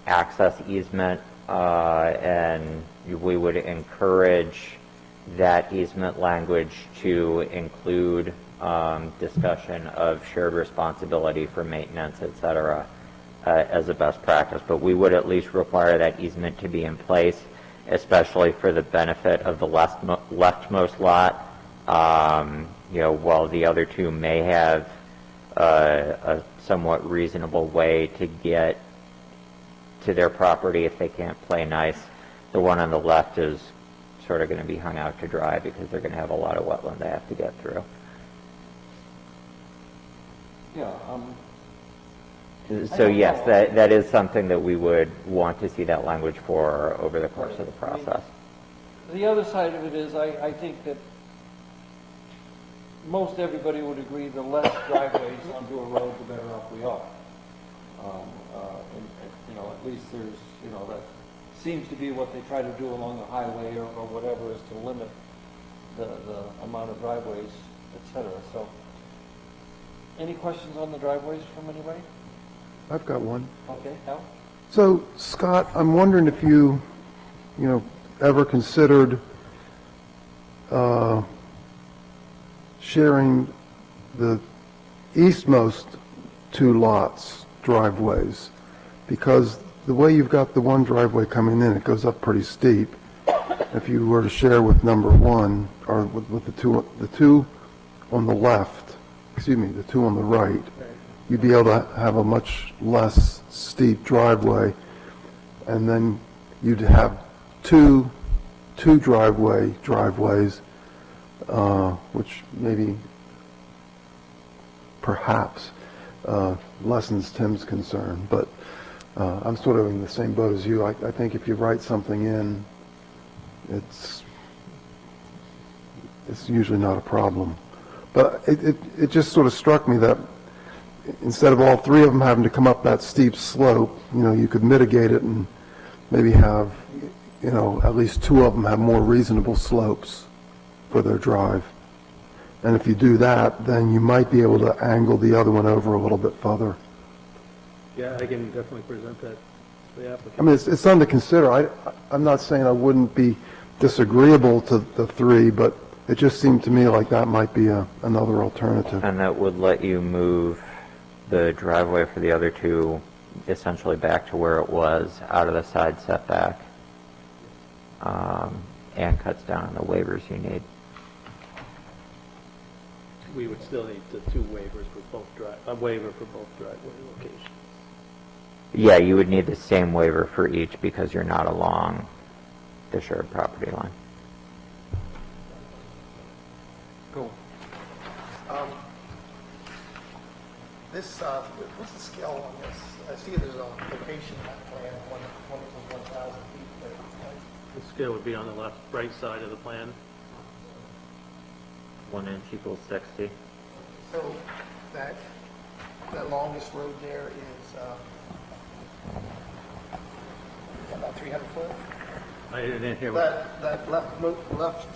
access easement, and we would encourage that easement language to include discussion of shared responsibility for maintenance, et cetera, as a best practice. But we would at least require that easement to be in place, especially for the benefit of the leftmost lot. While the other 2 may have a somewhat reasonable way to get to their property if they can't play nice, the one on the left is sort of going to be hung out to dry because they're going to have a lot of wetland they have to get through. Yeah. So yes, that is something that we would want to see that language for over the course of the process. The other side of it is, I think that most everybody would agree the less driveways onto a road, the better off we are. At least there's, that seems to be what they try to do along the highway or whatever, is to limit the amount of driveways, et cetera. So, any questions on the driveways from anybody? I've got one. Okay, Al? So, Scott, I'm wondering if you ever considered sharing the eastmost 2 lots' driveways, because the way you've got the one driveway coming in, it goes up pretty steep. If you were to share with number 1, or with the two on the left, the 2 on the right, you'd be able to have a much less steep driveway, and then you'd have two driveways, which maybe perhaps lessens Tim's concern. But I'm sort of in the same boat as you. I think if you write something in, it's usually not a problem. But it just sort of struck me that instead of all 3 of them having to come up that steep slope, you could mitigate it and maybe have, at least 2 of them have more reasonable slopes for their drive. And if you do that, then you might be able to angle the other one over a little bit further. Yeah, I can definitely present that to the applicant. I mean, it's something to consider. I'm not saying I wouldn't be disagreeable to the 3, but it just seemed to me like that might be another alternative. And that would let you move the driveway for the other 2 essentially back to where it was, out of the side setback, and cuts down on the waivers you need. We would still need the 2 waivers for both a waiver for both driveway locations. Yeah, you would need the same waiver for each because you're not along the shared property line. Go. What's the scale on this? I see there's a location in that plan, 1,000 feet. The scale would be on the right side of the plan. 1 inch equals 60. So that longest road there is about 300 foot? I didn't hear what, That left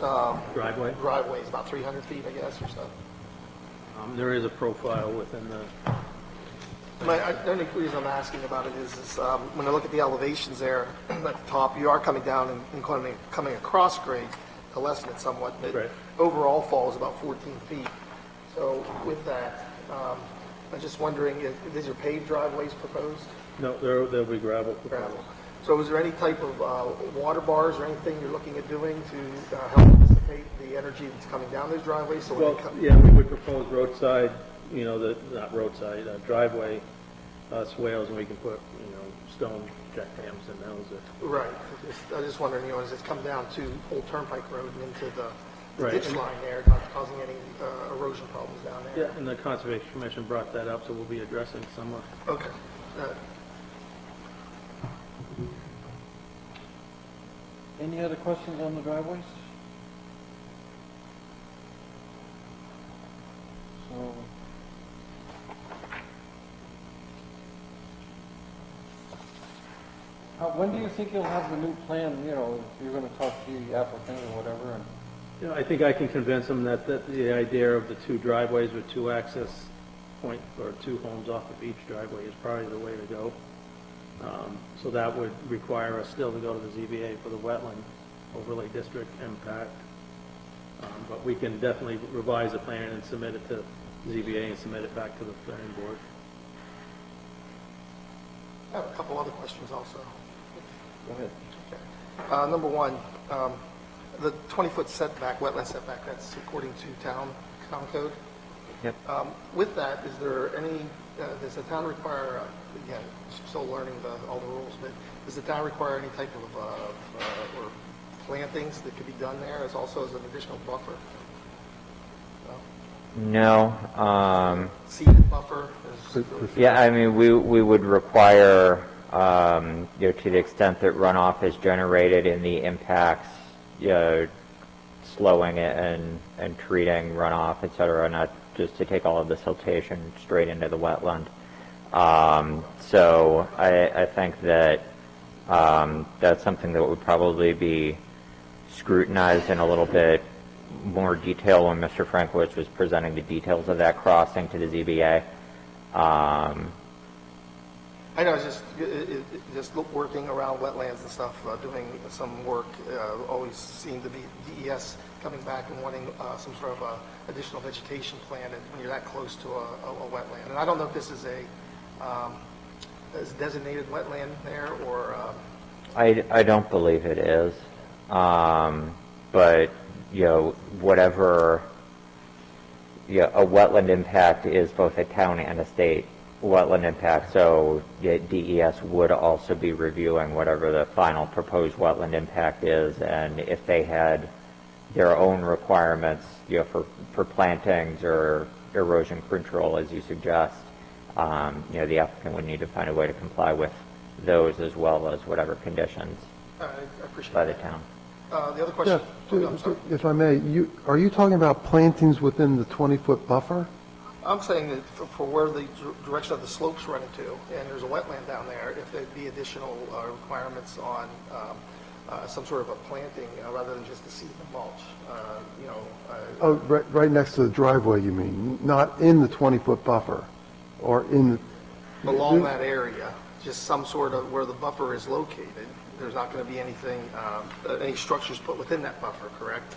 driveway? driveway is about 300 feet, I guess, or so. There is a profile within the, The only reason I'm asking about it is when I look at the elevations there at the top, you are coming down and coming across grade to lessen it somewhat, but Right. overall fall is about 14 feet. So with that, I'm just wondering, if these are paved driveways proposed? no, there'll be gravel. Gravel. So is there any type of water bars or anything you're looking at doing to help dissipate the energy that's coming down those driveways? So when Well, they come, yeah, we would propose roadside, not roadside, driveway swales, and we can put, stone jack dams in those. right. I just wondering, as it come down to Old Turnpike Road and into the Right. ditch line there, not causing any erosion problems down there? Yeah, and the Conservation Commission brought that up, so we'll be addressing some of. Okay. Any other questions on the driveways? So, when do you think you'll have the new plan, if you're gonna talk to the applicant or whatever, and I think I can convince them that the idea of the two driveways with two access point, or two homes off of each driveway is probably the way to go. So that would require us still to go to the ZBA for the wetland overlay district impact. But we can definitely revise the plan and submit it to ZBA and submit it back to the planning board. I have a couple other questions also. go ahead. Okay. Number one, the 20-foot setback, wetland setback, that's according to town code? Yep. With that, is there any, does the town require, again, still learning all the rules, but does the town require any type of, or plantings that could be done there as also as an additional buffer? No. Seeded buffer? Yeah, I mean, we would require, to the extent that runoff is generated in the impacts, slowing it and treating runoff, et cetera, not just to take all of the siltation straight into the wetland. So I think that that's something that would probably be scrutinized in a little bit more detail when Mr. Frankowitz was presenting the details of that crossing to the ZBA. I know, it's just working around wetlands and stuff, doing some work, always seemed to be DES coming back and wanting some sort of additional vegetation planted when you're that close to a wetland. And I don't know if this is is designated wetland there or... I don't believe it is, but whatever, a wetland impact is both a town and a state wetland impact, so DES would also be reviewing whatever the final proposed wetland impact is, and if they had their own requirements, for plantings or erosion control, as you suggest, the applicant would need to find a way to comply with those as well as whatever conditions I appreciate by the that. town. The other question... I'm sorry. If I may, are you talking about plantings within the 20-foot buffer? I'm saying that for where the direction of the slopes run into, and there's a wetland down there, if there'd be additional requirements on some sort of a planting rather than just the seed and mulch, Oh, right next to the driveway, you mean? Not in the 20-foot buffer? Or in the... along that area, just some sort of where the buffer is located. There's not going to be anything, any structures put within that buffer, correct?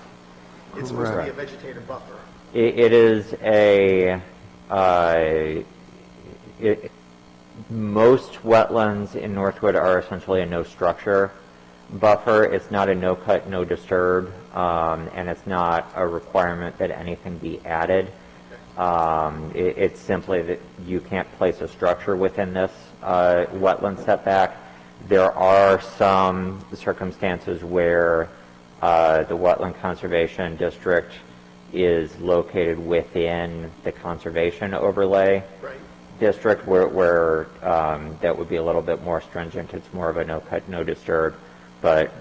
It's supposed to be a vegetative buffer. It is most wetlands in Northwood are essentially a no structure buffer. It's not a no cut, no disturb, and it's not a requirement that anything be added. It's simply that you can't place a structure within this wetland setback. There are some circumstances where the Wetland Conservation District is located within the conservation overlay district where that would be a little bit more stringent. It's more of a no cut, no disturb. But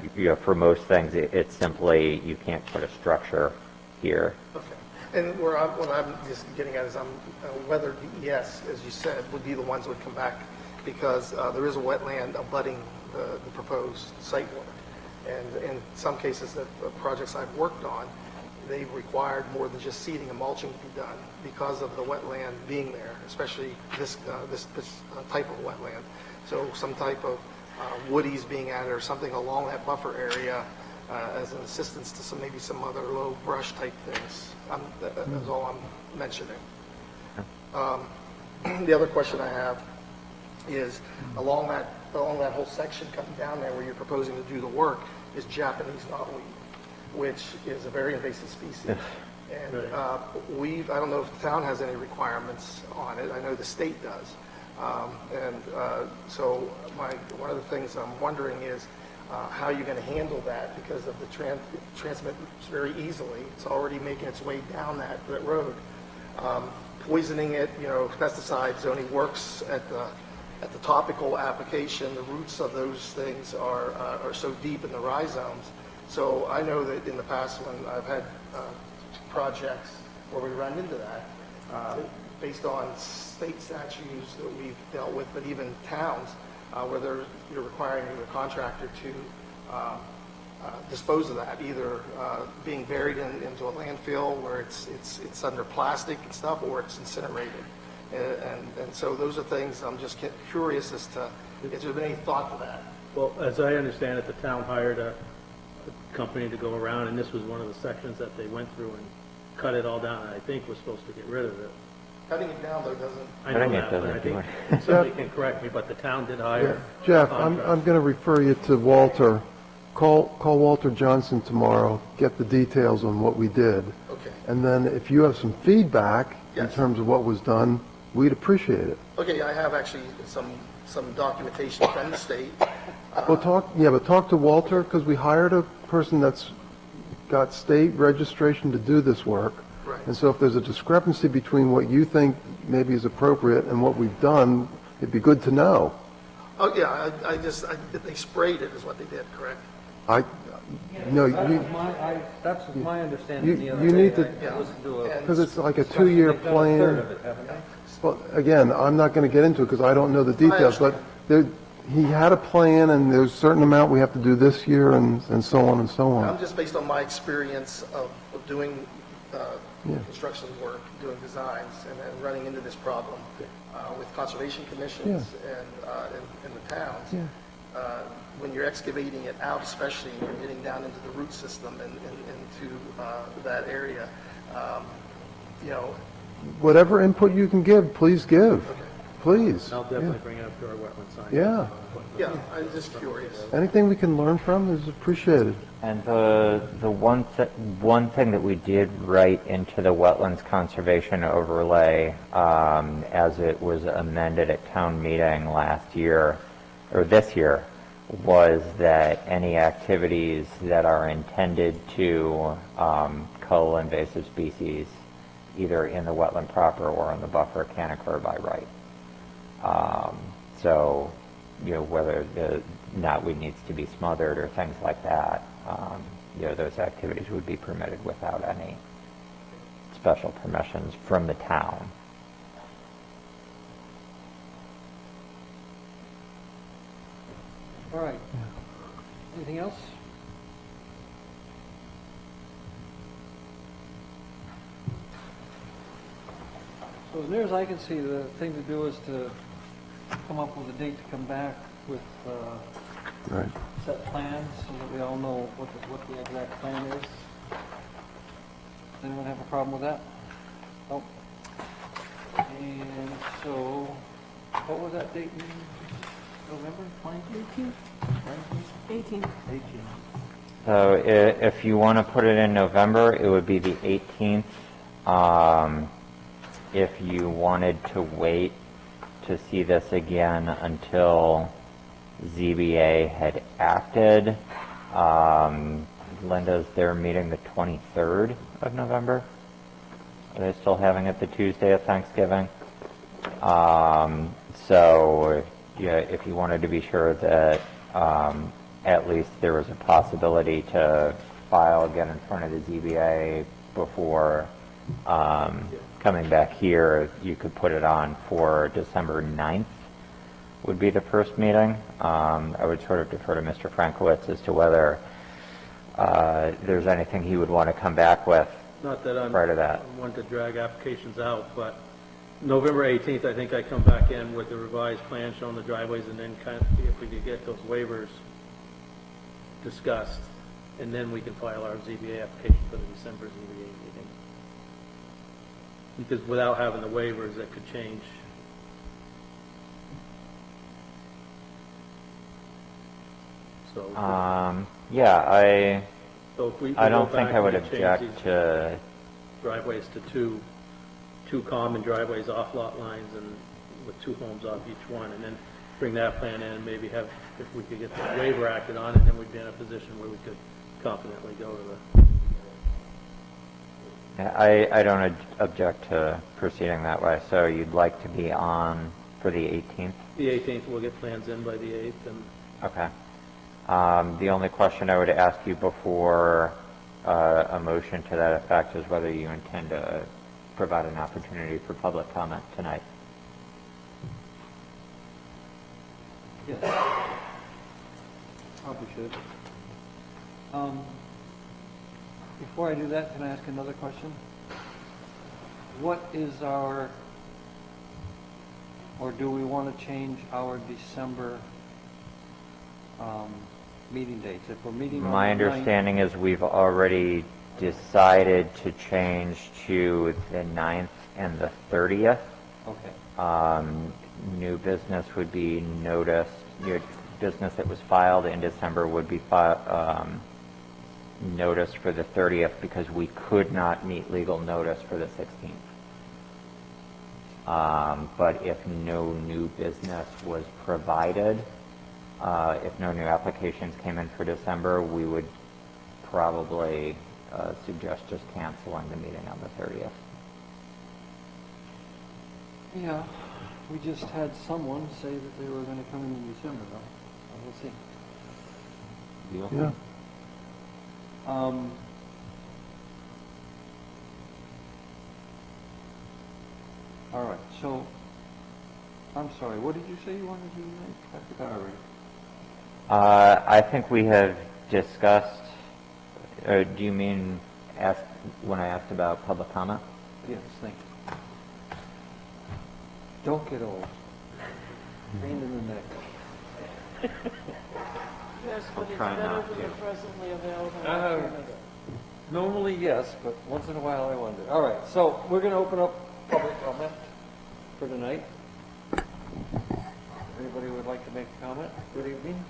for most things, it's simply you can't put a structure here. Okay. And what I'm just getting at is whether DES, as you said, would be the ones that would come back because there is a wetland abutting the proposed site work. And in some cases, the projects I've worked on, they've required more than just seeding and mulching to be done because of the wetland being there, especially this type of wetland. So some type of woodies being added or something along that buffer area as an assistance to maybe some other low brush type things. That's all I'm mentioning. The other question I have is along that whole section coming down there where you're proposing to do the work is Japanese knotweed, which is a very invasive species. And I don't know if the town has any requirements on it. I know the state does. So one of the things I'm wondering is how you're going to handle that because of the transmit very easily. It's already making its way down that road. Poisoning it, pesticides only works at the topical application. The roots of those things are so deep in the rhizomes. So I know that in the past when I've had projects where we run into that, based on state statutes that we've dealt with, but even towns, where you're requiring the contractor to dispose of that, either being buried into a landfill where it's under plastic and stuff, or it's incinerated. And so those are things I'm just curious as to if there's been any thought to that. Well, as I understand it, the town hired a company to go around, and this was one of the sections that they went through and cut it all down, and I think was supposed to get rid of it. Cutting it down, though, doesn't... I know that, but I think somebody can correct me, but the town did hire... Jeff, I'm going to refer you to Walter. Call Walter Johnson tomorrow, get the details on what we did. Okay. And then if you have some feedback in Yes. terms of what was done, we'd appreciate it. Okay, I have actually some documentation from the state. Well, talk to Walter, because we hired a person that's got state registration to do this work. Right. And so if there's a discrepancy between what you think maybe is appropriate and what we've done, it'd be good to know. Oh, yeah, they sprayed it is what they did, correct? That's my understanding the other you day. need to, I listened to a because it's like a 2-year they've done a third of plan. it, haven't they? Well, again, I'm not going to get into it because I don't know the details, but he had a plan and there's a certain amount we have to do this year and so on and so I'm on. just based on my experience of doing construction work, doing designs, and then running into this problem with conservation commissions and the towns. Yeah. When you're excavating it out, especially, and you're getting down into the root system and into that area, Whatever input you can give, please give. Please. I'll definitely bring it up to our wetland science. Yeah. yeah, I'm just curious. Anything we can learn from is appreciated. And the one thing that we did write into the wetlands conservation overlay, as it was amended at town meeting last year, or this year, was that any activities that are intended to cull invasive species, either in the wetland proper or in the buffer, can occur by right. So, whether the knotweed needs to be smothered or things like that, those activities would be permitted without any special permissions from the town. All right. Anything else? So as near as I can see, the thing to do is to come up with a date to come back with Right. set plans so that we all know what the exact plan is. Does anyone have a problem with that? No. And so, what was that date in November, 2018? 18. 18. So if you want to put it in November, it would be the 18th. If you wanted to wait to see this again until ZBA had acted, Linda's there meeting the 23rd of November. Are they still having it the Tuesday of Thanksgiving? So if you wanted to be sure that at least there was a possibility to file again in front of the ZBA before coming back here, you could put it on for December 9th. would be the first meeting. I would sort of defer to Mr. Frankowitz as to whether there's anything he would want to come back with Not that I'm prior to that. one to drag applications out, but November 18th, I think I come back in with the revised plan showing the driveways, and then kind of see if we could get those waivers discussed, and then we can file our ZBA application for the December ZBA meeting. Because without having the waivers, that could change. So, Yeah, so if we I go don't think back I would and change object these to, driveways to two common driveways off lot lines and with two homes off each one, and then bring that plan in and maybe have, if we could get the waiver acted on, and then we'd be in a position where we could confidently go to the, I don't object to proceeding that way. So you'd like to be on for the 18th? the 18th, we'll get plans in by the 8th, and Okay. The only question I would ask you before a motion to that effect is whether you intend to provide an opportunity for public comment tonight. Yes. Probably should. Before I do that, can I ask another question? What is our, or do we want to change our December meeting dates? If we're meeting on My the 9th. understanding is we've already decided to change to the 9th and the 30th. Okay. New business would be noticed, your business that was filed in December would be noticed for the 30th because we could not meet legal notice for the 16th. But if no new business was provided, if no new applications came in for December, we would probably suggest just canceling the meeting on the 30th. Yeah, we just had someone say that they were going to come in December, though. We'll see. Yeah. All right, so, I'm sorry, what did you say you wanted to do tonight? I forgot already. I think we have discussed, do you mean when I asked about public comment? Yes, thank you. Don't get old. Pain in the neck. Yes, but it's try better not than to. the presently available Uh, alternative. Normally, yes, but once in a while I wonder. All right, so we're going to open up public comment for tonight. Anybody would like to make a comment? Good evening.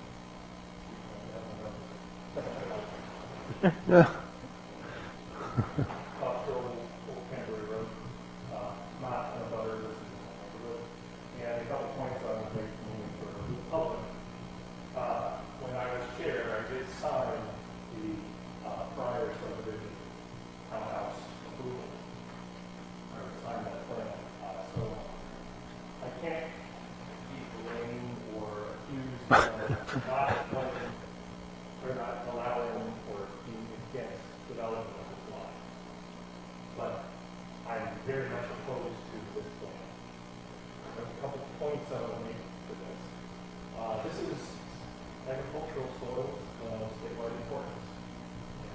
Yeah. And a couple points I would make for the public. When I was chair, I did sign the prior subdivision townhouse approval. I would sign that plan. So I can't be blamed or accused of not letting or not allowing or being against development of this lot. But I'm very much opposed to this plan. There's a couple points I want to make for this. This is agricultural soil of statewide importance,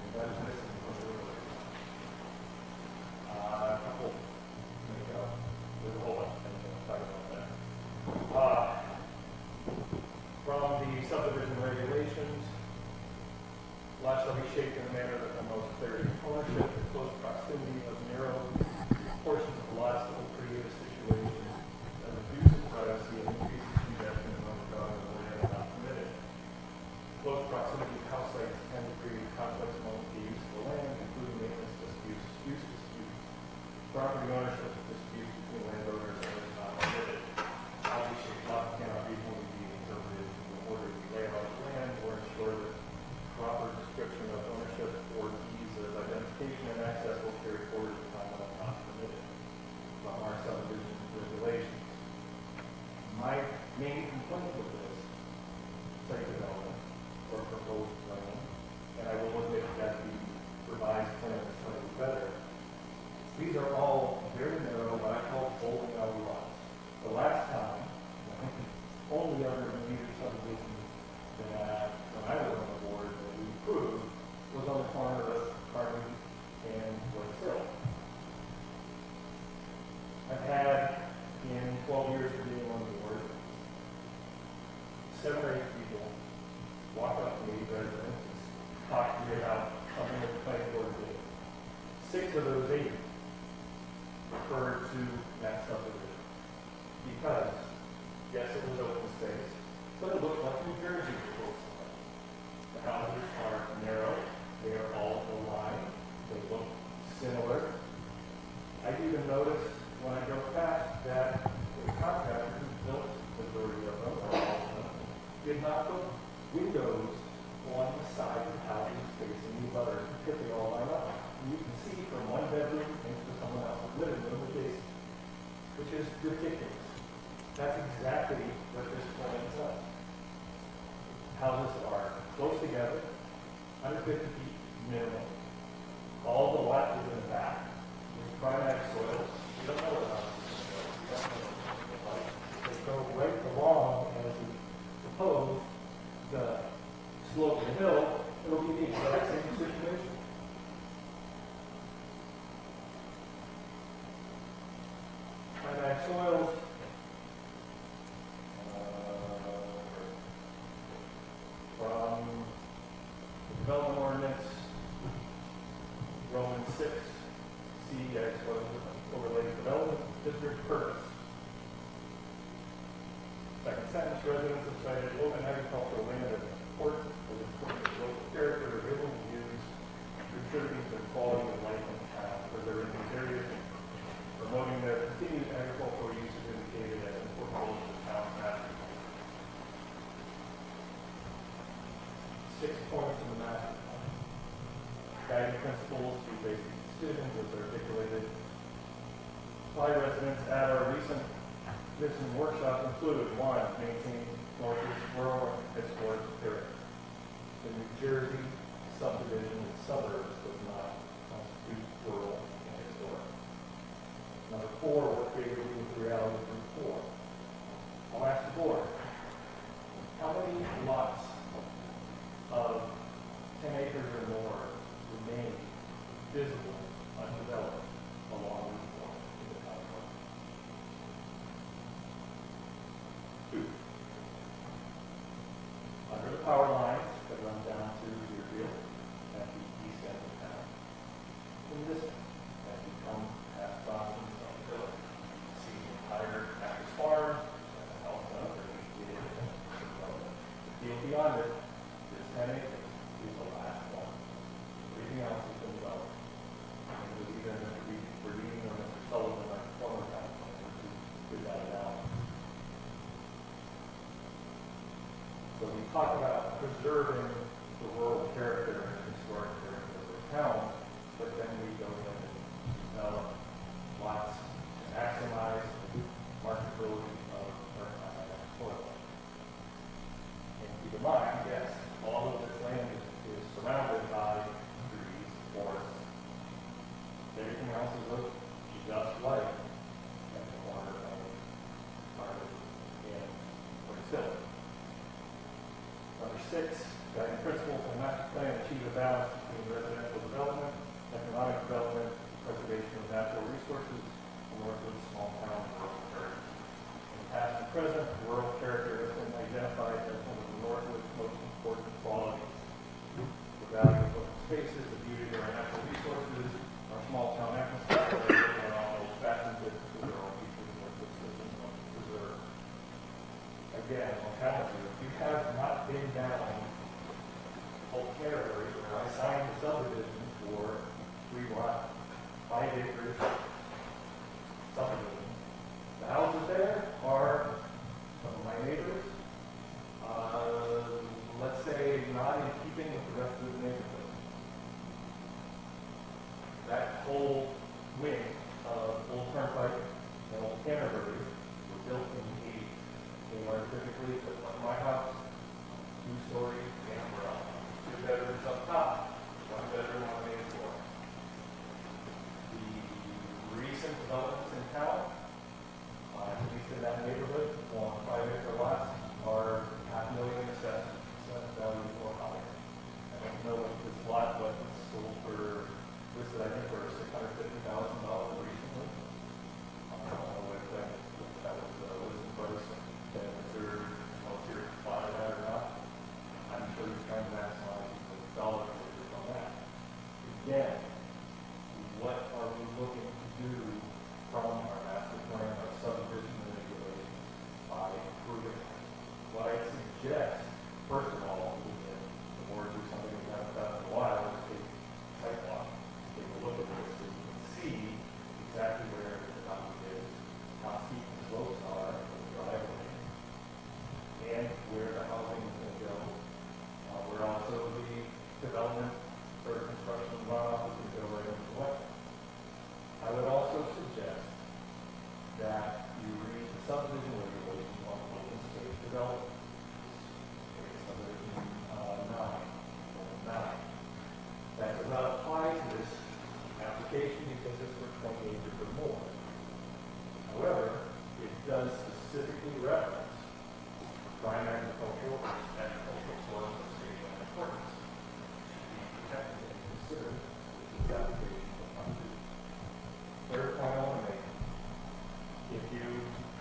and that is missing from the rules. A couple, there's a whole bunch of things I'll talk about that. From the subdivision regulations, lots shall be shaped in a manner that promotes clarity of ownership and close proximity of narrow portions of lots that will create a situation that reduces privacy and increases congestion among the dwelling of the land not permitted. Close proximity of house sites tend to create conflicts among the use of the land, including maintenance disputes, use disputes, property ownership disputes between landowners and others not permitted. Oddly shaped lot cannot reasonably be interpreted in order to lay out the land or ensure that proper description of ownership or ease of identification and access will carry forward to the time when not permitted from our subdivision regulations. My main complaint with this site development or proposed plan, and I will admit that the revised plan is slightly better, these are all very narrow, what I call bowling alley lots. The last time, only other immediate subdivision that, when I was on the board, that we approved was on the corner of Harding and West Hill. I've had, in 12 years of being on the board, 7 or 8 people walk up to me, residents, talk to me about something that the planning board did. 6 of those 8 referred to that subdivision. Because, yes, it was open space, but it looked like New Jersey was close to it. The houses are narrow, they are all aligned, they look similar. I even noticed when I drove past that the contractor who built the majority of them, or all of them, did not put windows on the side of the houses facing each other because they all line up. And you can see from one bedroom into someone else's living room, which is ridiculous. That's exactly what this plan does. Houses are close together, 150 feet minimum. All the lot is in the back. There's primary soils. You don't know what houses are. You don't know what they look like. They go right along as we propose the slope of the hill. It'll be the exact same situation. Primary soils. From the development ordinance, Roman 6, C, X was overlay development district purpose. Second sentence, residents have cited open agricultural land as important for the local character, available use, contributing to the quality of life in the town, preserving these areas, promoting their continued agricultural use is indicated as an important role to the town's master plan. 6 points in the master plan. Guiding principles to basic decisions as articulated by residents at our recent listening workshop include: 1, maintain Northwood's rural and historic character. The New Jersey subdivision and suburbs does not constitute rural and historic. Number 4, work favorably with the reality of Route 4. I'll ask the board, how many lots of 10 acres or more remain visible, undeveloped along Route 4 in the town park? 2. Under the power lines that run down to Deerfield at the east end of town, in this as you come past Boston, see the entire Acres Farm, and the house up, or the field beyond it, this 10 acres is the last one. Everything else has been developed. And it was even we're reading on Mr. Sullivan, like former town planner, who did that analysis. So we talk about preserving the rural character and historic character of the town, but then we go in and develop lots to maximize the marketability of our soil. And keep in mind, yes, all of this land is surrounded by trees, forests. Everything else is just like at the corner of Harvard and West Hill. Number 6, guiding principles and master plan achieve a balance between residential development, economic development, preservation of natural resources, and Northwood's small town rural character. In the past and present, rural character has been identified as one of the Northwood's most important qualities. The value of open spaces, the beauty of our natural resources, our small town atmosphere, and all those facets businesses are all features of Northwood systems must preserve. Again, I'll challenge you, if you have not been down Old Canterbury, where I signed the subdivision for 3 lot, 5 acres subdivision, the houses there are some of my neighbors, let's say not in keeping with the rest of the neighborhood. That whole wing of Old Turnpike and Old Canterbury were built in the 80s. They were typically, like my house, 2-story and umbrella. 2 bedrooms up top, 1 bedroom on the main floor. The recent developments in town, at least in that neighborhood, on 5 acre lots, are $500,000 assessed value or higher. I don't know if this lot, but it's sold for, listed I think for $650,000 recently. I don't know if that was the listing price, and if they're, if you're buying that or not. I'm sure you're trying to maximize the dollar figure from that. Again, what are we looking to do from our master plan, our subdivision manipulation by improving? What I suggest, first of all, is that the board do something we haven't done in a while, is take a site walk, take a look at this, so you can see exactly where the property is, how steep the slopes are, the driveway, and where the housing is going to go. Where also the development for construction runoff is going to go right into the wetland. I would also suggest that you read the subdivision regulations on open space development. Subdivision 9. That does not apply to this application because it's for 20 acres or more. However, it does specifically reference prime agricultural soils of spatial importance. Be protected and considered with this application of frontage. Third point I want to make, if you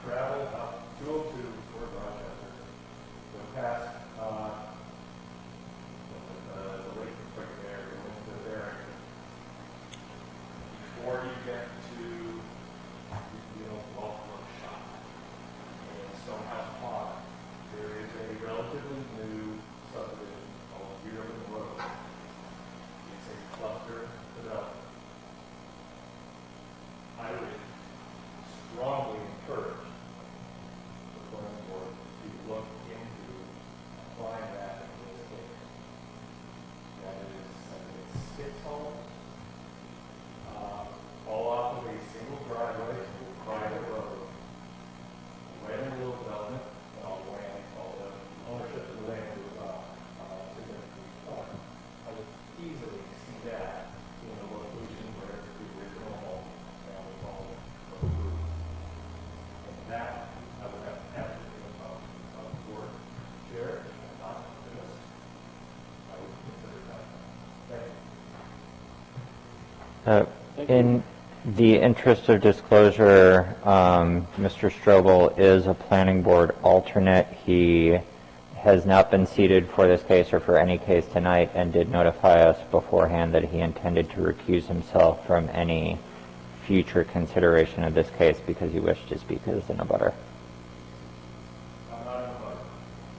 travel up 202 toward Rochester, go past the lake right there, go into the area, before you get to the old golf club shop in Stonehouse Pond, there is a relatively new subdivision called Yearling Road. It's a cluster development. I would strongly encourage the planning board to look into applying that in this case. That is, I think it's 6 homes, all off of a single driveway, single private road, right in the little development, and all the land, all the ownership of the land is significant. I would easily see that in a location where the original home, family home, was approved. And that, I would have absolutely no problem for chair, and not this. I would consider that. Thank you. In the interest of disclosure, Mr. Strobel is a planning board alternate. He has not been seated for this case or for any case tonight and did notify us beforehand that he intended to recuse himself from any future consideration of this case because he wished to speak as an abutter.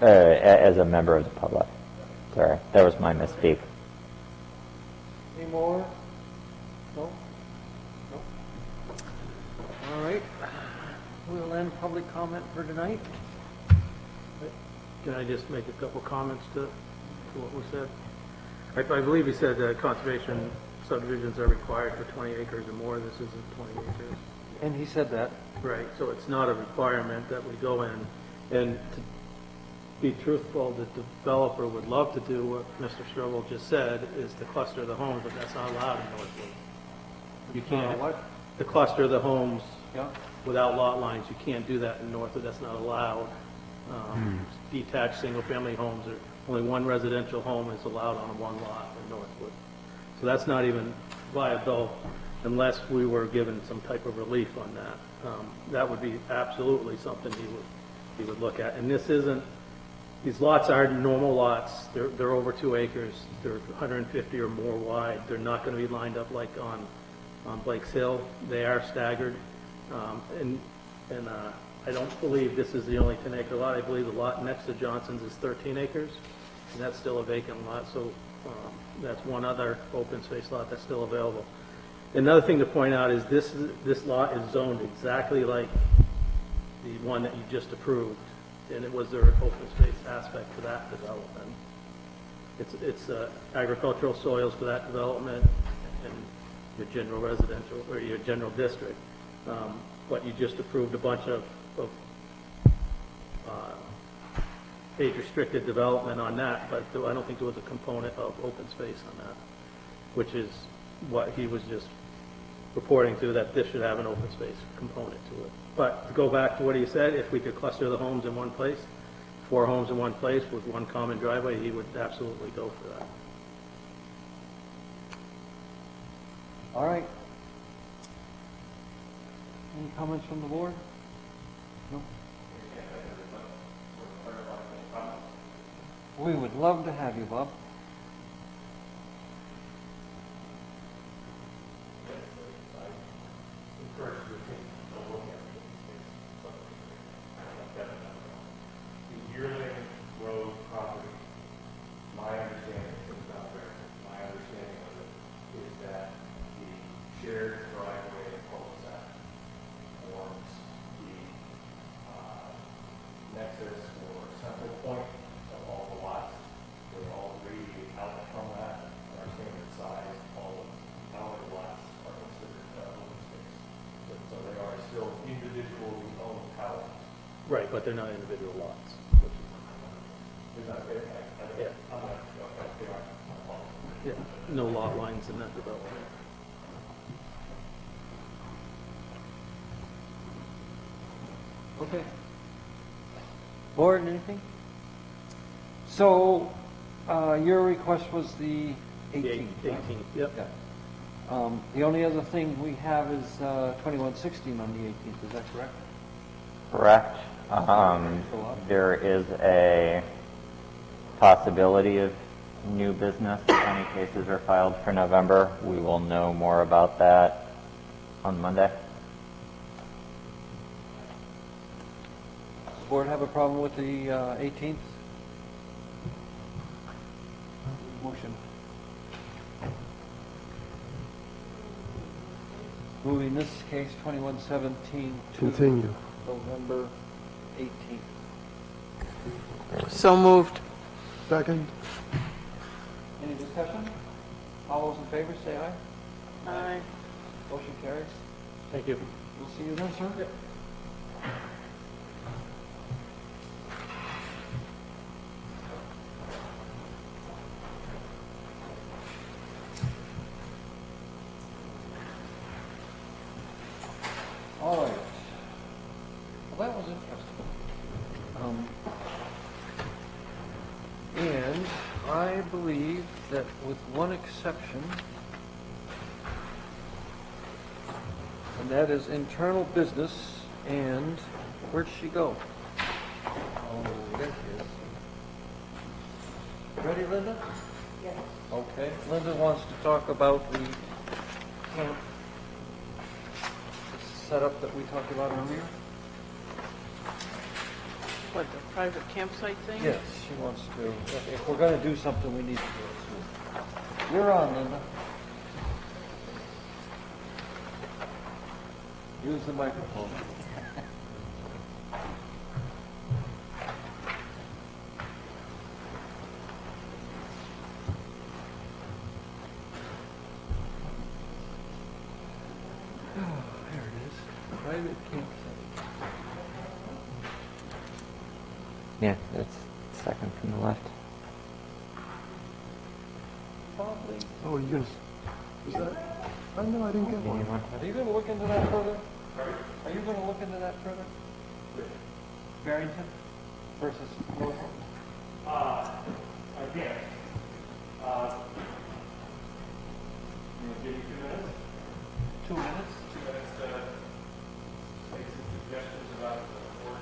As a member of the public. Sorry, that was my misspeak. Any more? No? No? All right. We'll end public comment for tonight. Can I just make a couple comments to what was said? I believe he said that conservation subdivisions are required for 20 acres or more. This isn't 20 acres. And he said that. Right, so it's not a requirement that we go in. And to be truthful, the developer would love to do what Mr. Strobel just said, is to cluster the homes, but that's not allowed in Northwood. You can't. What? To cluster the homes Yeah. without lot lines, you can't do that in Northwood. That's not allowed. Detached single-family homes, only one residential home is allowed on one lot in Northwood. So that's not even viable unless we were given some type of relief on that. That would be absolutely something he would look at. And this isn't, these lots are normal lots. They're over 2 acres. They're 150 or more wide. They're not going to be lined up like on Blake's Hill. They are staggered. And I don't believe this is the only 10-acre lot. I believe the lot next to Johnson's is 13 acres, and that's still a vacant lot, so that's one other open space lot that's still available. Another thing to point out is this lot is zoned exactly like the one that you just approved, and it was their open space aspect to that development. It's agricultural soils for that development and your general residential, or your general district. But you just approved a bunch of age-restricted development on that, but I don't think there was a component of open space on that, which is what he was just reporting to, that this should have an open space component to it. But to go back to what he said, if we could cluster the homes in one place, 4 homes in one place with one common driveway, he would absolutely go for that. All right. Any comments from the board? No? We would love to have you, Bob. The yearling road property, my understanding, is not very, my understanding of it is that the shared driveway and cul-de-sac forms the nexus or central point of all the lots. They all radiate out from that, and are standard size. All of our lots are considered open space. So they are still individually owned houses. Right, but they're not individual lots. They're not, Yeah. I'm not, they aren't. Yeah, no lot lines in that development. Okay. Board, anything? So, your request was the 18th, right? 18th, yep. Yeah. The only other thing we have is 2116 on the 18th, is that correct? Correct. There is a possibility of new business if any cases are filed for November. We will know more about that on Monday. Does the board have a problem with the 18th? Motion. Moving this case 2117 to Continue. November 18th. So moved. Second? Any discussion? All those in favor, say aye. Aye. Motion carries. Thank you. We'll see you then, sir. Yep. All right. Well, that was interesting. And I believe that with one exception, and that is internal business, and where'd she go? Oh, there she is. Ready, Linda? Yes. Okay, Linda wants to talk about the camp setup that we talked about earlier. What, the private campsite thing? Yes, she wants to. If we're going to do something, we need to do it. You're on, Linda. Use the microphone. Oh, there it is. Private campsite. Yeah, that's second from the left. Probably. Oh, you gonna, is that, oh, no, I didn't get one. Anyone? Are you going to look into that further? Are you going to look into that further? Barrington versus Northwood? I can't. You want to give me 2 minutes? 2 minutes? 2 minutes to make some suggestions about the board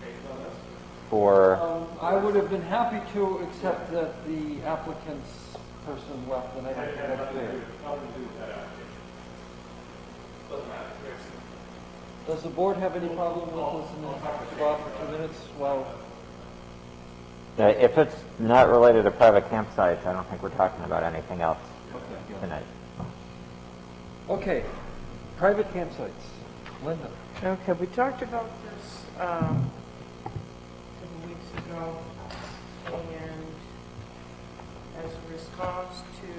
based on this? For, I would have been happy to, except that the applicant's person left, and I don't think that's fair. Nothing to do with that application. Doesn't matter. Does the board have any problem with listening to Bob for 2 minutes? Well, if it's not related to private campsites, I don't think we're talking about anything else okay. tonight. Okay, private campsites. Linda? Okay, we talked about this, a couple weeks ago, and as a response to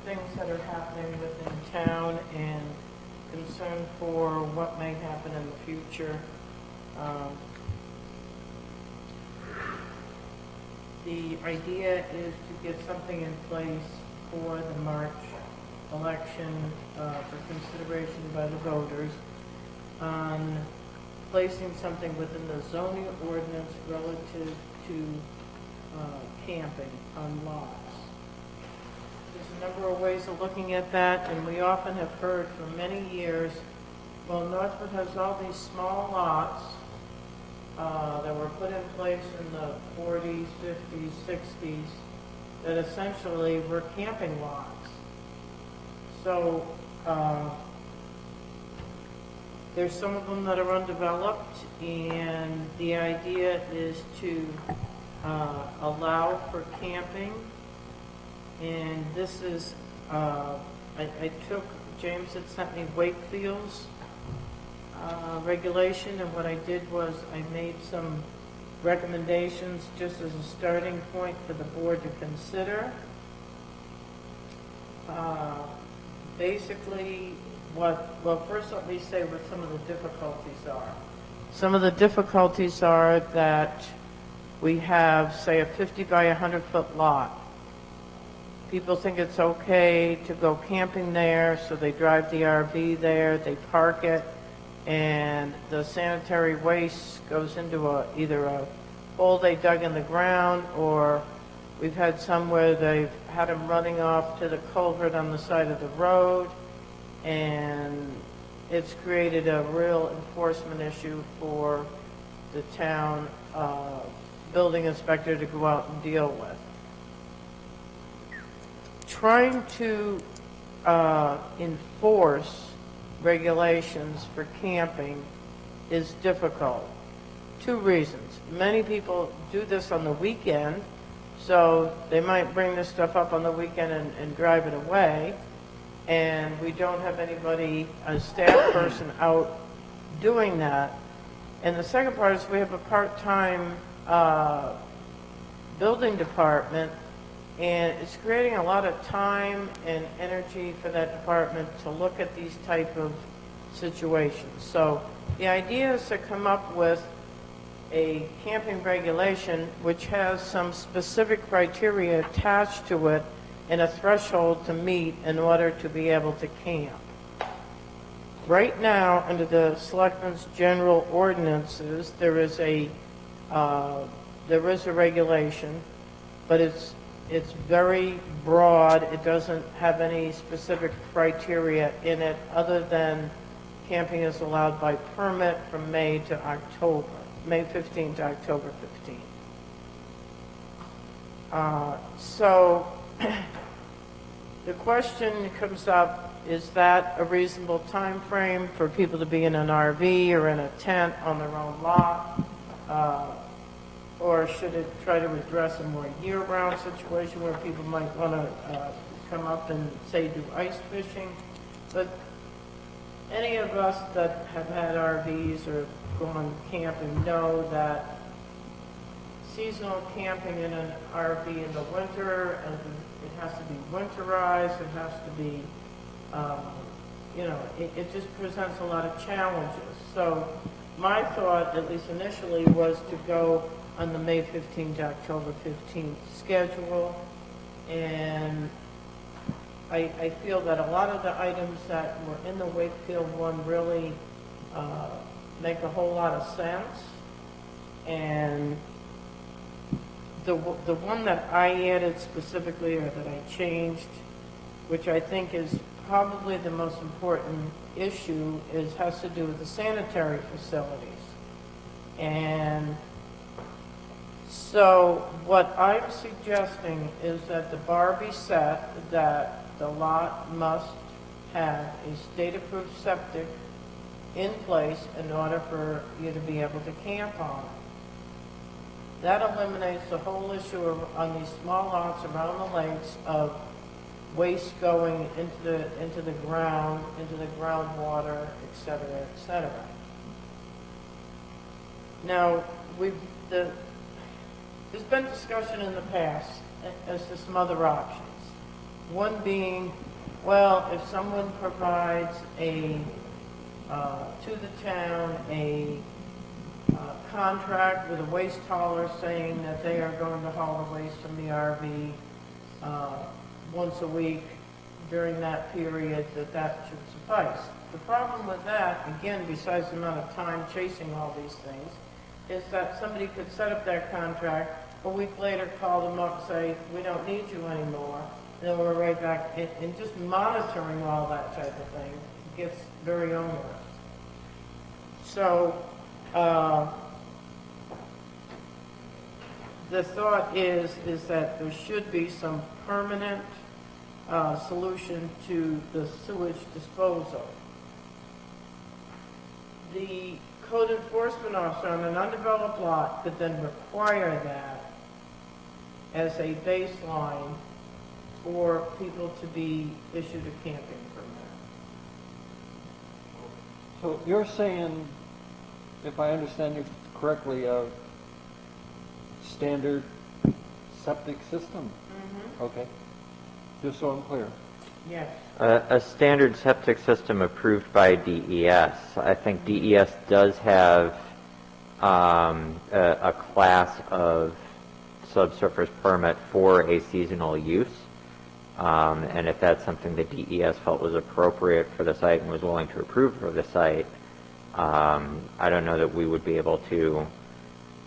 things that are happening within town and concern for what may happen in the future, the idea is to get something in place for the March election for consideration by the voters on placing something within the zoning ordinance relative to camping on lots. There's a number of ways of looking at that, and we often have heard for many years, well, Northwood has all these small lots that were put in place in the 40s, 50s, 60s, that essentially were camping lots. So there's some of them that are undeveloped, and the idea is to allow for camping. And this is, James had sent me Wakefield's regulation, and what I did was I made some recommendations just as a starting point for the board to consider. Basically, first let me say what some of the difficulties are. Some of the difficulties are that we have, say, a 50 by 100 foot lot. People think it's okay to go camping there, so they drive the RV there, they park it, and the sanitary waste goes into either a hole they dug in the ground, or we've had some where they've had them running off to the culvert on the side of the road, and it's created a real enforcement issue for the town building inspector to go out and deal with. Trying to enforce regulations for camping is difficult. Two reasons. Many people do this on the weekend, so they might bring this stuff up on the weekend and drive it away, and we don't have anybody, a staff person, out doing that. And the second part is we have a part-time building department, and it's creating a lot of time and energy for that department to look at these type of situations. So the idea is to come up with a camping regulation which has some specific criteria attached to it and a threshold to meet in order to be able to camp. Right now, under the Selectmen's general ordinances, there is a regulation, but it's very broad. It doesn't have any specific criteria in it other than camping is allowed by permit from May 15 to October 15. So the question comes up, is that a reasonable time frame for people to be in an RV or in a tent on their own lot? Or should it try to address a more year-round situation where people might want to come up and, say, do ice fishing? But any of us that have had RVs or gone camping know that seasonal camping in an RV in the winter, and it has to be winterized, it has to be, it just presents a lot of challenges. So my thought, at least initially, was to go on the May 15th to October 15th schedule, and I feel that a lot of the items that were in the Wakefield one really make a whole lot of sense, and the one that I added specifically, or that I changed, which I think is probably the most important issue, has to do with the sanitary facilities. And so what I'm suggesting is that the bar be set that the lot must have a state-approved septic in place in order for you to be able to camp on it. That eliminates the whole issue on these small lots around the lakes of waste going into the ground, into the groundwater, et cetera, et cetera. Now, there's been discussion in the past as to some other options. One being, well, if someone provides to the town a contract with a waste hauler saying that they are going to haul the waste from the RV once a week during that period, that should suffice. The problem with that, again, besides the amount of time chasing all these things, is that somebody could set up their contract, a week later call them up and say, we don't need you anymore. Then we're right back, and just monitoring all that type of thing gets very onerous. So, the thought is that there should be some permanent solution to the sewage disposal. The code enforcement officer on an undeveloped lot could then require that as a baseline for people to be issued a camping permit. So you're saying, if I understand you correctly, a standard septic system? Okay, just so I'm clear. Yes. A standard septic system approved by DES. I think DES does have a class of subsurface permit for a seasonal use. And if that's something that DES felt was appropriate for the site and was willing to approve for the site, I don't know that we would be able to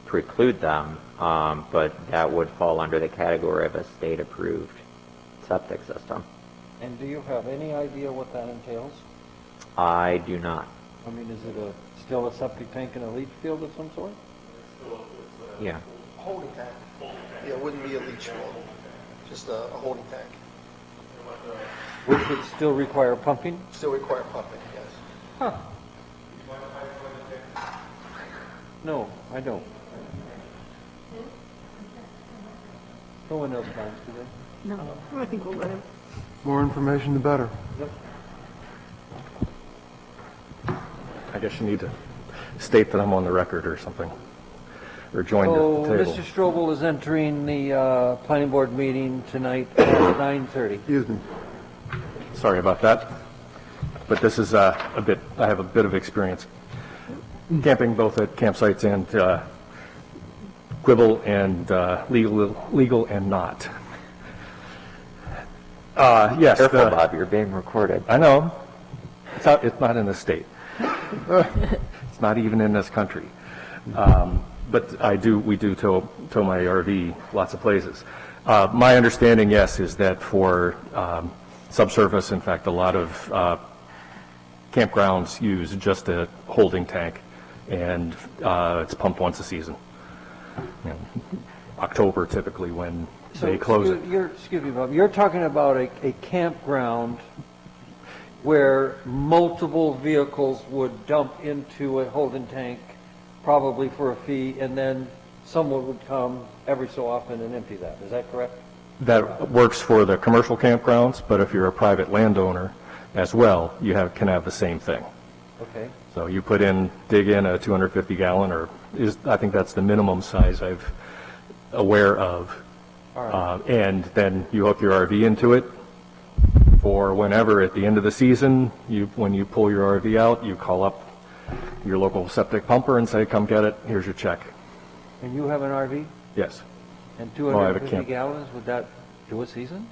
preclude them, but that would fall under the category of a state-approved septic system. And do you have any idea what that entails? I do not. I mean, is it still a septic tank in a leach field of some sort? Yeah. Holding tank. Yeah, it wouldn't be a leach field, just a holding tank. Which would still require pumping? Still require pumping, yes. Huh. No, I don't. No one else finds, do they? No, I think we'll let him. More information, the better. I guess you need to state that I'm on the record or something, or joined So, at the table. Mr. Strobel is entering the planning board meeting tonight at 9:30. Excuse me. Sorry about that, but this is I have a bit of experience camping both at campsites and quibble and legal and not. Yes. Careful, Bob, you're being recorded. I know. It's not in this state. It's not even in this country. But we do tow my RV lots of places. My understanding, yes, is that for subsurface, in fact, a lot of campgrounds use just a holding tank, and it's pumped once a season. October typically when they close it. Excuse me, Bob, you're talking about a campground where multiple vehicles would dump into a holding tank, probably for a fee, and then someone would come every so often and empty that. Is that correct? That works for the commercial campgrounds, but if you're a private landowner as well, you can have the same thing. Okay. So you dig in a 250 gallon, I think that's the minimum size I'm aware of. All right. And then you hook your RV into it for whenever at the end of the season, when you pull your RV out, you call up your local septic pumper and say, come get it, here's your check. And you have an RV? Yes. And I have a 250 camp. gallons, would that do a season?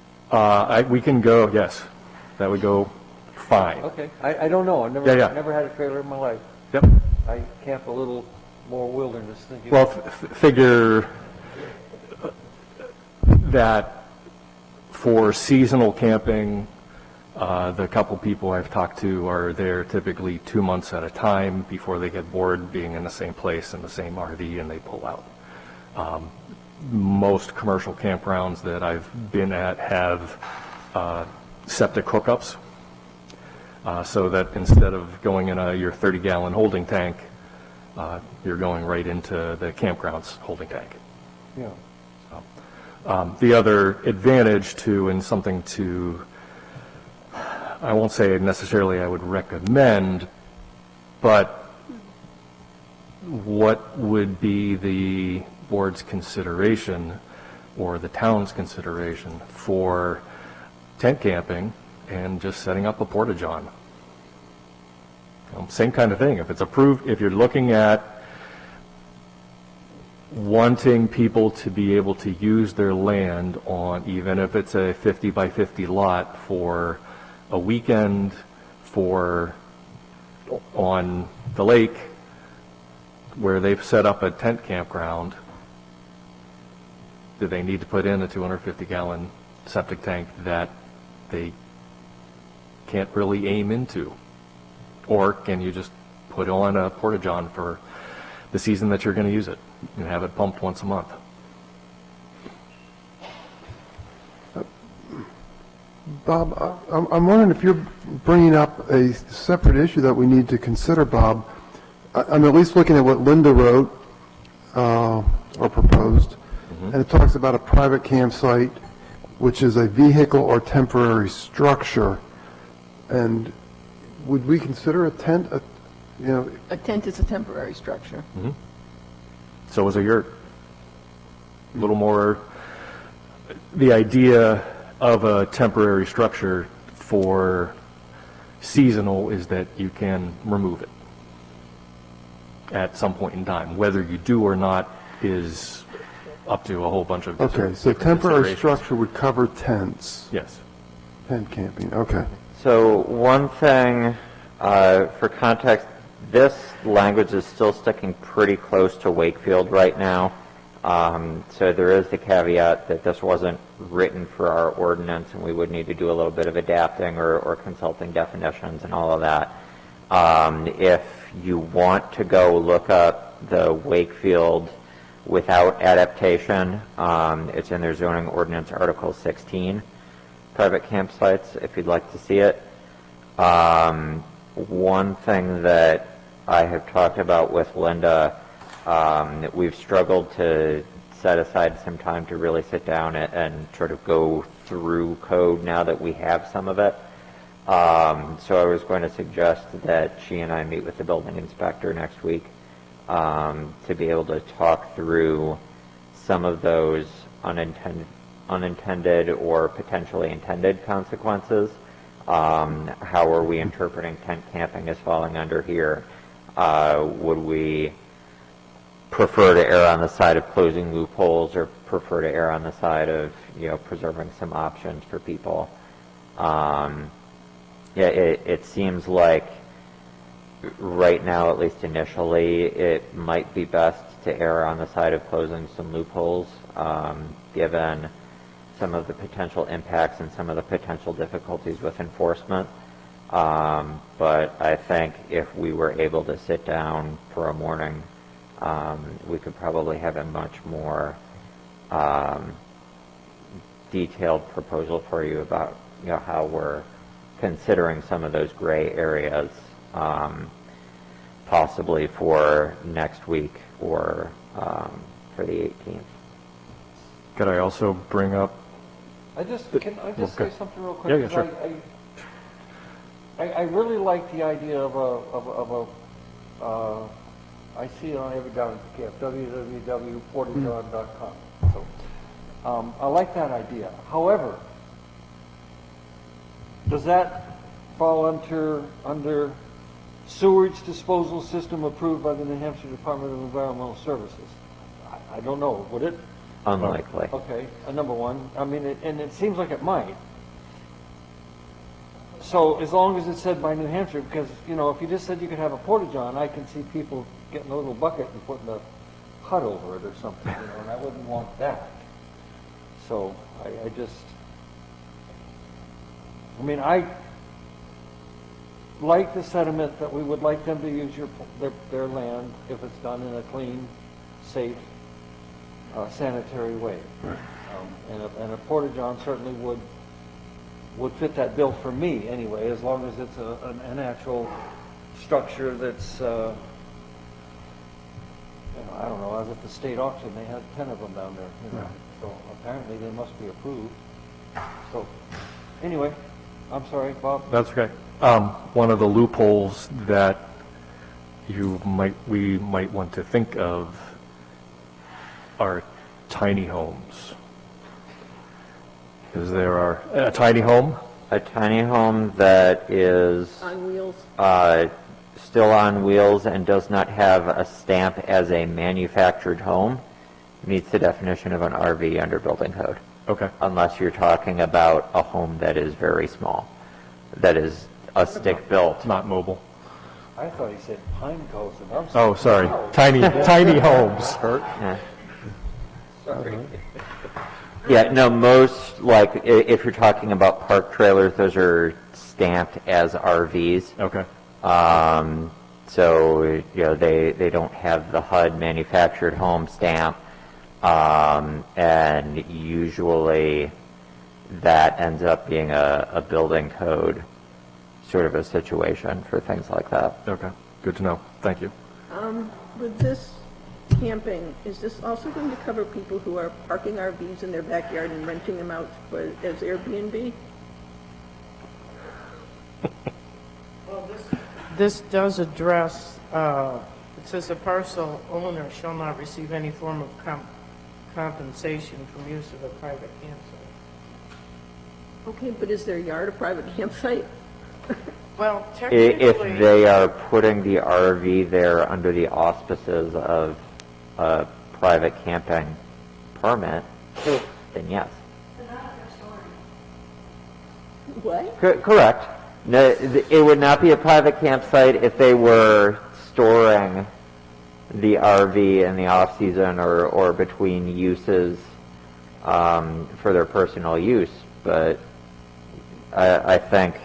We can go, yes, that would go fine. Okay, I don't know, I've Yeah. never had a trailer in my life. Yep. I camp a little more wilderness than you. Well, figure that for seasonal camping, the couple people I've talked to are there typically 2 months at a time before they get bored being in the same place in the same RV and they pull out. Most commercial campgrounds that I've been at have septic hookups, so that instead of going in your 30-gallon holding tank, you're going right into the campground's holding tank. Yeah. The other advantage and something I won't say necessarily I would recommend, but what would be the board's consideration or the town's consideration for tent camping and just setting up a porta-john? Same kind of thing. If it's approved, if you're looking at wanting people to be able to use their land on, even if it's a 50 by 50 lot for a weekend, for on the lake where they've set up a tent campground, do they need to put in a 250-gallon septic tank that they can't really aim into? Or can you just put on a porta-john for the season that you're going to use it and have it pumped once a month? Bob, I'm wondering if you're bringing up a separate issue that we need to consider, Bob. I'm at least looking at what Linda wrote or proposed, and it talks about a private campsite, which is a vehicle or temporary structure. And would we consider a tent, A tent is a temporary structure. So is a yurt. A little more, the idea of a temporary structure for seasonal is that you can remove it at some point in time. Whether you do or not is up to a whole bunch of okay, so different temporary considerations. structure would cover tents, Yes. tent camping, okay. So one thing, for context, this language is still sticking pretty close to Wakefield right now. So there is the caveat that this wasn't written for our ordinance, and we would need to do a little bit of adapting or consulting definitions and all of that. If you want to go look up the Wakefield without adaptation, it's in their zoning ordinance, Article 16, private campsites, if you'd like to see it. One thing that I have talked about with Linda, we've struggled to set aside some time to really sit down and sort of go through code now that we have some of it. So I was going to suggest that she and I meet with the building inspector next week to be able to talk through some of those unintended or potentially intended consequences. How are we interpreting tent camping as falling under here? Would we prefer to err on the side of closing loopholes or prefer to err on the side of, preserving some options for people? It seems like right now, at least initially, it might be best to err on the side of closing some loopholes, given some of the potential impacts and some of the potential difficulties with enforcement. But I think if we were able to sit down for a morning, we could probably have a much more detailed proposal for you about how we're considering some of those gray areas, possibly for next week or for the 18th. Could I also bring up? Can I just say something real quick? Yeah, 'Cause sure. I really like the idea of I see it on every down at the camp, www.portageon.com. So, I like that idea. However, does that fall under sewage disposal system approved by the New Hampshire Department of Environmental Services? I don't know. Would it? Unlikely. Okay, number one. I mean, and it seems like it might. So as long as it's said by New Hampshire, because, if you just said you could have a porta-john, I can see people getting a little bucket and putting a hut over it or something, and I wouldn't want that. So I like the sentiment that we would like them to use their land if it's done in a clean, safe, sanitary way. And a porta-john certainly would fit that bill for me anyway, as long as it's an actual structure that's, I don't know, I was at the state auction, they had 10 of them down there, so apparently they must be approved. So, anyway, I'm sorry, Bob. That's okay. One of the loopholes that we might want to think of are tiny homes. Because there are a tiny home. A tiny home that is On wheels. Still on wheels and does not have a stamp as a manufactured home meets the definition of an RV under building code. Okay. Unless you're talking about a home that is very small, that is a stick built. Not mobile. I thought he said Pine Coves, and I'm Oh, sorry, tiny homes. Yeah, no, most, like, if you're talking about park trailers, those are stamped as RVs. Okay. So, you know, they don't have the HUD manufactured home stamp. And usually that ends up being a building code sort of a situation for things like that. Okay, good to know. Thank you. With this camping, is this also going to cover people who are parking RVs in their backyard and renting them out as Airbnb? This does address, it says a parcel owner shall not receive any form of compensation from use of a private campsite. Okay, but is their yard a private campsite? Well, If technically, they are putting the RV there under the auspices of a private camping permit, then yes. What? Correct. No, it would not be a private campsite if they were storing the RV in the off-season or between uses for their personal use. But I think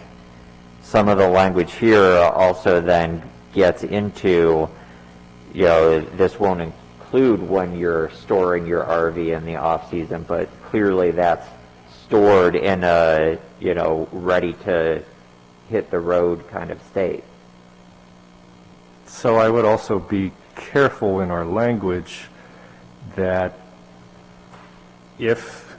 some of the language here also then gets into, you know, this won't include when you're storing your RV in the off-season, but clearly that's stored in a, you know, ready to hit the road kind of state. So I would also be careful in our language that if,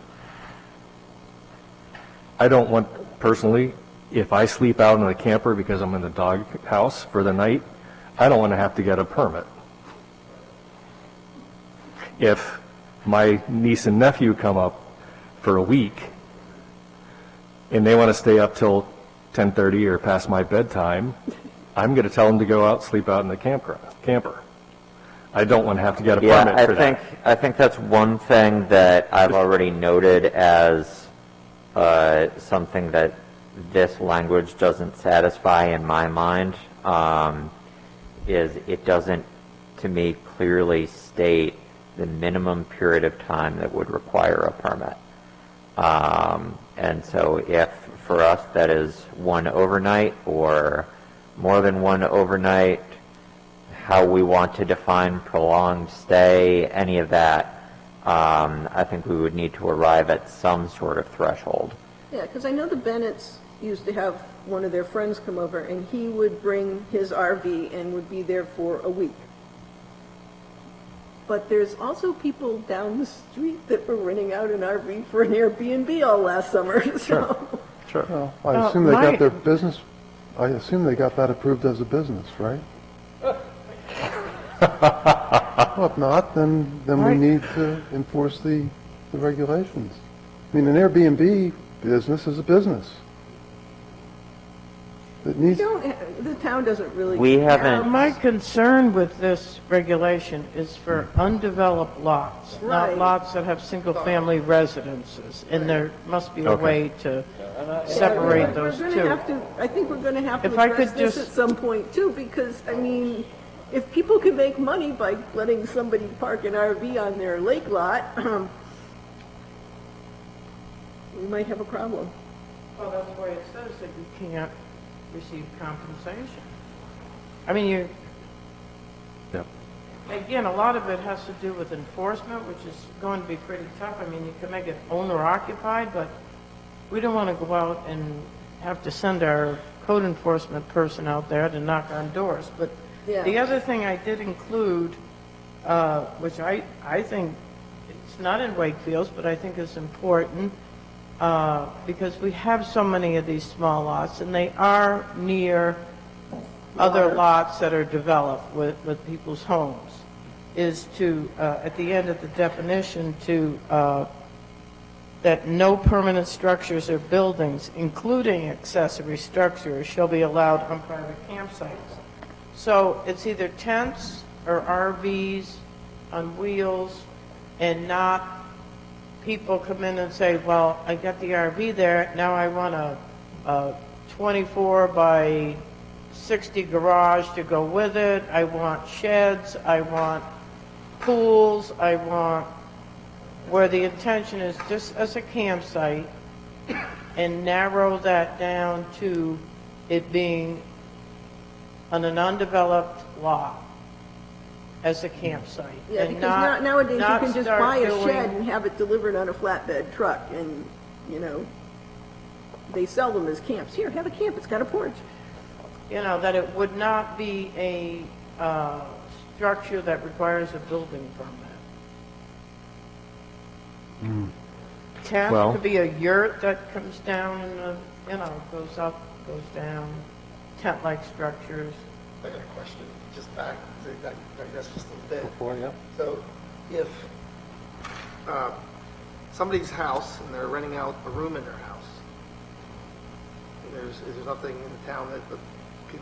I don't want, personally, if I sleep out in a camper because I'm in the dog house for the night, I don't want to have to get a permit. If my niece and nephew come up for a week and they want to stay up till 10:30 or past my bedtime, I'm going to tell them to go out, sleep out in the camper. I don't want to have to get a permit for that. I think that's one thing that I've already noted as something that this language doesn't satisfy in my mind, is it doesn't, to me, clearly state the minimum period of time that would require a permit. And so if for us that is one overnight or more than one overnight, how we want to define prolonged stay, any of that, I think we would need to arrive at some sort of threshold. Yeah, because I know the Bennetts used to have one of their friends come over, and he would bring his RV and would be there for a week. But there's also people down the street that were renting out an RV for an Airbnb all last summer, so. Sure. Well, I assume they got their business, I assume they got that approved as a business, right? Well, if not, then we need to enforce the regulations. I mean, an Airbnb business is a business. It needs, The town doesn't really. We haven't- my concern with this regulation is for undeveloped lots, Right. not lots that have single-family residences. And there must be a Okay. way to separate those We're two. gonna have to, I think we're gonna have to If I address could this just- at some point too, because, I mean, if people can make money by letting somebody park an RV on their lake lot, we might have a problem. Well, that's why it says that you can't receive compensation. I mean, you, Yep. again, a lot of it has to do with enforcement, which is going to be pretty tough. I mean, you can make it owner-occupied, but we don't want to go out and have to send our code enforcement person out there to knock on doors. But Yeah. the other thing I did include, which I think it's not in Wakefield's, but I think is important, because we have so many of these small lots, and they are near other lots that are developed with people's homes, is to, at the end of the definition, to, that no permanent structures or buildings, including accessory structures, shall be allowed on private campsites. So it's either tents or RVs on wheels, and not people come in and say, well, I got the RV there, now I want a 24 by 60 garage to go with it, I want sheds, I want pools, I want, where the intention is just as a campsite, and narrow that down to it being on an undeveloped lot as a campsite. Yeah, and because nowadays you not can just start buy a doing- shed and have it delivered on a flatbed truck, and, you know, they sell them as camps. Here, have a camp, it's got a porch. You know, that it would not be a structure that requires a building permit. Tent Well- could be a yurt that comes down and, you know, goes up, goes down, tent-like structures. I got a question, just back, I guess just a little bit. Before, yeah. So if somebody's house and they're renting out a room in their house, is there nothing in the town that can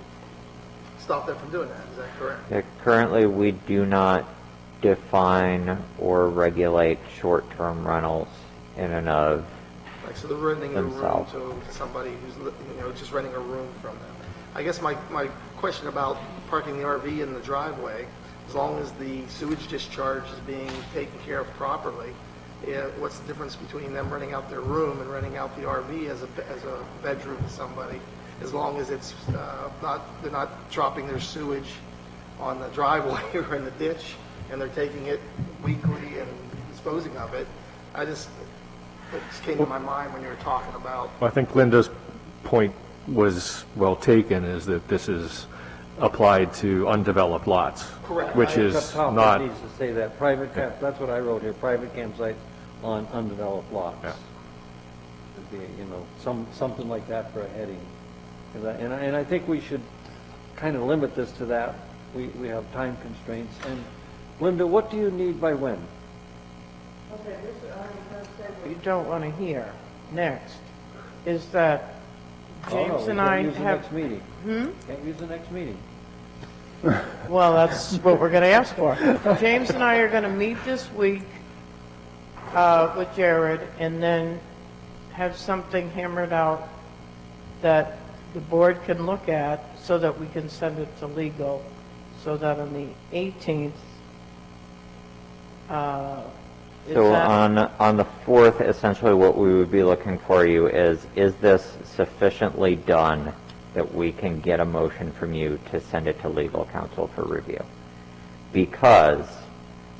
stop them from doing that? Is that correct? Yeah, currently, we do not define or regulate short-term rentals in and of. Like, so they're renting a room Themselves. to somebody who's, just renting a room from them. I guess my question about parking the RV in the driveway, as long as the sewage discharge is being taken care of properly, what's the difference between them renting out their room and renting out the RV as a bedroom to somebody? As long as it's they're not dropping their sewage on the driveway or in the ditch, and they're taking it weekly and disposing of it. It just came to my mind when you were talking about. I think Linda's point was well taken, is that this is applied to undeveloped lots. Correct. Which Up is top, it not, needs to say that, private camp, that's what I wrote here, private campsites on undeveloped lots. Yeah. Would be, you know, something like that for a heading. 'Cause and I think we should kind of limit this to that. We have time constraints. And Linda, what do you need by when? You don't want to hear next, is that James and I Can't use the have, next meeting. Can't use the next meeting. well, that's what we're going to ask for. James and I are going to meet this week with Jared, and then have something hammered out that the board can look at, so that we can send it to legal, so that on the 18th, is So that- on the 4th, essentially what we would be looking for you is this sufficiently done that we can get a motion from you to send it to legal counsel for review? Because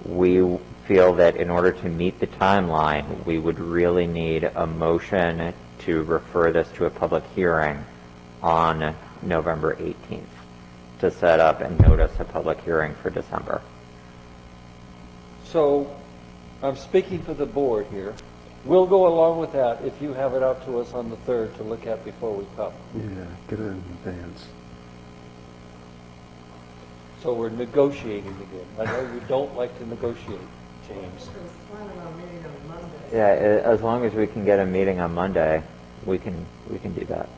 we feel that in order to meet the timeline, we would really need a motion to refer this to a public hearing on November 18th to set up and notice a public hearing for December. So, I'm speaking for the board here. We'll go along with that if you have it out to us on the 3rd to look at before we come. Yeah, get it in advance. So we're negotiating again. I know you don't like to negotiate, James. Yeah, as long as we can get a meeting on Monday, we can do that.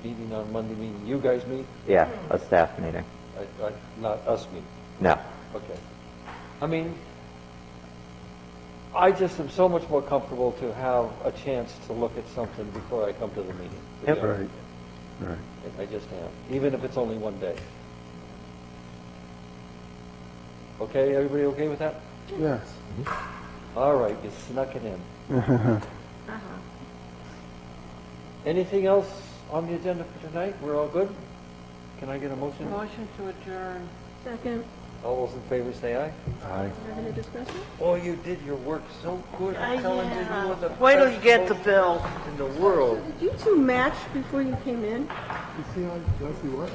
Meeting on Monday, meeting, you guys meet? Yeah, a staff meeting. Not us meet. No. Okay. I mean, I just am so much more comfortable to have a chance to look at something before I come to the meeting. Yep. Right, right. I just am, even if it's only one day. Okay, everybody okay with that? Yes. All right, you snuck it in. Anything else on the agenda for tonight? We're all good? Can I get a motion? Motion to adjourn. Second, All those in favor say aye. Aye. any discussion? Oh, you did your work so good. I'm telling you, you were the Wait till you best get the host bill. in the world. Did you two match before you came in? You see, I see what?